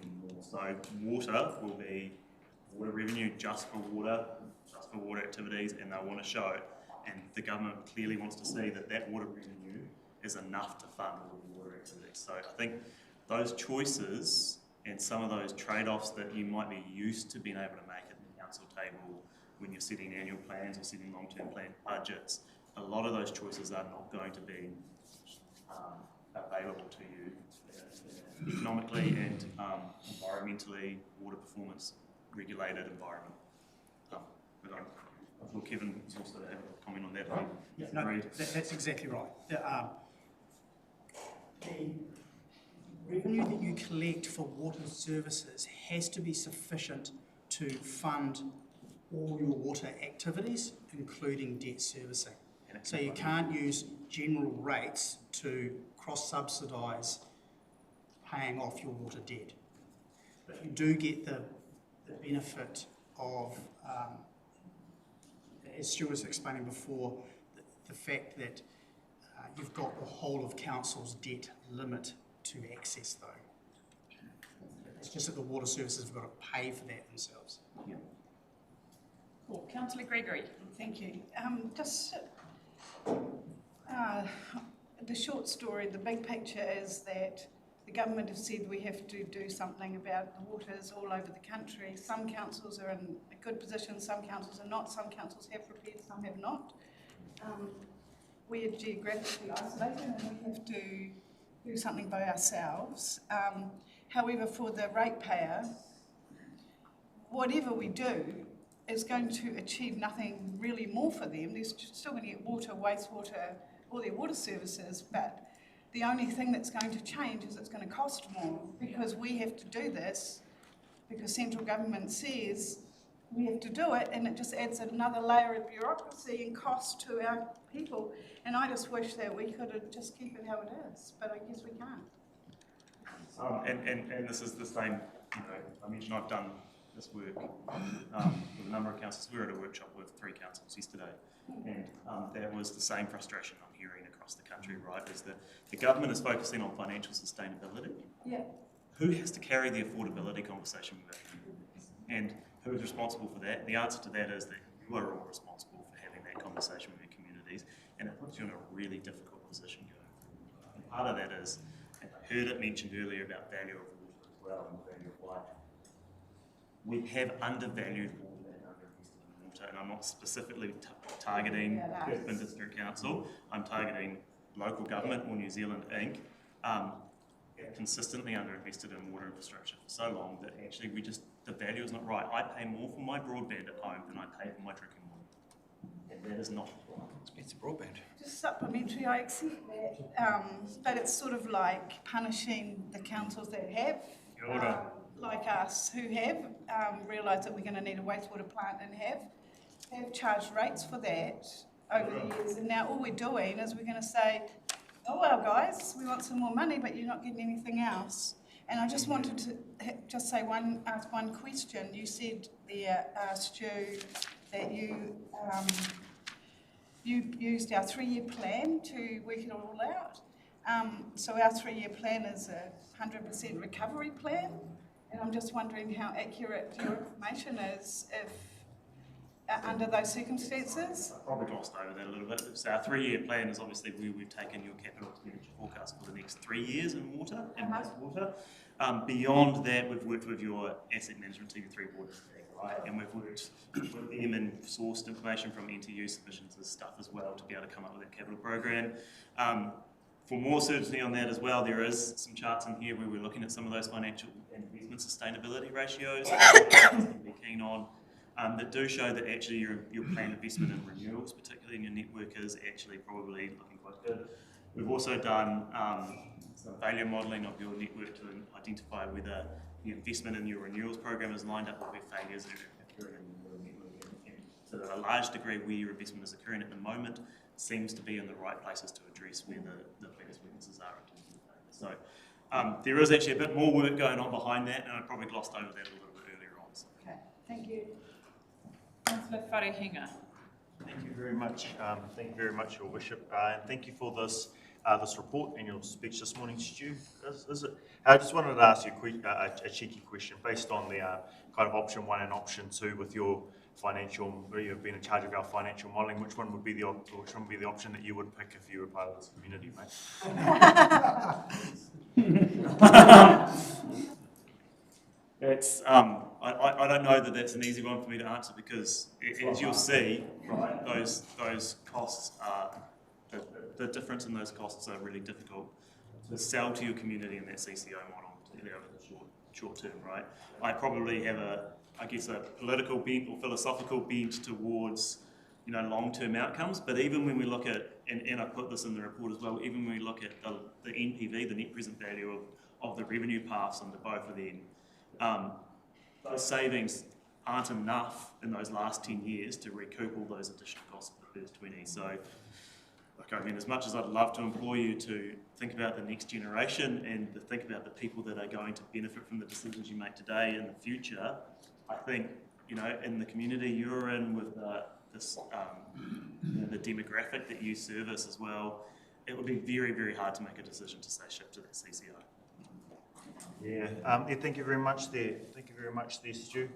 anymore. So water will be water revenue just for water activities, and they'll want to show it. And the government clearly wants to see that that water revenue is enough to fund all the water activities. So I think those choices and some of those trade-offs that you might be used to being able to make at the council table when you're setting annual plans or setting long-term plan budgets, a lot of those choices are not going to be available to you economically and environmentally, water performance regulated environment. I thought Kevin was also to have a comment on that. Yeah, no, that's exactly right. The revenue that you collect for water services has to be sufficient to fund all your water activities, including debt servicing. So you can't use general rates to cross-subsidise paying off your water debt. But you do get the benefit of, as Stuart was explaining before, the fact that you've got the whole of council's debt limit to access though. It's just that the water services have got to pay for that themselves. Yeah. Cool. Councillor Gregory. Thank you. Just the short story, the big picture is that the government have said we have to do something about the waters all over the country. Some councils are in a good position, some councils are not, some councils have prepared, some have not. We are geographically isolated and we have to do something by ourselves. However, for the ratepayer, whatever we do is going to achieve nothing really more for them. They're still going to get water, wastewater, all their water services, but the only thing that's going to change is it's going to cost more because we have to do this because central government says we have to do it, and it just adds another layer of bureaucracy and cost to our people. And I just wish that we could just keep it how it is, but I guess we can't. And this is the same, you know, I mentioned I've done this work with a number of councils. We were at a workshop with 3 councils yesterday, and that was the same frustration I'm hearing across the country, right, is that the government is focusing on financial sustainability. Yeah. Who has to carry the affordability conversation with our communities? And who is responsible for that? The answer to that is that you are all responsible for having that conversation with your communities, and it puts you in a really difficult position going forward. And part of that is, and I heard it mentioned earlier about value of water as well, and value of life. We have undervalued water and underinvested in water, and I'm not specifically targeting Brisbane District Council. I'm targeting local government or New Zealand Inc. Consistently underinvested in water infrastructure for so long that actually the value is not right. I pay more for my broadband at home than I pay for my drinking water, and that is not right. It's broadband. Just supplementary, I accept that, but it's sort of like punishing the councils that have, like us, who have realised that we're going to need a wastewater plant and have charged rates for that over the years, and now all we're doing is we're going to say, oh well guys, we want some more money, but you're not getting anything else. And I just wanted to just ask one question. You said there, Stu, that you used our 3-year plan to work it all out. So our 3-year plan is a 100% recovery plan, and I'm just wondering how accurate your information is if under those circumstances. I probably glossed over that a little bit. So our 3-year plan is obviously where we've taken your capital expenditure forecast for the next 3 years in water and wastewater. Beyond that, we've worked with your asset management team, 3 water stack, right? And we've worked with them and sourced information from NTU submissions and stuff as well to be able to come up with that capital program. For more certainty on that as well, there is some charts in here where we're looking at some of those financial and investment sustainability ratios that we're keen on. That do show that actually your planned investment in renewals, particularly in your network, is actually probably looking quite good. We've also done some failure modelling of your network to identify whether the investment in your renewals program is lined up with where failures are occurring in your network. And so to a large degree where your investment is occurring at the moment seems to be in the right places to address where the biggest weaknesses are in terms of the failure. So there is actually a bit more work going on behind that, and I probably glossed over that a little bit earlier on. So. Okay, thank you. Councillor Wharehinga. Thank you very much. Thank you very much, Your Worship, and thank you for this report and your speech this morning, Stu. I just wanted to ask you a cheeky question based on the kind of option 1 and option 2 with your financial. You've been in charge of our financial modelling. Which one would be the option that you would pick if you were part of this community, mate? It's I don't know that that's an easy one for me to answer because as you'll see, right, those costs are the difference in those costs are really difficult to sell to your community in that CCO model in the short term, right? I probably have a political bent or philosophical bent towards long-term outcomes, but even when we look at, and I put this in the report as well, even when we look at the NPV, the net present value of the revenue paths under both of them, those savings aren't enough in those last 10 years to recoup all those additional costs of the first 20. So, as much as I'd love to employ you to think about the next generation and to think about the people that are going to benefit from the decisions you make today and the future, I think, in the community you're in with the demographic that you service as well, it would be very, very hard to make a decision to say shift to that CCO. Yeah, thank you very much there. Thank you very much there, Stu.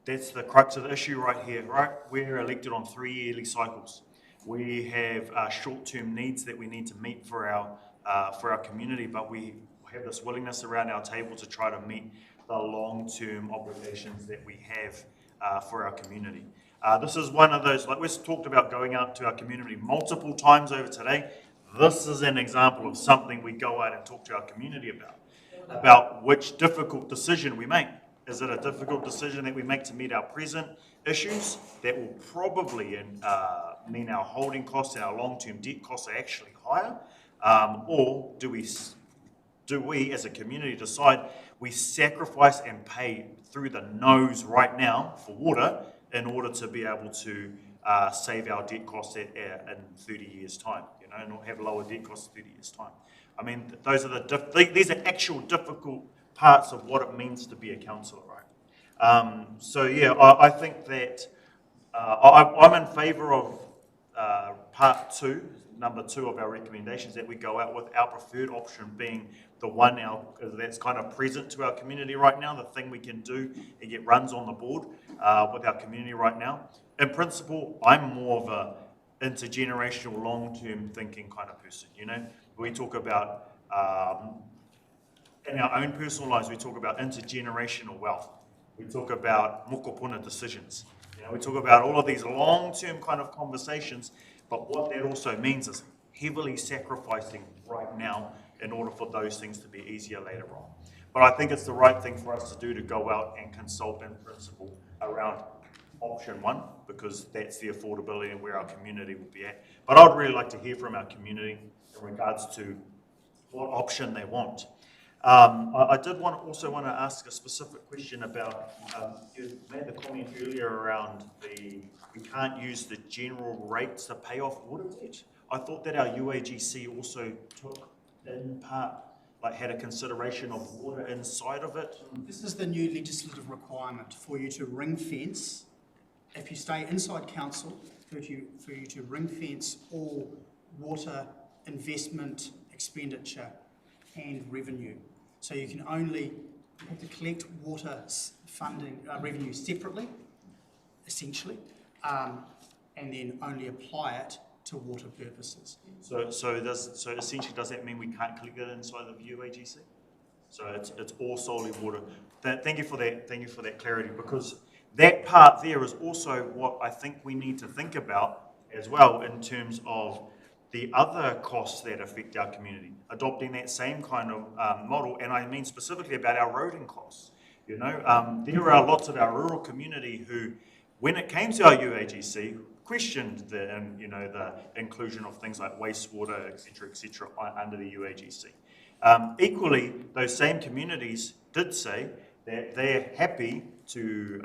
That's the crux of the issue right here, right? We're elected on 3 yearly cycles. We have short-term needs that we need to meet for our community, but we have this willingness around our table to try to meet the long-term obligations that we have for our community. This is one of those, like we've talked about going out to our community multiple times over today. This is an example of something we go out and talk to our community about which difficult decision we make. Is it a difficult decision that we make to meet our present issues that will probably mean our holding costs and our long-term debt costs are actually higher? Or do we as a community decide we sacrifice and pay through the nose right now for water in order to be able to save our debt costs in 30 years' time, and not have lower debt costs in 30 years' time? I mean, those are these are actual difficult parts of what it means to be a councillor, right? So yeah, I think that I'm in favour of part 2, number 2 of our recommendations, that we go out with our preferred option being the one that's kind of present to our community right now, the thing we can do and get runs on the board with our community right now. In principle, I'm more of a intergenerational, long-term thinking kind of person, We talk about, in our own personal lives, we talk about intergenerational wealth. We talk about mokopuna decisions. We talk about all of these long-term kind of conversations, but what that also means is heavily sacrificing right now in order for those things to be easier later on. But I think it's the right thing for us to do to go out and consult in principle around option 1, because that's the affordability and where our community will be at. But I'd really like to hear from our community in regards to what option they want. I did also want to ask a specific question about, you made the comment earlier around we can't use the general rates to pay off water debt. I thought that our UAGC also took in part, had a consideration of water inside of it. This is the new legislative requirement for you to ring fence, if you stay inside council, for you to ring fence all water investment, expenditure and revenue. So you can only have to collect water funding revenue separately, essentially, and then only apply it to water purposes. So essentially, does that mean we can't collect it inside of UAGC? So it's all solely water. Thank you for that. Thank you for that clarity, because that part there is also what I think we need to think about as well in terms of the other costs that affect our community, adopting that same kind of model, and I mean specifically about our roading costs. There are lots of our rural community who, when it came to our UAGC, questioned the inclusion of things like wastewater, et cetera, under the UAGC. Equally, those same communities did say that they're happy to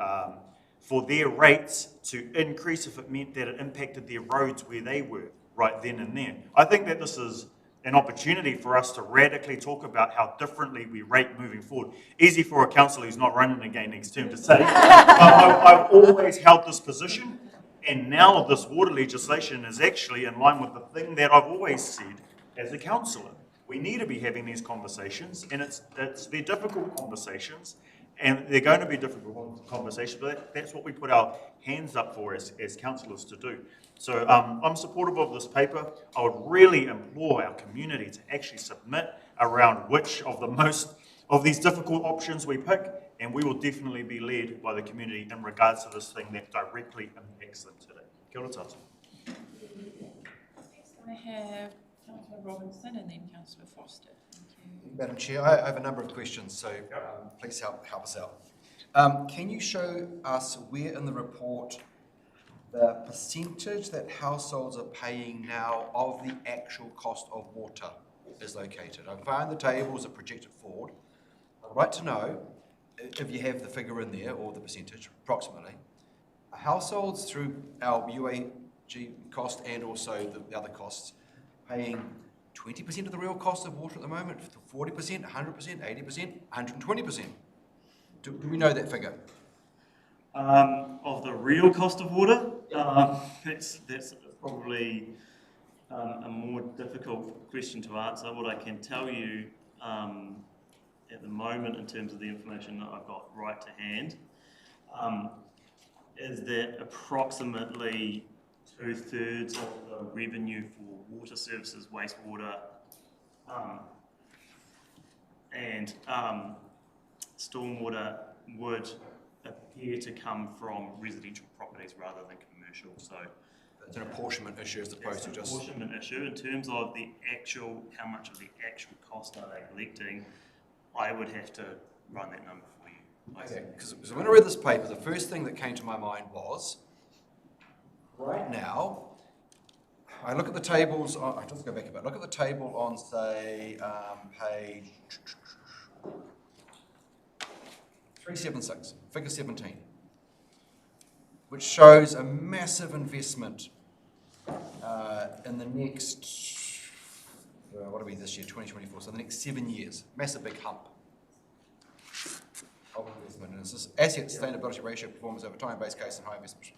for their rates to increase if it meant that it impacted their roads where they were right then and there. I think that this is an opportunity for us to radically talk about how differently we rate moving forward. Easy for a councillor who's not running again next term to say, but I've always held this position, and now this water legislation is actually in line with the thing that I've always said as a councillor. We need to be having these conversations, and they're difficult conversations, and they're going to be difficult conversations, but that's what we put our hands up for as councillors to do. So I'm supportive of this paper. I would really implore our community to actually submit around which of the most of these difficult options we pick, and we will definitely be led by the community in regards to this thing that directly impacts them today. Kia ora tātou. Next I have Councillor Robinson and then Councillor Foster. Thank you. Madam Chair, I have a number of questions, so please help us out. Can you show us where in the report the percentage that households are paying now of the actual cost of water is located? I found the tables are projected forward. I'd like to know if you have the figure in there, or the percentage, approximately. Households through our UAG cost and also the other costs paying 20% of the real cost of water at the moment, 40%, 100%, 80%, 120%. Do we know that figure? Of the real cost of water, that's probably a more difficult question to answer. What I can tell you at the moment, in terms of the information that I've got right to hand, is that approximately 2/3 of the revenue for water services, wastewater, and stormwater would appear to come from residential properties rather than commercial. So it's an apportionment issue as opposed to just... It's an apportionment issue. In terms of the actual, how much of the actual cost are they collecting, I would have to run that number for you. Okay, because when I read this paper, the first thing that came to my mind was, right now, I look at the tables, I just go back a bit, look at the table on, say, page 376, figure 17, which shows a massive investment in the next, what are we this year, 2024, so the next 7 years, massive big hump of investment. And it's this asset sustainability ratio performance over time, base case and high investment.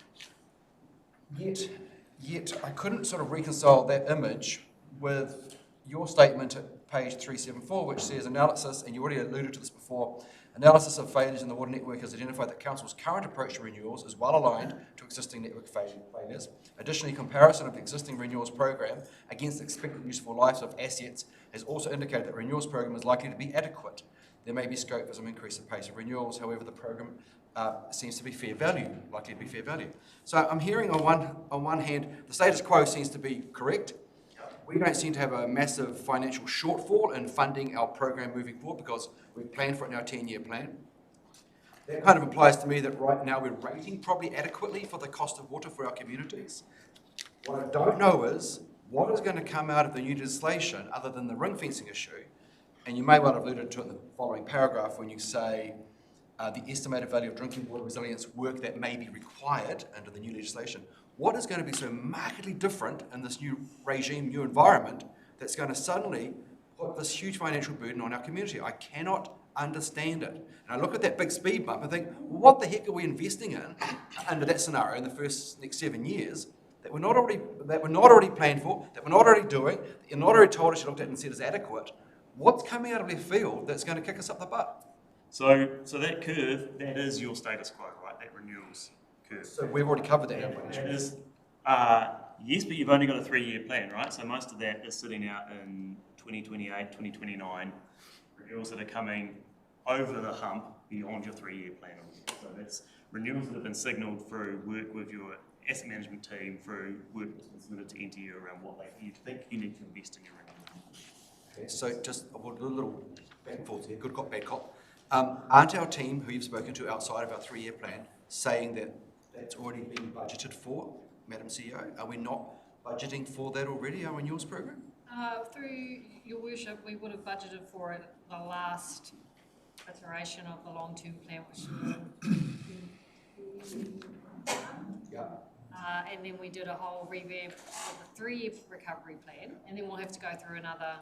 Yet I couldn't sort of reconcile that image with your statement at page 374, which says analysis, and you already alluded to this before, analysis of failures in the water network has identified that Council's current approach to renewals is well aligned to existing network failures. Additionally, comparison of the existing renewals program against the expected useful lives of assets has also indicated that the renewals program is likely to be adequate. There may be scope for some increase in pace of renewals, however, the program seems to be fair value, likely to be fair value. So I'm hearing on one hand, the status quo seems to be correct. We don't seem to have a massive financial shortfall in funding our program moving forward because we've planned for it in our 10-year plan. That kind of implies to me that right now we're rating probably adequately for the cost of water for our communities. What I don't know is what is going to come out of the new legislation other than the ring fencing issue. And you may well have alluded to it in the following paragraph when you say the estimated value of drinking water resilience work that may be required under the new legislation. What is going to be so markedly different in this new regime, new environment, that's going to suddenly put this huge financial burden on our community? I cannot understand it. And I look at that big speed bump and think, what the heck are we investing in under that scenario in the next 7 years that we're not already planned for, that we're not already doing, that you're not already told us you looked at and said is adequate? What's coming out of left field that's going to kick us up the butt? So that curve, that is your status quo, right? That renewals curve. So we've already covered that. That is, yes, but you've only got a 3-year plan, right? So most of that is sitting out in 2028, 2029, renewals that are coming over the hump beyond your 3-year plan. So that's renewals that have been signalled through work with your asset management team, through work that's been submitted to NTU around what you think you need to invest in your renewals. Okay, so just a little back and forth here, good cop, bad cop. Aren't our team, who you've spoken to outside of our 3-year plan, saying that that's already been budgeted for, Madam CEO? Are we not budgeting for that already, our renewals program? Through your worship, we would have budgeted for it the last iteration of the long-term plan, which and then we did a whole revamp of the 3-year recovery plan, and then we'll have to go through another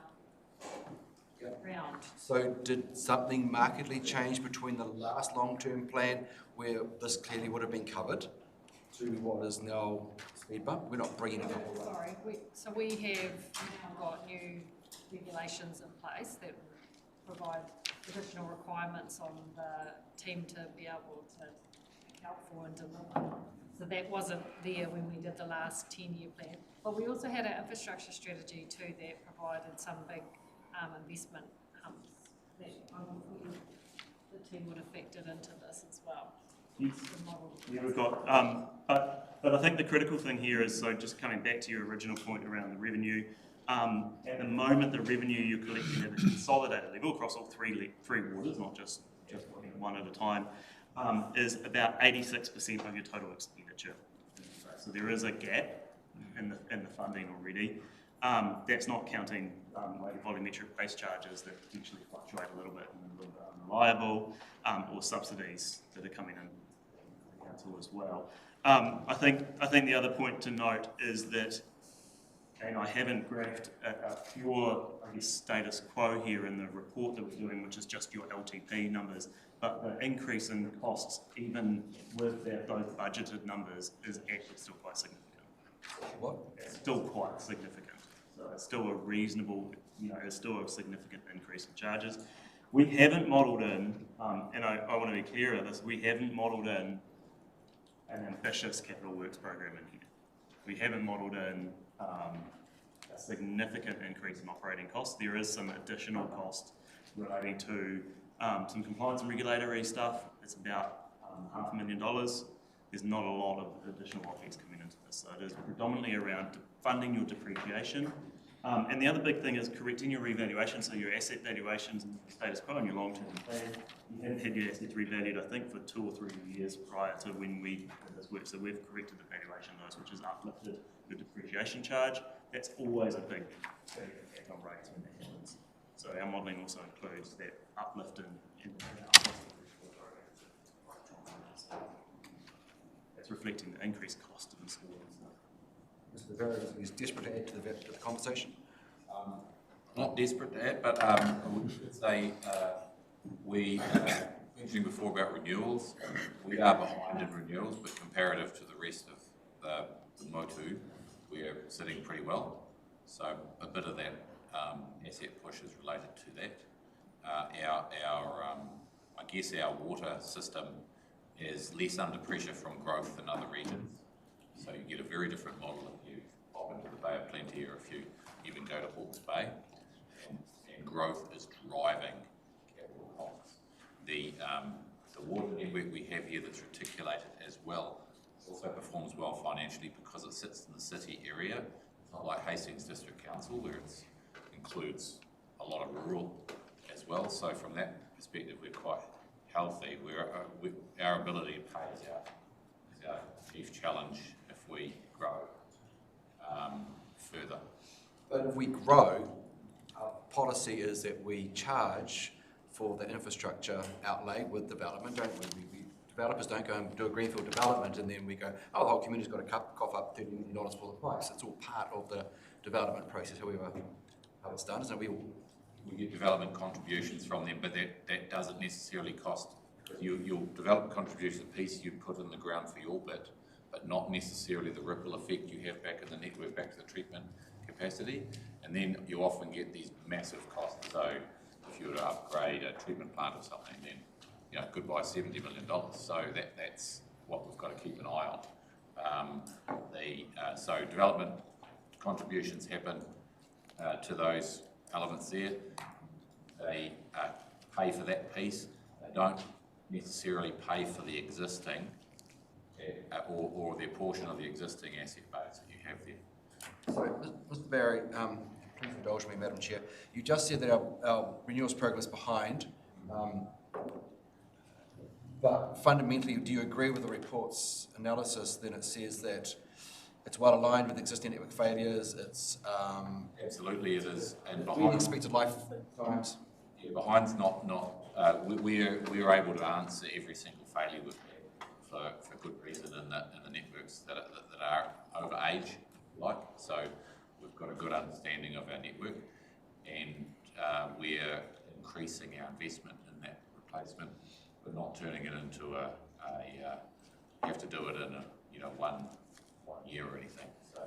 round. So did something markedly change between the last long-term plan, where this clearly would have been covered, to what is now speed bump? We're not bringing it up. Sorry, we have now got new regulations in place that provide additional requirements on the team to be able to account for and deliver. So that wasn't there when we did the last 10-year plan. But we also had an infrastructure strategy too that provided some big investment humps that the team would have factored into this as well. Yes. Yeah, we've got, but I think the critical thing here is, so just coming back to your original point around the revenue, at the moment the revenue you're collecting at a consolidated level across all three waters, not just one at a time, is about 86% of your total expenditure. So there is a gap in the funding already. That's not counting volumetric base charges that potentially fluctuate a little bit and a little bit unreliable, or subsidies that are coming in the council as well. I think the other point to note is that, and I haven't graphed a pure, status quo here in the report that we're doing, which is just your LTP numbers, but the increase in costs, even with those budgeted numbers, is actually still quite significant. What? It's still quite significant. So it's still a reasonable, it's still a significant increase in charges. We haven't modelled in, and I want to be clear on this, we haven't modelled in an ambitious capital works program in here. We haven't modelled in a significant increase in operating costs. There is some additional cost relating to some compliance and regulatory stuff. It's about $500,000. There's not a lot of additional OPEX coming into this, so it is predominantly around funding your depreciation. And the other big thing is correcting your revaluation, so your asset valuations and status quo and your long-term plan. You haven't had your assets revalued, I think, for 2 or 3 years prior to when we did this work, so we've corrected the valuation of those, which has uplifted your depreciation charge. That's always a big impact on rates when that happens. So our modelling also includes that uplift in uplift that's reflecting the increased cost of installing stuff. Mr. Barry is desperate to add to the conversation. Not desperate to add, but I would say we mentioning before about renewals. We are behind in renewals, but comparative to the rest of the MOTU, we are sitting pretty well. So a bit of that asset push is related to that. I guess our water system is less under pressure from growth than other regions. So you get a very different model if you pop into the Bay of Plenty or if you even go to Hawke's Bay. And growth is driving capital costs. The water network we have here that's reticulated as well also performs well financially because it sits in the city area. It's not like Hastings District Council where it includes a lot of rural as well. So from that perspective, we're quite healthy. Our ability to pay is our chief challenge if we grow further. But if we grow, our policy is that we charge for the infrastructure outlay with development, don't we? Developers don't go and do a greenfield development and then we go, oh, the whole community's got to cough up $30 million for the price. It's all part of the development process, however how it's done, isn't it? We get development contributions from them, but that doesn't necessarily cost. Your development contribution piece you put in the ground for your bit, but not necessarily the ripple effect you have back in the network, back to the treatment capacity. And then you often get these massive costs. So if you were to upgrade a treatment plant or something, then goodbye $70 million. So that's what we've got to keep an eye on. So development contributions happen to those elements there. They pay for that piece. They don't necessarily pay for the existing or their portion of the existing asset base that you have there. So, Mr. Barry, please indulge me, Madam Chair. You just said that our renewals program is behind, but fundamentally, do you agree with the report's analysis? Then it says that it's well aligned with existing network failures. It's absolutely it is, and behind expected lifetimes. Yeah, behind's not. We're able to answer every single failure we've had for good reason in the networks that are over age, like. So we've got a good understanding of our network, and we're increasing our investment in that replacement, but not turning it into you have to do it in one year or anything. So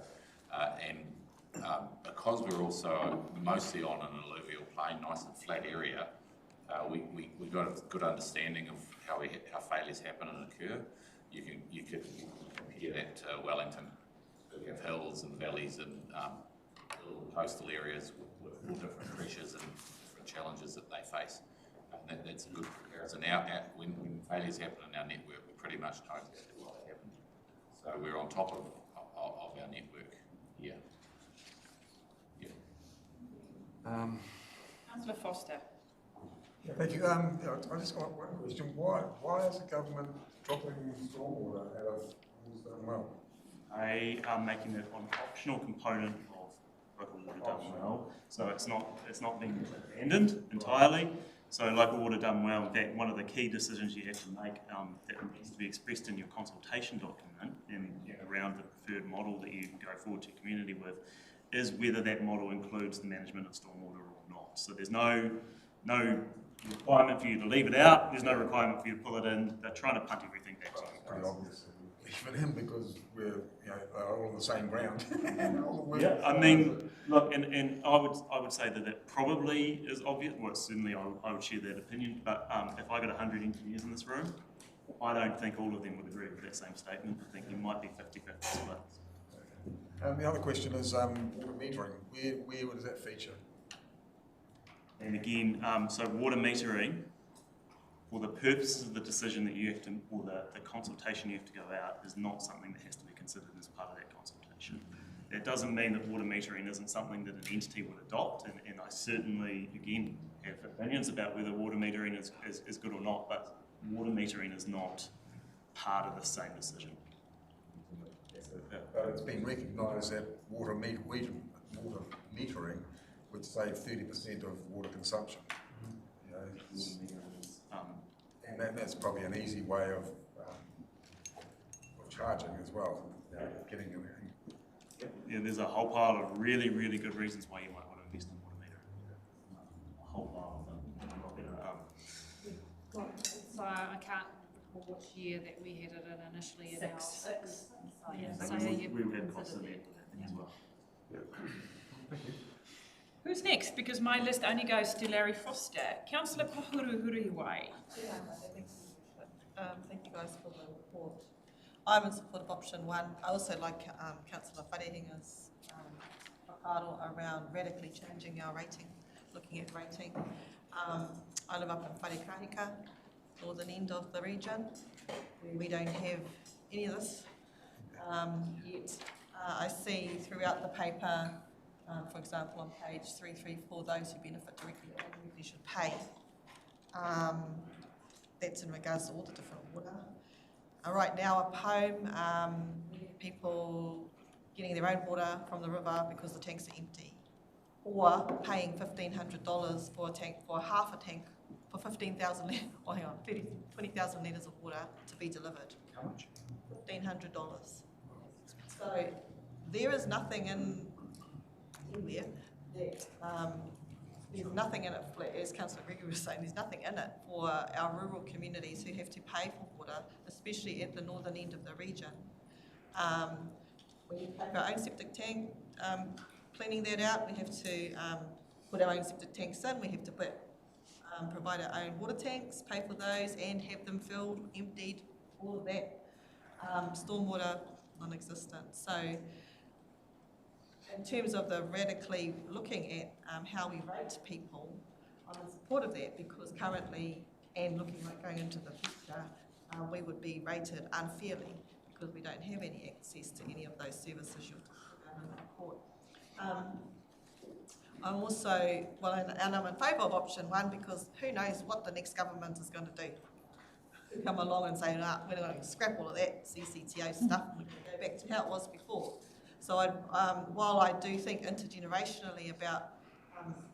because we're also mostly on an alluvial plain, nice and flat area, we've got a good understanding of how failures happen and occur. You could compare that to Wellington. We have hills and valleys and little coastal areas with all different pressures and different challenges that they face. And that's a good comparison. When failures happen in our network, we pretty much know exactly what happened. So we're on top of our network here. Yeah. Councillor Foster. Yeah, thank you. I just got one question. Why is the government dropping stormwater out of Water's Done Well? They are making it an optional component of local water done well, so it's not being abandoned entirely. So local water done well, in fact, one of the key decisions you have to make that needs to be expressed in your consultation document and around the preferred model that you go forward to community with is whether that model includes the management of stormwater or not. So there's no requirement for you to leave it out, there's no requirement for you to pull it in. They're trying to punt everything back to you. Pretty obvious. Leave it in because we're all on the same ground. Yeah, I mean, look, and I would say that it probably is obvious. Well, certainly I would share that opinion. But if I got 100 engineers in this room, I don't think all of them would agree with that same statement. I think you might be 50-50 split. The other question is water metering. Where does that feature? And again, so water metering for the purposes of the decision that you have to, or the consultation you have to go out, is not something that has to be considered as part of that consultation. That doesn't mean that water metering isn't something that an entity would adopt, and I certainly, again, have opinions about whether water metering is good or not, but water metering is not part of the same decision. But it's been recognised that water metering would save 30% of water consumption. You know, and that's probably an easy way of charging as well. You know, getting Yeah, there's a whole pile of really, really good reasons why you might want to invest in water metering. A whole pile of them. So I can't recall which year that we had it in initially in our... Six. So we would have costs of that as well. Who's next? Because my list only goes to Larry Foster. Councillor Pahuruhuriwai. Thank you guys for the report. I'm in support of option 1. I also like Councillor Wharehinga's whakaaro around radically changing our rating, looking at rating. I live up in Wharekahika, northern end of the region, where we don't have any of this yet. I see throughout the paper, for example, on page 334, those who benefit directly should pay. That's in regards to all the different water. Right now, a home, we have people getting their own water from the river because the tanks are empty, or paying $1,500 for a tank, for half a tank, for 15,000, oh hang on, 20,000 litres of water to be delivered. How much? $1,500. So there is nothing anywhere that there's nothing in it, as Councillor Gregory was saying, there's nothing in it for our rural communities who have to pay for water, especially at the northern end of the region. We have our own septic tank, cleaning that out, we have to put our own septic tanks in, we have to provide our own water tanks, pay for those and have them filled, emptied, all of that. Stormwater, non-existent. So in terms of the radically looking at how we rate people, I'm in support of that because currently, and looking like going into the future, we would be rated unfairly because we don't have any access to any of those services you're talking about in the report. I'm also, and I'm in favour of option 1 because who knows what the next government is going to do. Come along and say, nah, we're going to scrap all of that CCTO stuff and we're going to go back to how it was before. So while I do think intergenerationally about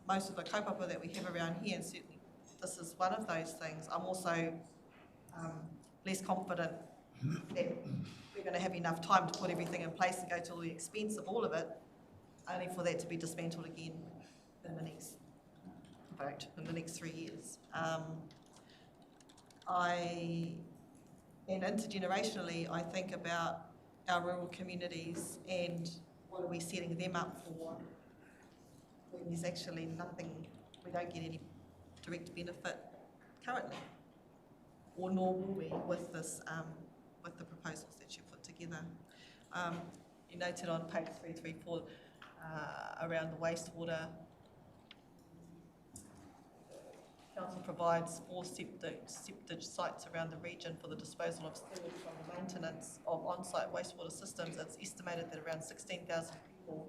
most of the kaupapa that we have around here, and certainly this is one of those things, I'm also less confident that we're going to have enough time to put everything in place and go to all the expense of all of it, only for that to be dismantled again in the next vote, in the next 3 years. And intergenerationally, I think about our rural communities and what are we setting them up for when there's actually nothing, we don't get any direct benefit currently, or nor will we with this, with the proposals that you put together. You noted on page 334 around the wastewater. Council provides 4 septic sites around the region for the disposal of sewage from the maintenance of on-site wastewater systems. It's estimated that around 16,000 people,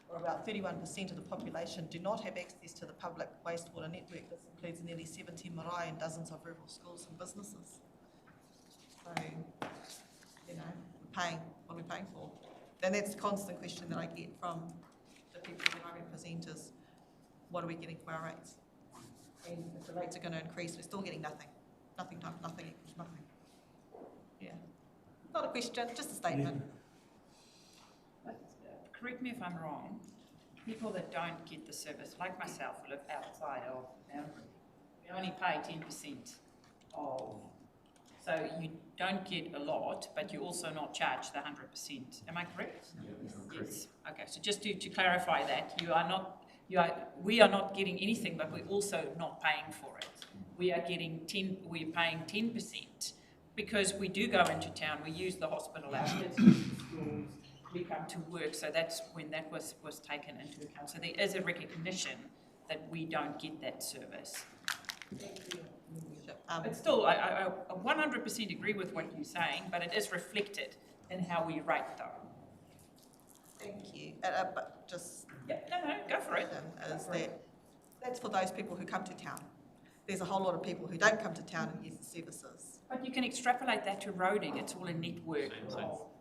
or about 31% of the population, do not have access to the public wastewater network. This includes nearly 70 marae and dozens of rural schools and businesses. So, you know, we're paying, what are we paying for? And that's the constant question that I get from the people that I represent is, what are we getting for our rates? And if the rates are going to increase, we're still getting nothing. Nothing times nothing equals nothing. Yeah. Not a question, just a statement. Yeah. Correct me if I'm wrong, people that don't get the service, like myself, who live outside of boundary, we only pay 10% of, so you don't get a lot, but you're also not charged the 100%. Am I correct? Yes. Okay, so just to clarify that, we are not getting anything, but we're also not paying for it. We're paying 10% because we do go into town, we use the hospital, our kids use the schools, we come to work, so that's when that was taken into account. So there is a recognition that we don't get that service. But still, I 100% agree with what you're saying, but it is reflected in how we rate though. Thank you. But just... Yeah, no, go for it. Is that's for those people who come to town. There's a whole lot of people who don't come to town and use the services. But you can extrapolate that to roading. It's all a network.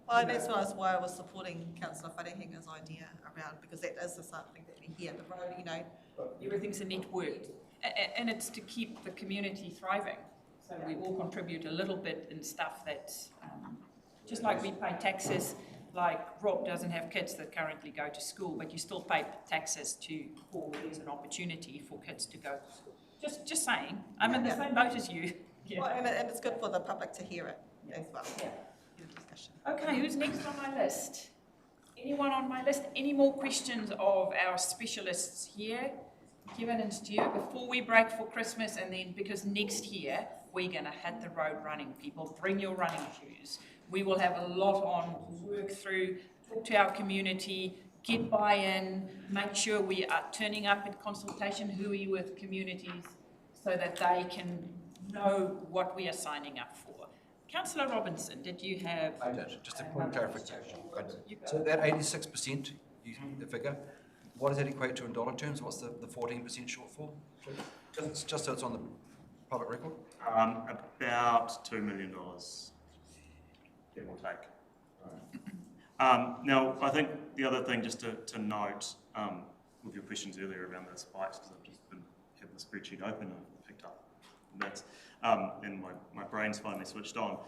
Well, that's why I was supporting Councillor Wharehinga's idea around, because that is something that we hear, the road, you know. Everything's a network. And it's to keep the community thriving. So we all contribute a little bit in stuff that's, just like we pay taxes, like Rob doesn't have kids that currently go to school, but you still pay taxes for there's an opportunity for kids to go to school. Just saying, I'm in the same boat as you. Yeah. Well, and it's good for the public to hear it as well. Yeah. Okay, who's next on my list? Anyone on my list? Any more questions of our specialists here? Kevin and Stu, before we break for Christmas, and then because next year we're going to hit the road running, people. Bring your running shoes. We will have a lot on, work through, talk to our community, get buy-in, make sure we are turning up at consultation hui with communities so that they can know what we are signing up for. Councillor Robinson, did you have... I did, just a point of clarification. So that 86%, the figure, what does that equate to in dollar terms? What's the 14% shortfall? Just so it's on the public record? About $2 million, give or take. Now, I think the other thing just to note, with your questions earlier around the spikes, because I've just had the spreadsheet open and picked up bits, and my brain's finally switched on.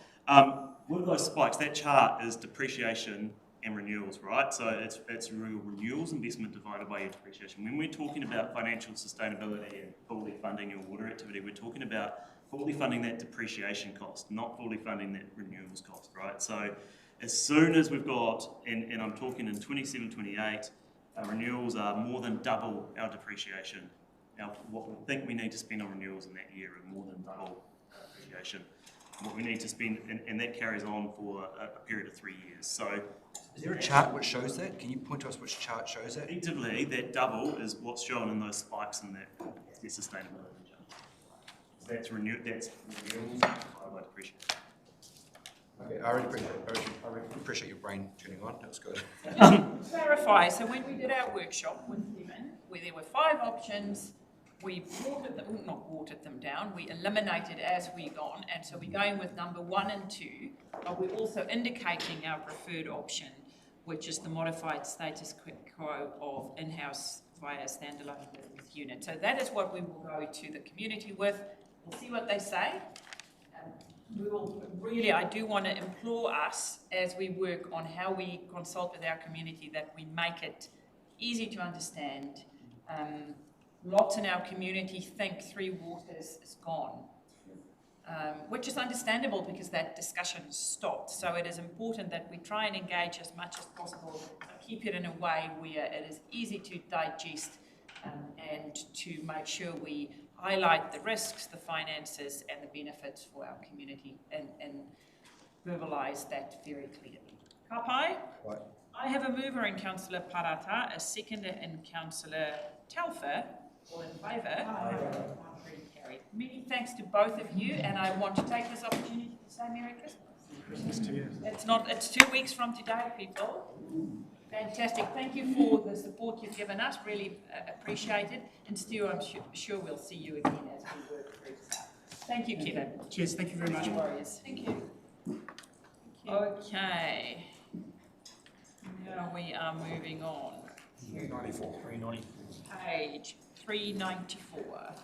With those spikes, that chart is depreciation and renewals, right? So it's real renewals investment divided by your depreciation. When we're talking about financial sustainability and fully funding your water activity, we're talking about fully funding that depreciation cost, not fully funding that renewals cost, right? So as soon as we've got, and I'm talking in 27-28, renewals are more than double our depreciation. Now, what we think we need to spend on renewals in that year are more than double depreciation. What we need to spend, and that carries on for a period of 3 years. So, is there a chart which shows that? Can you point to us which chart shows that? Effectively, that double is what's shown in those spikes in that sustainability chart. So that's renewals by depreciation. Okay, I really appreciate your brain turning on. That was good. Clarify. So when we did our workshop with Kevin, where there were 5 options, we not watered them down, we eliminated as we gone, and so we're going with number 1 and 2, but we're also indicating our preferred option, which is the modified status quo of in-house via standalone business unit. So that is what we will go to the community with. We'll see what they say. We will really, I do want to implore us as we work on how we consult with our community that we make it easy to understand. Lots in our community think Three Waters is gone, which is understandable because that discussion stopped. So it is important that we try and engage as much as possible, keep it in a way where it is easy to digest and to make sure we highlight the risks, the finances and the benefits for our community and verbalise that very clearly. Ka pai? Right. I have a mover in Councillor Māra Taha, a seconder in Councillor Telfer. All in favour? Carried. Many thanks to both of you, and I want to take this opportunity to say Merry Christmas. Christmas to you. It's 2 weeks from today, people. Fantastic. Thank you for the support you've given us. Really appreciate it. And Stu, I'm sure we'll see you again as we work through stuff. Thank you, Kevin. Cheers. Thank you very much. Warriors. Thank you. Okay. Now we are moving on. 394. 394. Page 394.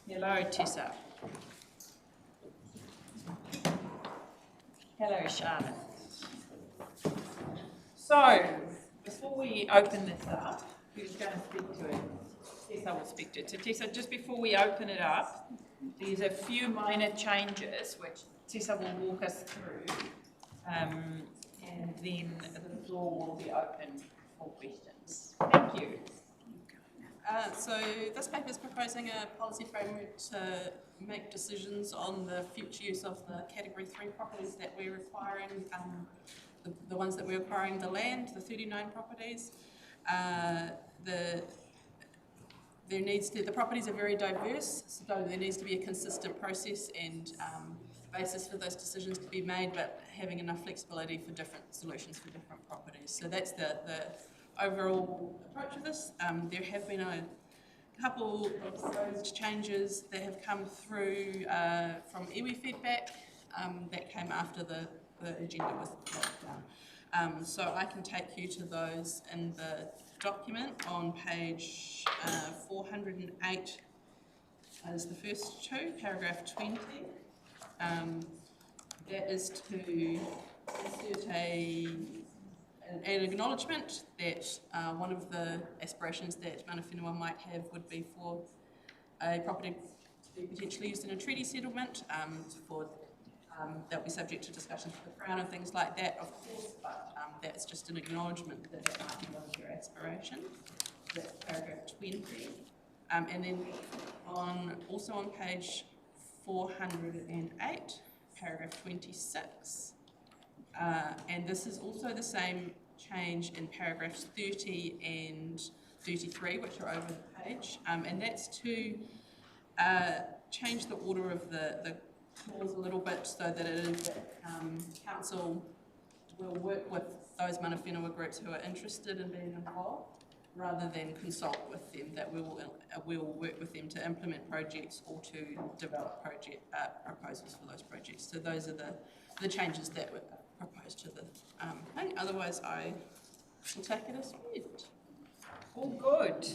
Hello, Tessa. Hello, Charlotte. So, before we open this up, who's going to speak to it? Tessa will speak to it. So, Tessa, just before we open it up, there's a few minor changes which Tessa will walk us through, and then the floor will be open for questions. Thank you. So this paper is proposing a policy framework to make decisions on the future use of the Category 3 properties that we're requiring, the ones that we're acquiring the land, the 39 properties. the properties are very diverse, so there needs to be a consistent process and basis for those decisions to be made, but having enough flexibility for different solutions for different properties. So that's the overall approach of this. There have been a couple of proposed changes that have come through from iwi feedback that came after the agenda was locked down. So I can take you to those in the document on page 408 as the first two, paragraph 20. That is to insert an acknowledgement that one of the aspirations that mana whenua might have would be for a property to be potentially used in a treaty settlement, that will be subject to discussions with the Crown and things like that, of course, but that's just an acknowledgement that that might be one of your aspirations. That's paragraph 20. And then also on page 408, paragraph 26, and this is also the same change in paragraphs 30 and 33, which are over the page, and that's to change the order of the clause a little bit so that it is that council will work with those mana whenua groups who are interested in being involved, rather than consult with them, that we will work with them to implement projects or to develop project proposals for those projects. So those are the changes that were proposed to the thing. Otherwise, I will take it as read. All good.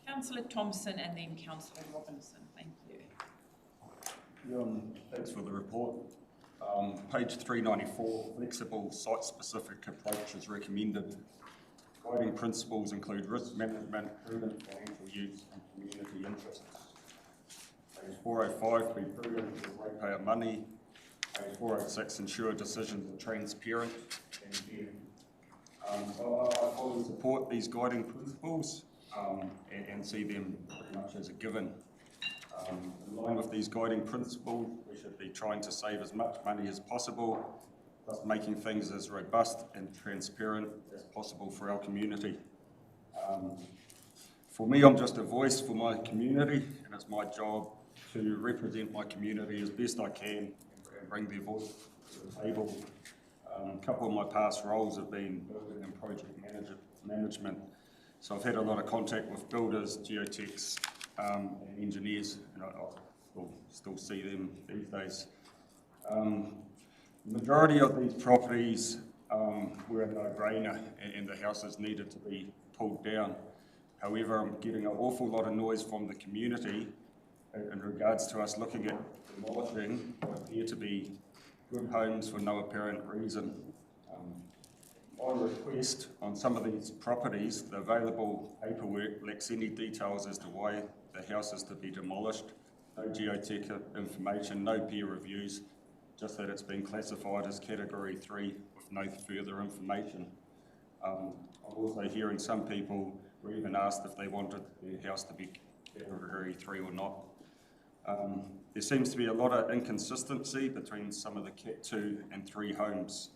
Councillor Thompson and then Councillor Robinson. Thank you. Thanks for the report. Page 394, flexible site-specific approach is recommended. Guiding principles include risk management, prudent financial use, and community interests. Page 405, be prudent with ratepayer money. Page 406, ensure decisions are transparent and fair. I fully support these guiding principles and see them pretty much as a given. In line with these guiding principles, we should be trying to save as much money as possible, thus making things as robust and transparent as possible for our community. For me, I'm just a voice for my community, and it's my job to represent my community as best I can and bring their voice to the table. A couple of my past roles have been building and project management, so I've had a lot of contact with builders, geotechs, and engineers, and I'll still see them these days. The majority of these properties were a no-brainer and the houses needed to be pulled down. However, I'm getting an awful lot of noise from the community in regards to us looking at demolishing what appear to be good homes for no apparent reason. On request, on some of these properties, the available paperwork lacks any details as to why the house is to be demolished. No geotech information, no peer reviews, just that it's been classified as Category 3 with no further information. I'm also hearing some people were even asked if they wanted their house to be Category 3 or not. There seems to be a lot of inconsistency between some of the Cat 2 and 3 homes.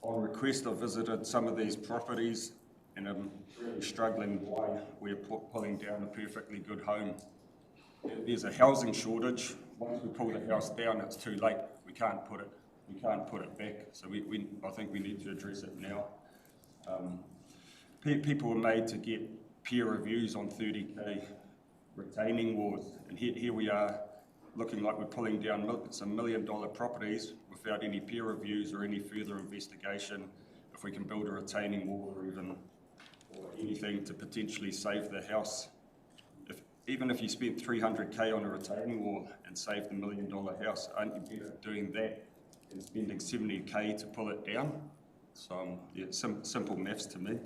On request, I've visited some of these properties and I'm really struggling why we're pulling down a perfectly good home. There's a housing shortage. Once we pull the house down, it's too late. We can't put it back. So I think we need to address it now. People were made to get peer reviews on 30k retaining walls, and here we are looking like we're pulling down some $1 million properties without any peer reviews or any further investigation if we can build a retaining wall or anything to potentially save the house. Even if you spent 300k on a retaining wall and saved the $1 million house, aren't you better doing that than spending 70k to pull it down? So yeah, simple maths to me.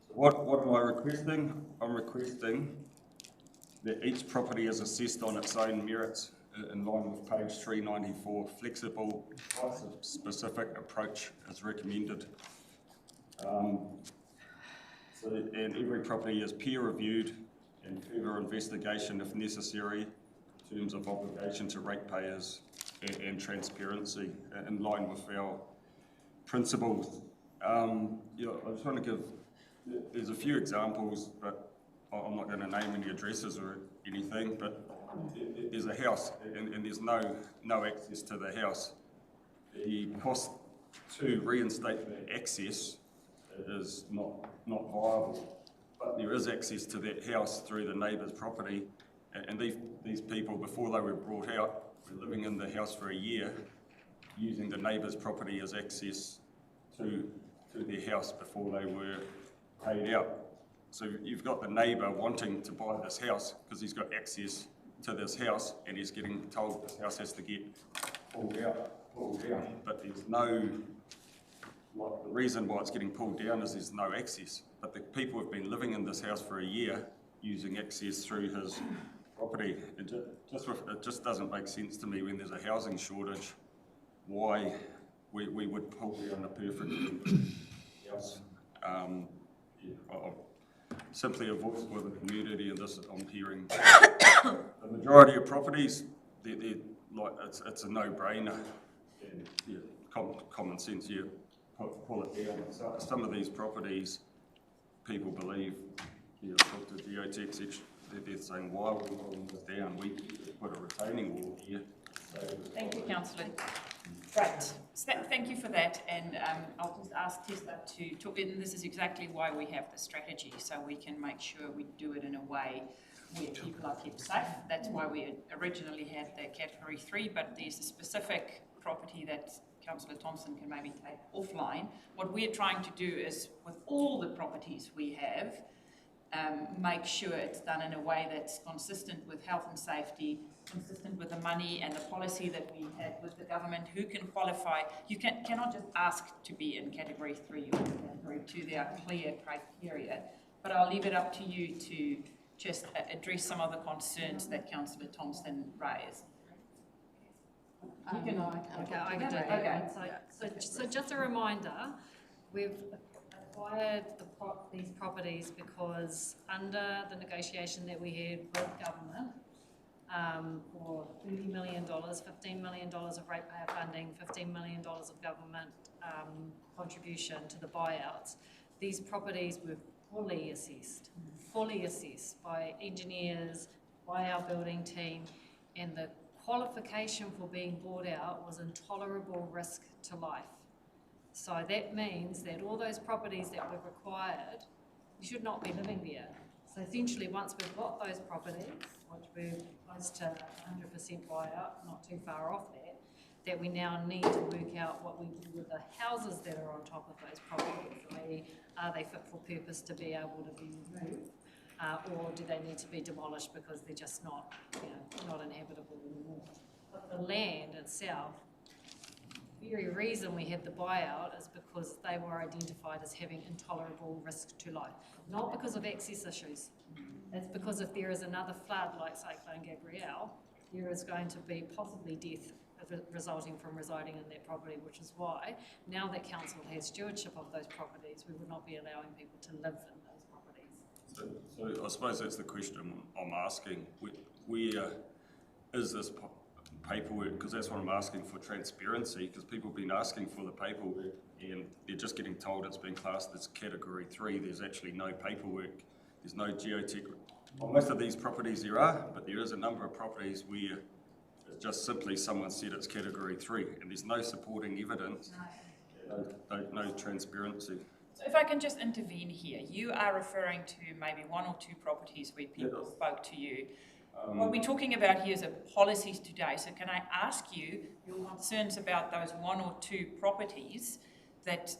So what am I requesting? I'm requesting that each property is assessed on its own merits in line with page 394. Flexible, specific approach is recommended. And every property is peer reviewed and further investigation if necessary in terms of obligation to ratepayers and transparency in line with our principles. I just want to give, there's a few examples, but I'm not going to name any addresses or anything, but there's a house and there's no access to the house. The cost to reinstate the access is not viable, but there is access to that house through the neighbour's property, and these people, before they were brought out, were living in the house for a year, using the neighbour's property as access to their house before they were paid out. So you've got the neighbour wanting to buy this house because he's got access to this house, and he's getting told this house has to get pulled down. But there's no, like, the reason why it's getting pulled down is there's no access. But the people have been living in this house for a year using access through his property. It just doesn't make sense to me when there's a housing shortage why we would pull down a perfect house. Simply a voice for the community, and this I'm hearing the majority of properties, they're like it's a no-brainer. Yeah, common sense, yeah, pull it down. So some of these properties, people believe, talk to geotech, they're saying, why are we pulling this down? We put a retaining wall here. So, thank you, Councillor. Right, thank you for that, and I'll just ask Tessa to talk, and this is exactly why we have the strategy, so we can make sure we do it in a way where people are kept safe. That's why we originally had the category 3, but there's a specific property that Councillor Thompson can maybe take offline. What we're trying to do is, with all the properties we have, make sure it's done in a way that's consistent with health and safety, consistent with the money and the policy that we have with the government, who can qualify. You cannot just ask to be in category 3 or category 2, there are clear criteria. But I'll leave it up to you to just address some of the concerns that Councillor Thompson raised. I can do that. Okay. So just a reminder, we've acquired these properties because under the negotiation that we had with government, for $30 million, $15 million of ratepayer funding, $15 million of government contribution to the buyouts, these properties were fully assessed by engineers, by our building team, and the qualification for being bought out was intolerable risk to life. So that means that all those properties that we've acquired, you should not be living there. So essentially, once we've got those properties, which we're close to 100% buyout, not too far off that we now need to work out what we do with the houses that are on top of those properties. Are they fit for purpose to be able to be removed, or do they need to be demolished because they're just not, not inhabitable anymore? But the land itself, the very reason we had the buyout is because they were identified as having intolerable risk to life, not because of access issues. It's because if there is another flood like Cyclone Gabrielle, there is going to be possibly death resulting from residing in that property, which is why now that council has stewardship of those properties, we would not be allowing people to live in those properties. So I suppose that's the question I'm asking. Where is this paperwork? Because that's what I'm asking for, transparency, because people have been asking for the paperwork and they're just getting told it's been classed as category 3. There's actually no paperwork. There's no geotech. On most of these properties there are, but there is a number of properties where it's just simply someone said it's category 3 and there's no supporting evidence, no transparency. So if I can just intervene here, you are referring to maybe 1 or 2 properties where people spoke to you. What we're talking about here is a policies today. So can I ask you your concerns about those 1 or 2 properties that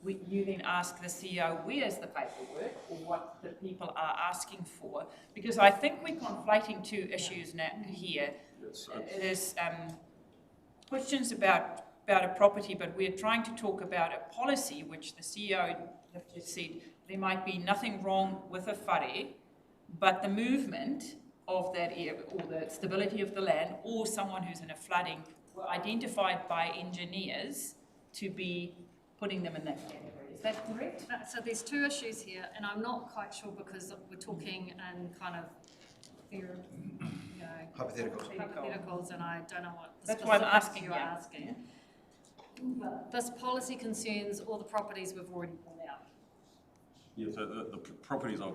you then ask the CEO, where's the paperwork, or what the people are asking for? Because I think we're conflating 2 issues now here. It is questions about a property, but we're trying to talk about a policy, which the CEO just said there might be nothing wrong with a whare, but the movement of that area, or the stability of the land, or someone who's in a flooding, were identified by engineers to be putting them in that category. Is that correct? So there's 2 issues here, and I'm not quite sure because we're talking in kind of hypotheticals, and I don't know what the That's why I'm asking you're asking. But this policy concerns all the properties we've already pulled out. Yeah, so the properties I've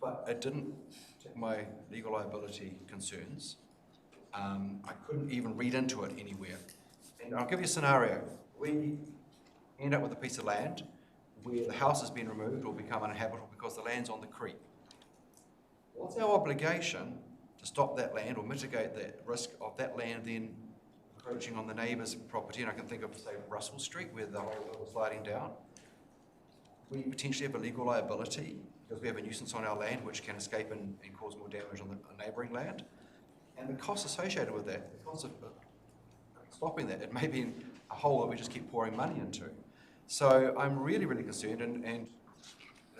but it didn't take my legal liability concerns. I couldn't even read into it anywhere. And I'll give you a scenario. We end up with a piece of land where the house has been removed or become uninhabitable because the land's on the creek. What's our obligation to stop that land or mitigate the risk of that land then encroaching on the neighbour's property? And I can think of, say, Russell Street, where the whole hill was sliding down. We potentially have a legal liability because we have a nuisance on our land which can escape and cause more damage on the neighbouring land. And the costs associated with that, the cost of stopping that, it may be a hole that we just keep pouring money into. So I'm really, really concerned, and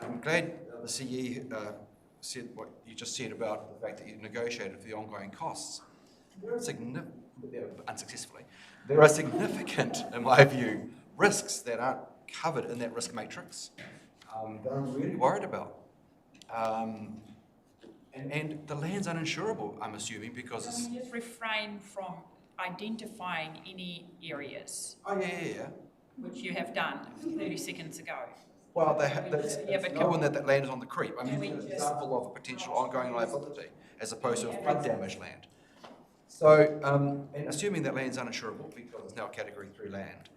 I'm glad the CE said what you just said about the fact that you negotiated for the ongoing costs. There are unsuccessfully. There are significant, in my view, risks that aren't covered in that risk matrix that I'm really worried about. And the land's uninsurable, I'm assuming, because it's... Can we just refrain from identifying any areas? Oh, yeah. Which you have done 30 seconds ago. Well, that's knowing that land is on the creep. I mean, it's an example of a potential ongoing liability as opposed to a flood damaged land. So, and assuming that land's uninsurable because it's now Category 3 land,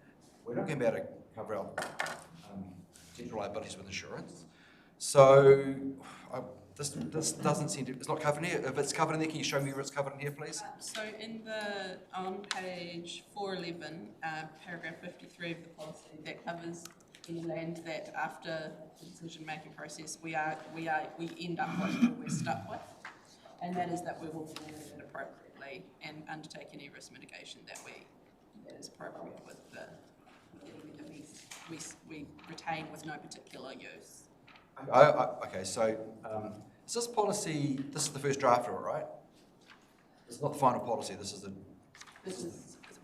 we're not going to be able to cover our potential liabilities with insurance. So, this doesn't seem to, it's not covered here. If it's covered in there, can you show me where it's covered in here, please? So on page 411, paragraph 53 of the policy, that covers any land that after the decision-making process we end up with or we're stuck with, and that is that we will manage it appropriately and undertake any risk mitigation that is appropriate with the we retain with no particular use. Okay, so is this policy, this is the first draft of it, right? It's not the final policy, this is the...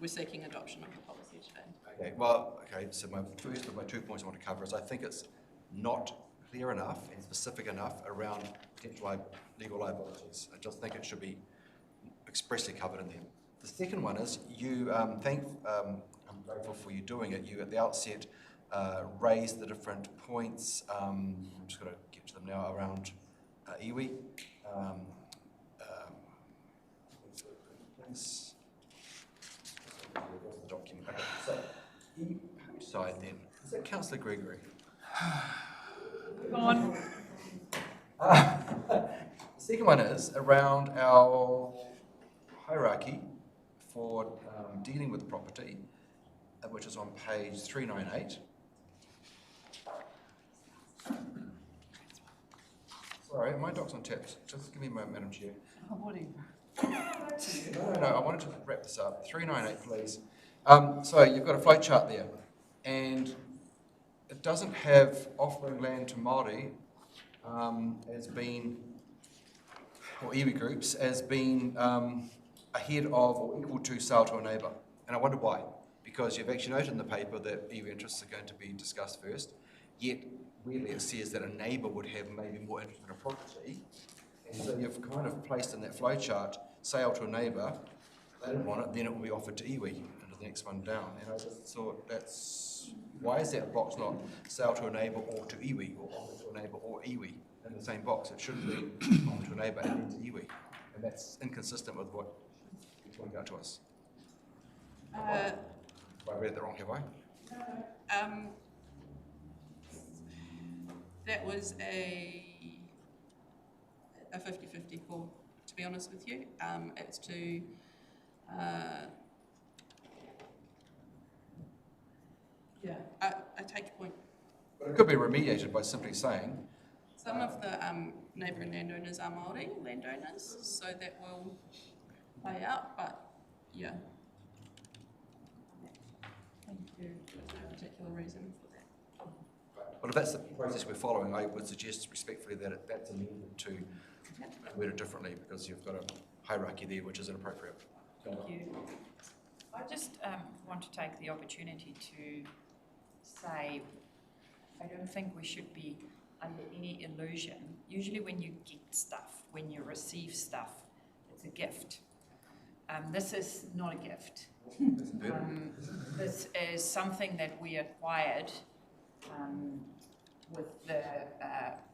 We're seeking adoption of the policy today. Okay, well, okay, so my first of my 2 points I want to cover is I think it's not clear enough and specific enough around potential legal liabilities. I just think it should be expressly covered in there. The second one is you I'm grateful for you doing it. You at the outset raised the different points. I'm just going to get to them now around iwi. The document. Okay, so whose side then? Is that Councillor Gregory? Go on. The second one is around our hierarchy for dealing with property, which is on page 398. Sorry, my dog's on taps. Just give me a moment, Madam Chair. No, I wanted to wrap this up. 398, please. So you've got a flow chart there, and it doesn't have offering land to Māori as being, or iwi groups, as being ahead of or equal to sale to a neighbour. And I wonder why. Because you've actually noted in the paper that iwi interests are going to be discussed first, yet weirdly it says that a neighbour would have maybe more interest in a property. And so you've kind of placed in that flow chart, sale to a neighbour, they don't want it, then it will be offered to iwi, and the next one down. And I just thought that's, why is that box not sale to a neighbour or to iwi, or offer to a neighbour or iwi in the same box? It should be offer to a neighbour and then to iwi. And that's inconsistent with what you pointed out to us. I read that wrong, have I? That was a 50-50 call, to be honest with you. It's to I take your point. But it could be remediated by simply saying some of the neighbouring landowners are Māori landowners, so that will play out, but yeah. Thank you. There's no particular reason for that. Well, if that's the process we're following, I would suggest respectfully that that's amended to word it differently, because you've got a hierarchy there which is inappropriate. Thank you. I just want to take the opportunity to say I don't think we should be under any illusion. Usually when you get stuff, when you receive stuff, it's a gift. This is not a gift. This is something that we acquired with the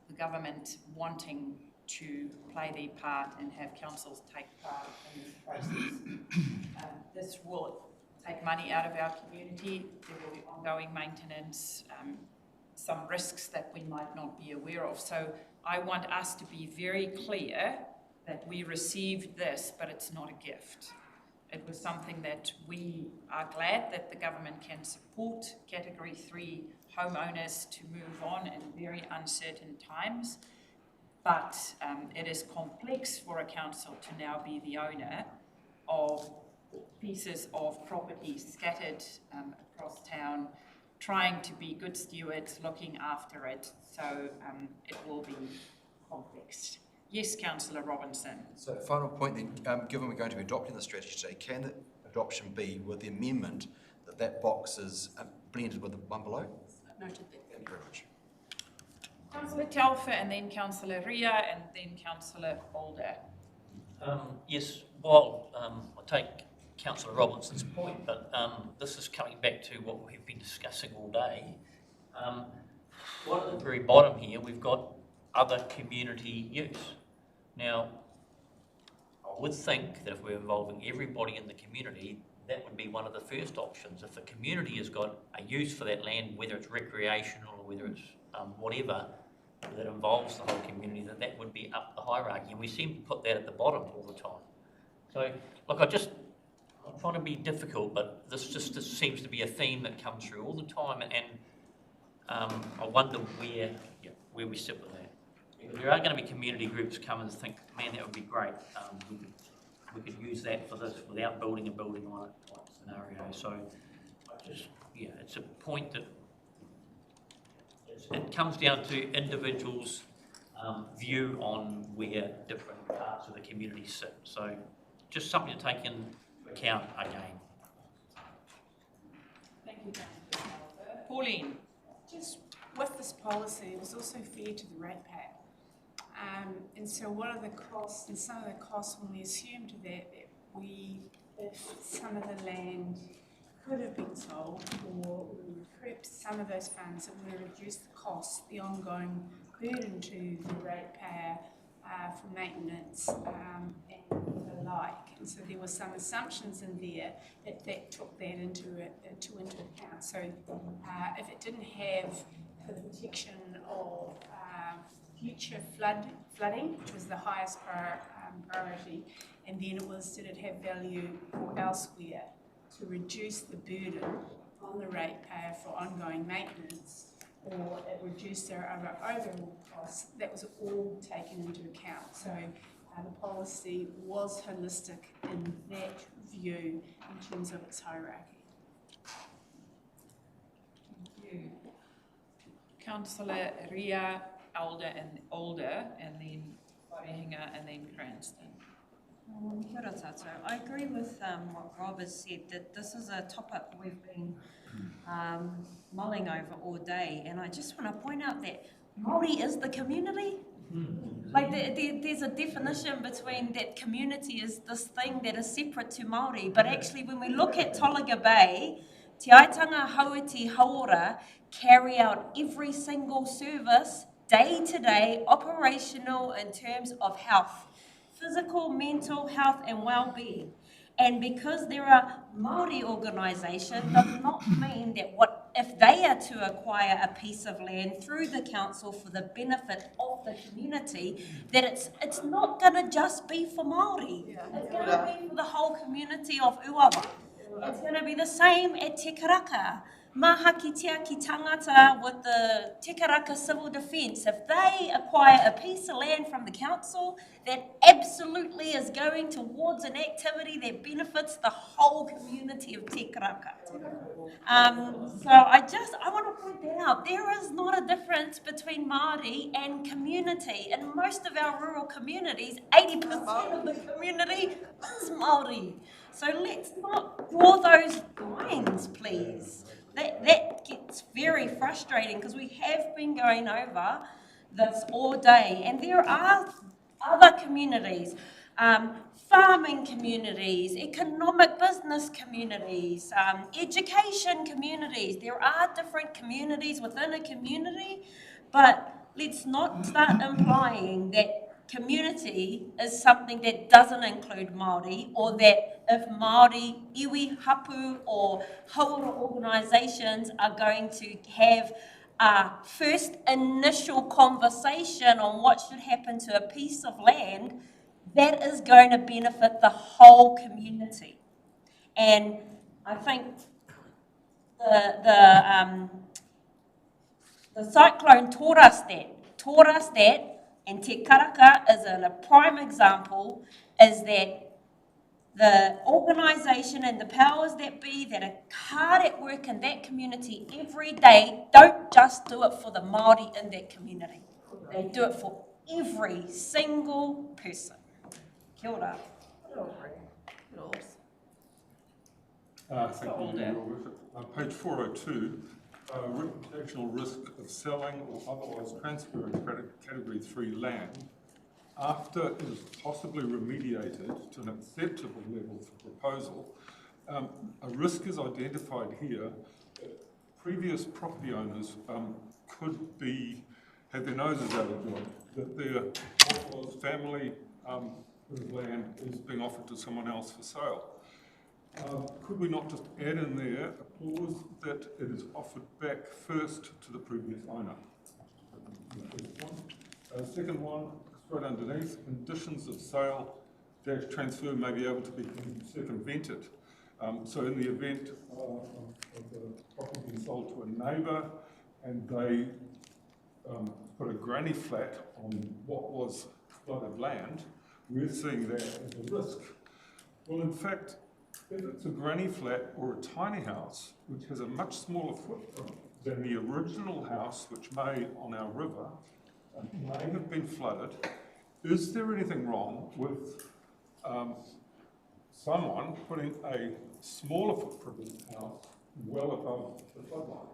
the government wanting to play their part and have councils take part in this process. This will take money out of our community. There will be ongoing maintenance, some risks that we might not be aware of. So I want us to be very clear that we received this, but it's not a gift. It was something that we are glad that the government can support Category 3 homeowners to move on in very uncertain times. But it is complex for a council to now be the owner of pieces of property scattered across town, trying to be good stewards, looking after it. So it will be complex. Yes, Councillor Robinson. So final point then, given we're going to be adopting the strategy today, can the adoption be with the amendment that that box is blended with the one below? Noted. Thank you very much. Councillor Telfer and then Councillor Ria and then Councillor Alder. Yes, while I take Councillor Robinson's point, but this is coming back to what we've been discussing all day. Right at the very bottom here, we've got other community use. Now, I would think that if we're involving everybody in the community, that would be one of the first options. If the community has got a use for that land, whether it's recreational or whether it's whatever, that involves the whole community, that would be up the hierarchy. And we seem to put that at the bottom all the time. So, look, I'm trying to be difficult, but this seems to be a theme that comes through all the time, and I wonder where we sit with that. Because there are going to be community groups come and think, man, that would be great. We could use that for this without building a building on it type scenario. So, it's a point that it comes down to individuals' view on where different parts of the community sit. So, just something to take into account again. Thank you, Councillor Telfer. Pauline. Just with this policy, it was also fair to the ratepayer. And so what are the costs, and some of the costs when we assumed that if some of the land could have been sold or recouped some of those funds, it would have reduced the cost, the ongoing burden to the ratepayer for maintenance and the like. And so there were some assumptions in there that took that into account. So if it didn't have the protection of future flooding, which was the highest priority, and then did it have value for elsewhere to reduce the burden on the ratepayer for ongoing maintenance, or it reduced their overall costs, that was all taken into account. So the policy was holistic in that view in terms of its hierarchy. Thank you. Councillor Ria, Alder, and then Warehinga, and then Cranston. Kia ora tātou. I agree with what Rob has said, that this is a topic we've been mulling over all day, and I just want to point out that Māori is the community. Like there's a definition between that community is this thing that is separate to Māori, but actually when we look at Tolaga Bay, Te Aitanga Hauiti Hauora carry out every single service, day to day, operational in terms of health, physical, mental health and well-being. And because they're a Māori organisation does not mean that if they are to acquire a piece of land through the council for the benefit of the community, that it's not going to just be for Māori. It's going to be for the whole community of Uawa. It's going to be the same at Te Karaka. Mahakitea ki tangata with the Te Karaka Civil Defence. If they acquire a piece of land from the council, that absolutely is going towards an activity that benefits the whole community of Te Karaka. So I want to point that out. There is not a difference between Māori and community. In most of our rural communities, 80% of the community is Māori. So let's not draw those lines, please. That gets very frustrating because we have been going over this all day, and there are other communities, farming communities, economic business communities, education communities. There are different communities within a community, but let's not start implying that community is something that doesn't include Māori, or that if Māori, iwi, hapu or hauora organisations are going to have a first initial conversation on what should happen to a piece of land, that is going to benefit the whole community. And I think the cyclone taught us that, and Te Karaka is a prime example, is that the organisation and the powers that be that are hard at work in that community every day don't just do it for the Māori in that community. They do it for every single person. Kia ora. Thank you, Your Worship. Page 402, reputational risk of selling or otherwise transferring Category 3 land after it is possibly remediated to an acceptable level for proposal. A risk is identified here. Previous property owners could have their noses out of joint, that their family bit of land is being offered to someone else for sale. Could we not just add in there a clause that it is offered back first to the previous owner? Second one, straight underneath, conditions of sale / transfer may be able to be circumvented. So in the event of the property being sold to a neighbour and they put a granny flat on what was flooded land, we're seeing that as a risk. Well, in fact, if it's a granny flat or a tiny house, which has a much smaller footprint than the original house, which may, on our river, may have been flooded, is there anything wrong with someone putting a smaller footprint house well above the floodline?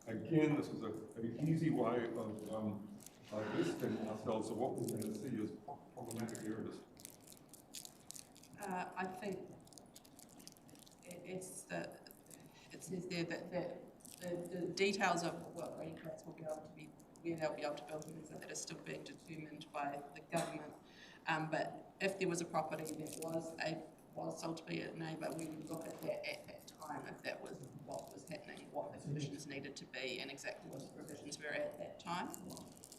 Again, this is an easy way of divesting ourselves of what we're going to see as problematic areas. I think it says there that the details of what granny flats will be able to be, where they'll be able to build them, that is still being determined by the government. But if there was a property that was sold to be a neighbour, we would look at that at that time, if that was what was happening, what the conditions needed to be, and exactly what the provisions were at that time.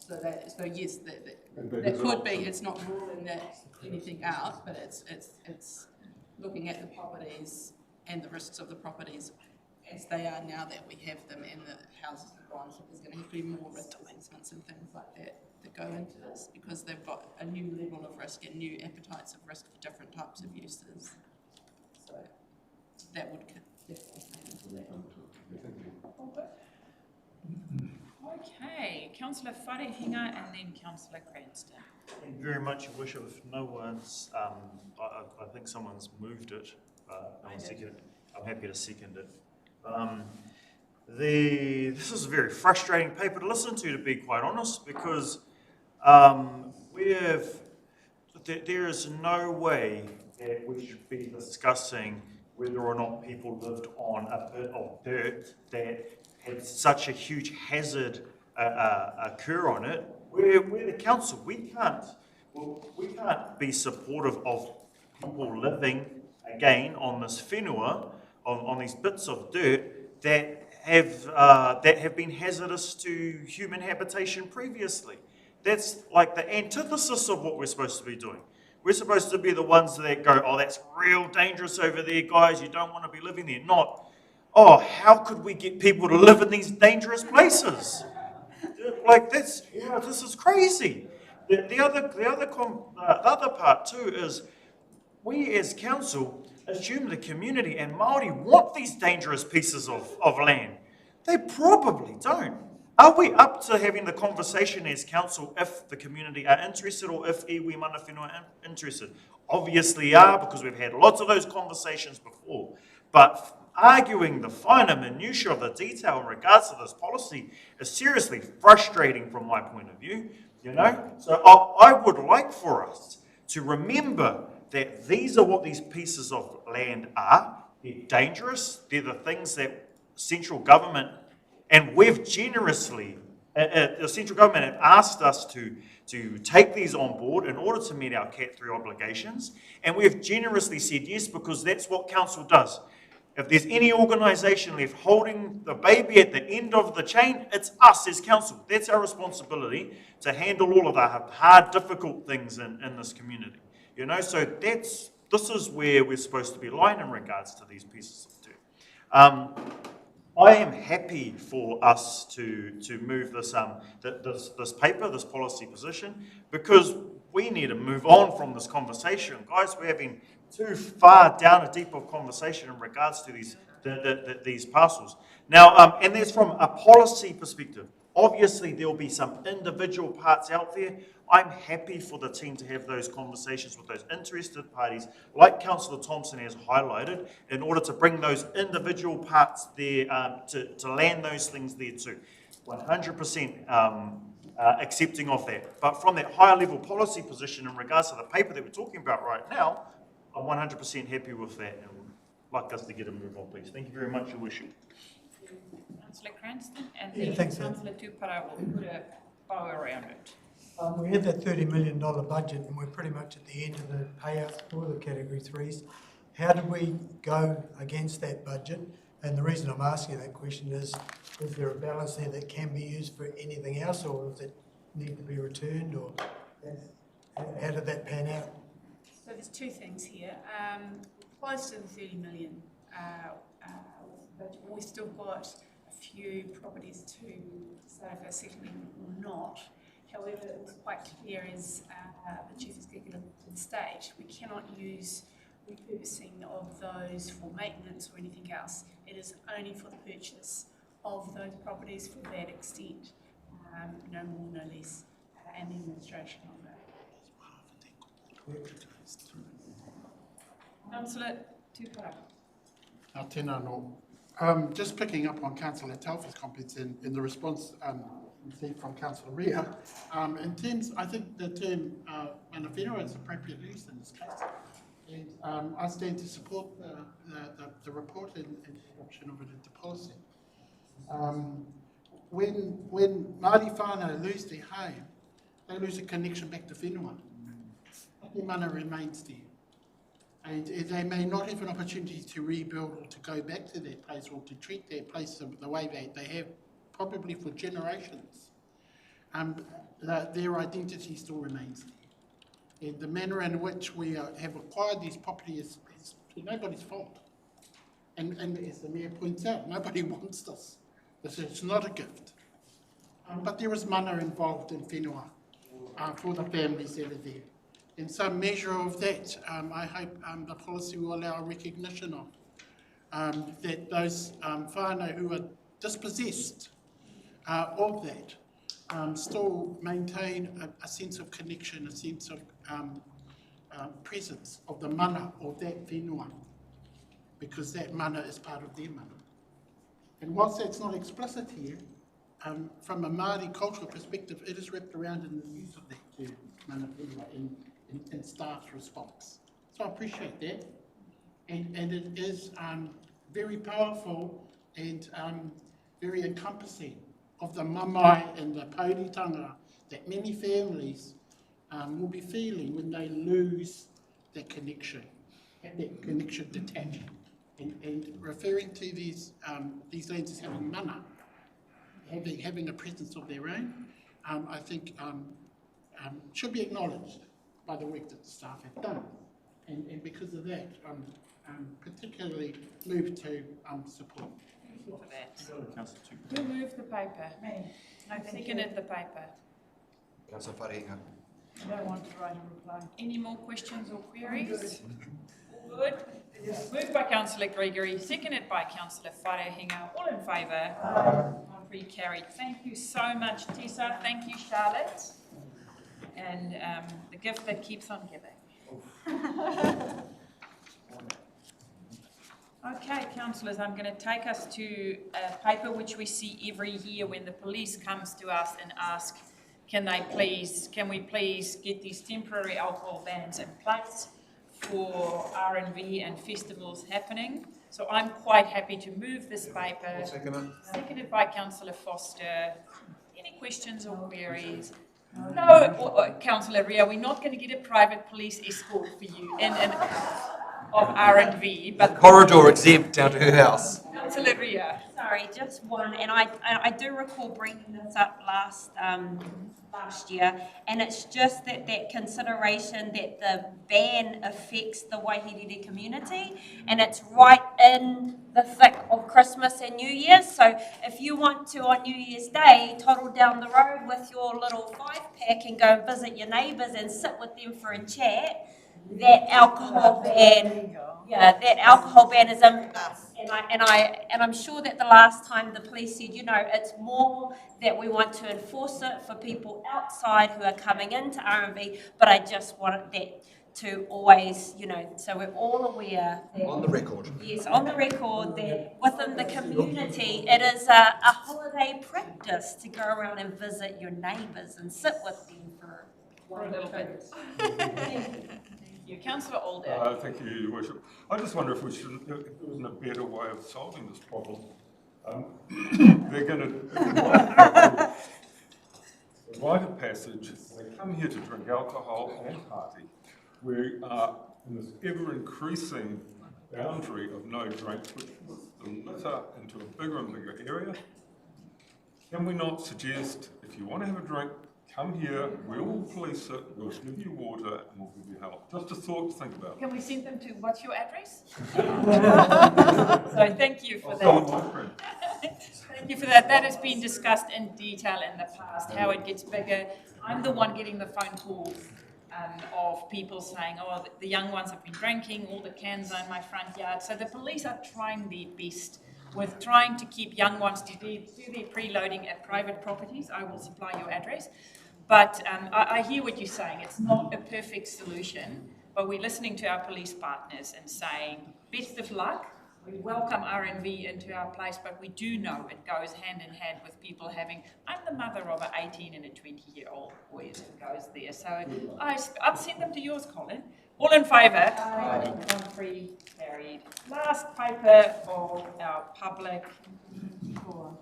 So yes, that could be. It's not ruling that anything out, but it's looking at the properties and the risks of the properties as they are now that we have them and the houses are gone. So there's going to have to be more risk assessments and things like that go into this, because they've got a new level of risk and new appetites of risk for different types of uses. So that would definitely come into that. Okay, Councillor Wharehinga and then Councillor Cranston. Thank you very much, Your Worship. If no one's, I think someone's moved it, no one's seconded it. I'm happy to second it. This is a very frustrating paper to listen to be quite honest, because there is no way that we should be discussing whether or not people lived on a bit of dirt that had such a huge hazard occur on it. We're the council. We can't be supportive of people living again on this whenua, on these bits of dirt that have been hazardous to human habitation previously. That's like the antithesis of what we're supposed to be doing. We're supposed to be the ones that go, oh, that's real dangerous over there, guys. You don't want to be living there. Not, oh, how could we get people to live in these dangerous places? Like this is crazy. The other part too is we as council assume the community and Māori want these dangerous pieces of land. They probably don't. Are we up to having the conversation as council if the community are interested, or if iwi mana whenua are interested? Obviously are, because we've had lots of those conversations before. But arguing the finer minutiae of the detail in regards to this policy is seriously frustrating from my point of view, you know? So I would like for us to remember that these are what these pieces of land are. They're dangerous. They're the things that central government, and we've generously the central government have asked us to take these on board in order to meet our Cat 3 obligations, and we have generously said yes because that's what council does. If there's any organisation left holding the baby at the end of the chain, it's us as council. That's our responsibility to handle all of the hard, difficult things in this community. You know, so this is where we're supposed to be lying in regards to these pieces of dirt. I am happy for us to move this paper, this policy position, because we need to move on from this conversation. Guys, we're having too far down a deep of conversation in regards to these parcels. Now, and that's from a policy perspective. Obviously, there will be some individual parts out there. I'm happy for the team to have those conversations with those interested parties, like Councillor Thompson has highlighted, in order to bring those individual parts there, to land those things there too. 100% accepting of that. But from that higher level policy position in regards to the paper that we're talking about right now, I'm 100% happy with that, and would like us to get a move on, please. Thank you very much, Your Worship. Councillor Cranston, and then Councillor Tupara will put a bow around it. We had that $30 million budget, and we're pretty much at the end of the payouts for the Category 3s. How do we go against that budget? And the reason I'm asking that question is there a balance there that can be used for anything else, or does it need to be returned, or how did that pan out? So there's two things here. Close to the 30 million budget, we've still got a few properties to decide if they're settling or not. However, it was quite clear as the Chief Executive to the stage, we cannot use repurposing of those for maintenance or anything else. It is only for the purchase of those properties for that extent, no more, no less, and the administration of that. Councillor Tupara. Tēnā no. Just picking up on Councillor Tauwhi's comments in the response received from Councillor Ria, in terms, I think the term mana whenua is appropriate use in this case. And I stand to support the report and the adoption of it into policy. When Māori whānau lose their home, they lose a connection back to whenua. Their mana remains there. And they may not have an opportunity to rebuild or to go back to their place or to treat their place the way they have probably for generations. Their identity still remains there. And the manner in which we have acquired these properties is nobody's fault. And as the Mayor points out, nobody wants this. It's not a gift. But there is mana involved in whenua for the families that are there. In some measure of that, I hope the policy will allow recognition of that those whānau who are dispossessed of that still maintain a sense of connection, a sense of presence of the mana of that whenua, because that mana is part of their mana. And whilst that's not explicit here, from a Māori cultural perspective, it is wrapped around in the use of that term, mana whenua, in staff's response. So I appreciate that. And it is very powerful and very encompassing of the mamae and the pauritanga that many families will be feeling when they lose that connection detached. And referring to these lands as having mana, having a presence of their own, I think should be acknowledged by the work that the staff have done. And because of that, I'm particularly moved to support. Thank you for that. Who moved the paper? Me. I seconded the paper. Councillor Wharehinga. I don't want to write a reply. Any more questions or queries? All good. Moved by Councillor Gregory, seconded by Councillor Wharehinga. All in favour? Carried. Thank you so much, Tessa. Thank you, Charlotte. And the gift that keeps on giving. Okay, councillors, I'm going to take us to a paper which we see every year when the police comes to us and ask, can we please get these temporary alcohol bans in place for R&B and festivals happening. So I'm quite happy to move this paper. Seconded by Councillor Foster. any questions or queries? No, Councillor Ria, we're not going to get a private police escort for you of R&V, but Corridor exempt down to her house. Councillor Ria. Sorry, just one, and I do recall bringing this up last year, and it's just that consideration that the ban affects the Waihiriri community, and it's right in the thick of Christmas and New Year's. So if you want to on New Year's Day toddle down the road with your little 5-pack and go visit your neighbours and sit with them for a chat, that alcohol ban is in place. And I'm sure that the last time the police said, it's more that we want to enforce it for people outside who are coming into R&V, but I just wanted that to always, so we're all aware that, On the record. Yes, on the record, that within the community, it is a holiday practice to go around and visit your neighbours and sit with them for a little bit. Councillor Alder. Thank you, Your Worship. I just wonder if there isn't a better way of solving this problem. They're going to rite of passage. They come here to drink alcohol and party. We are in this ever-increasing boundary of no drink, which puts the litter into a bigger and bigger area. Can we not suggest, if you want to have a drink, come here, we'll police it, we'll give you water, and we'll give you help. Just a thought to think about. Can we send them to, what's your address? So thank you for that. Thank you for that. That has been discussed in detail in the past, how it gets bigger. I'm the one getting the phone calls of people saying, the young ones have been drinking, all the cans are in my front yard. So the police are trying their best with trying to keep young ones to do their preloading at private properties. I will supply your address. But I hear what you're saying. It's not a perfect solution, but we're listening to our police partners and saying, best of luck. We welcome R&V into our place, but we do know it goes hand in hand with people having, I'm the mother of an 18 and a 20-year-old boy who goes there. So I'll send them to yours, Colin. All in favour? Aye. 1-3 carried. Last paper of our public forum.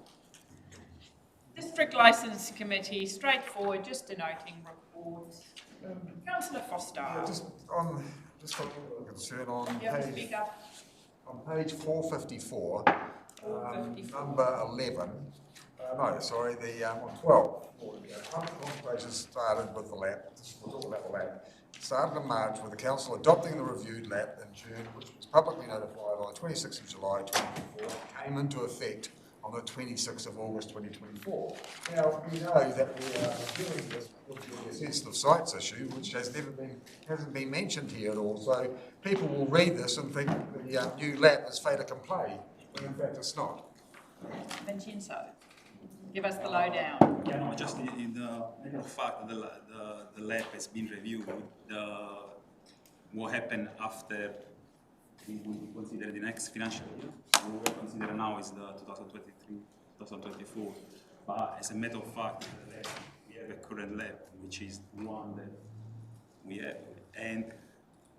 District Licence Committee, straightforward, just denoting reports. Councillor Foster. Just on a concern on page 454, number 11. On 12. Consultation started with the LAP. We'll talk about the LAP. Started in March with the Council adopting the reviewed LAP in June, which was publicly notified on the 26th of July 2024, came into effect on the 26th of August 2024. Now, we know that we are dealing with the sensitive sites issue, which hasn't been mentioned here at all. So people will read this and think the new LAP is fait accompli, when in fact it's not. Vincenzo, give us the lowdown. Yeah, no, just in the fact that the LAP has been reviewed, what happened after we consider the next financial year. What we consider now is the 2023-2024. But as a matter of fact, we have a current LAP, which is the one that we have. And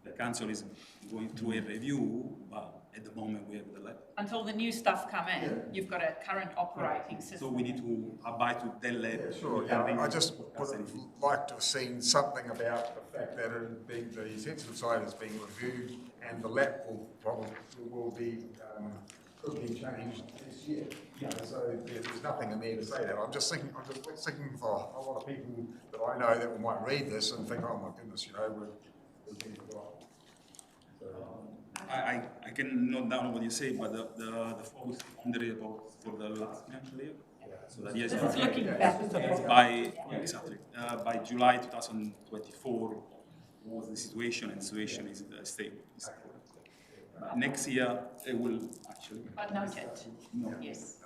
the council is going through a review, but at the moment we have the LAP. Until the new stuff come in, you've got a current operating system. So we need to abide to the LAP. Yeah, sure. Yeah, I just would have liked to have seen something about the fact that the sensitive site is being reviewed and the LAP could be changed this year. Yeah. So there's nothing in there to say that. I'm just thinking for a lot of people that I know that might read this and think, oh my goodness, we're being forgotten. I can note down what you say, but the focus is under about for the last financial year. So that yes, it's looking back. By July 2024 was the situation, and the situation is stable. Next year it will actually. But noted. No. Yes.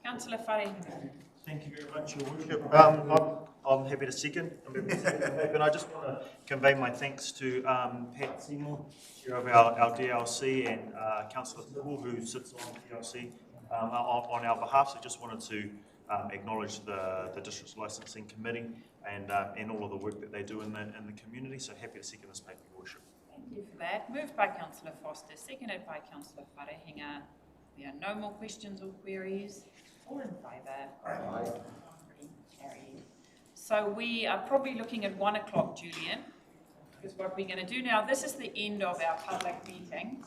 Councillor Whare. Thank you very much, Your Worship. I'm happy to second. And I just want to convey my thanks to Pat Seymour, Chair of our DLC, and Councillor Tibble, who sits on DLC on our behalf. So just wanted to acknowledge the District Licensing Committee and all of the work that they do in the community. So happy to second this paper, Your Worship. Thank you for that. Moved by Councillor Foster, seconded by Councillor Wharehinga. There are no more questions or queries. All in favour? Aye. carried. So we are probably looking at 1 o'clock, Julian, is what we're going to do now. This is the end of our public meeting.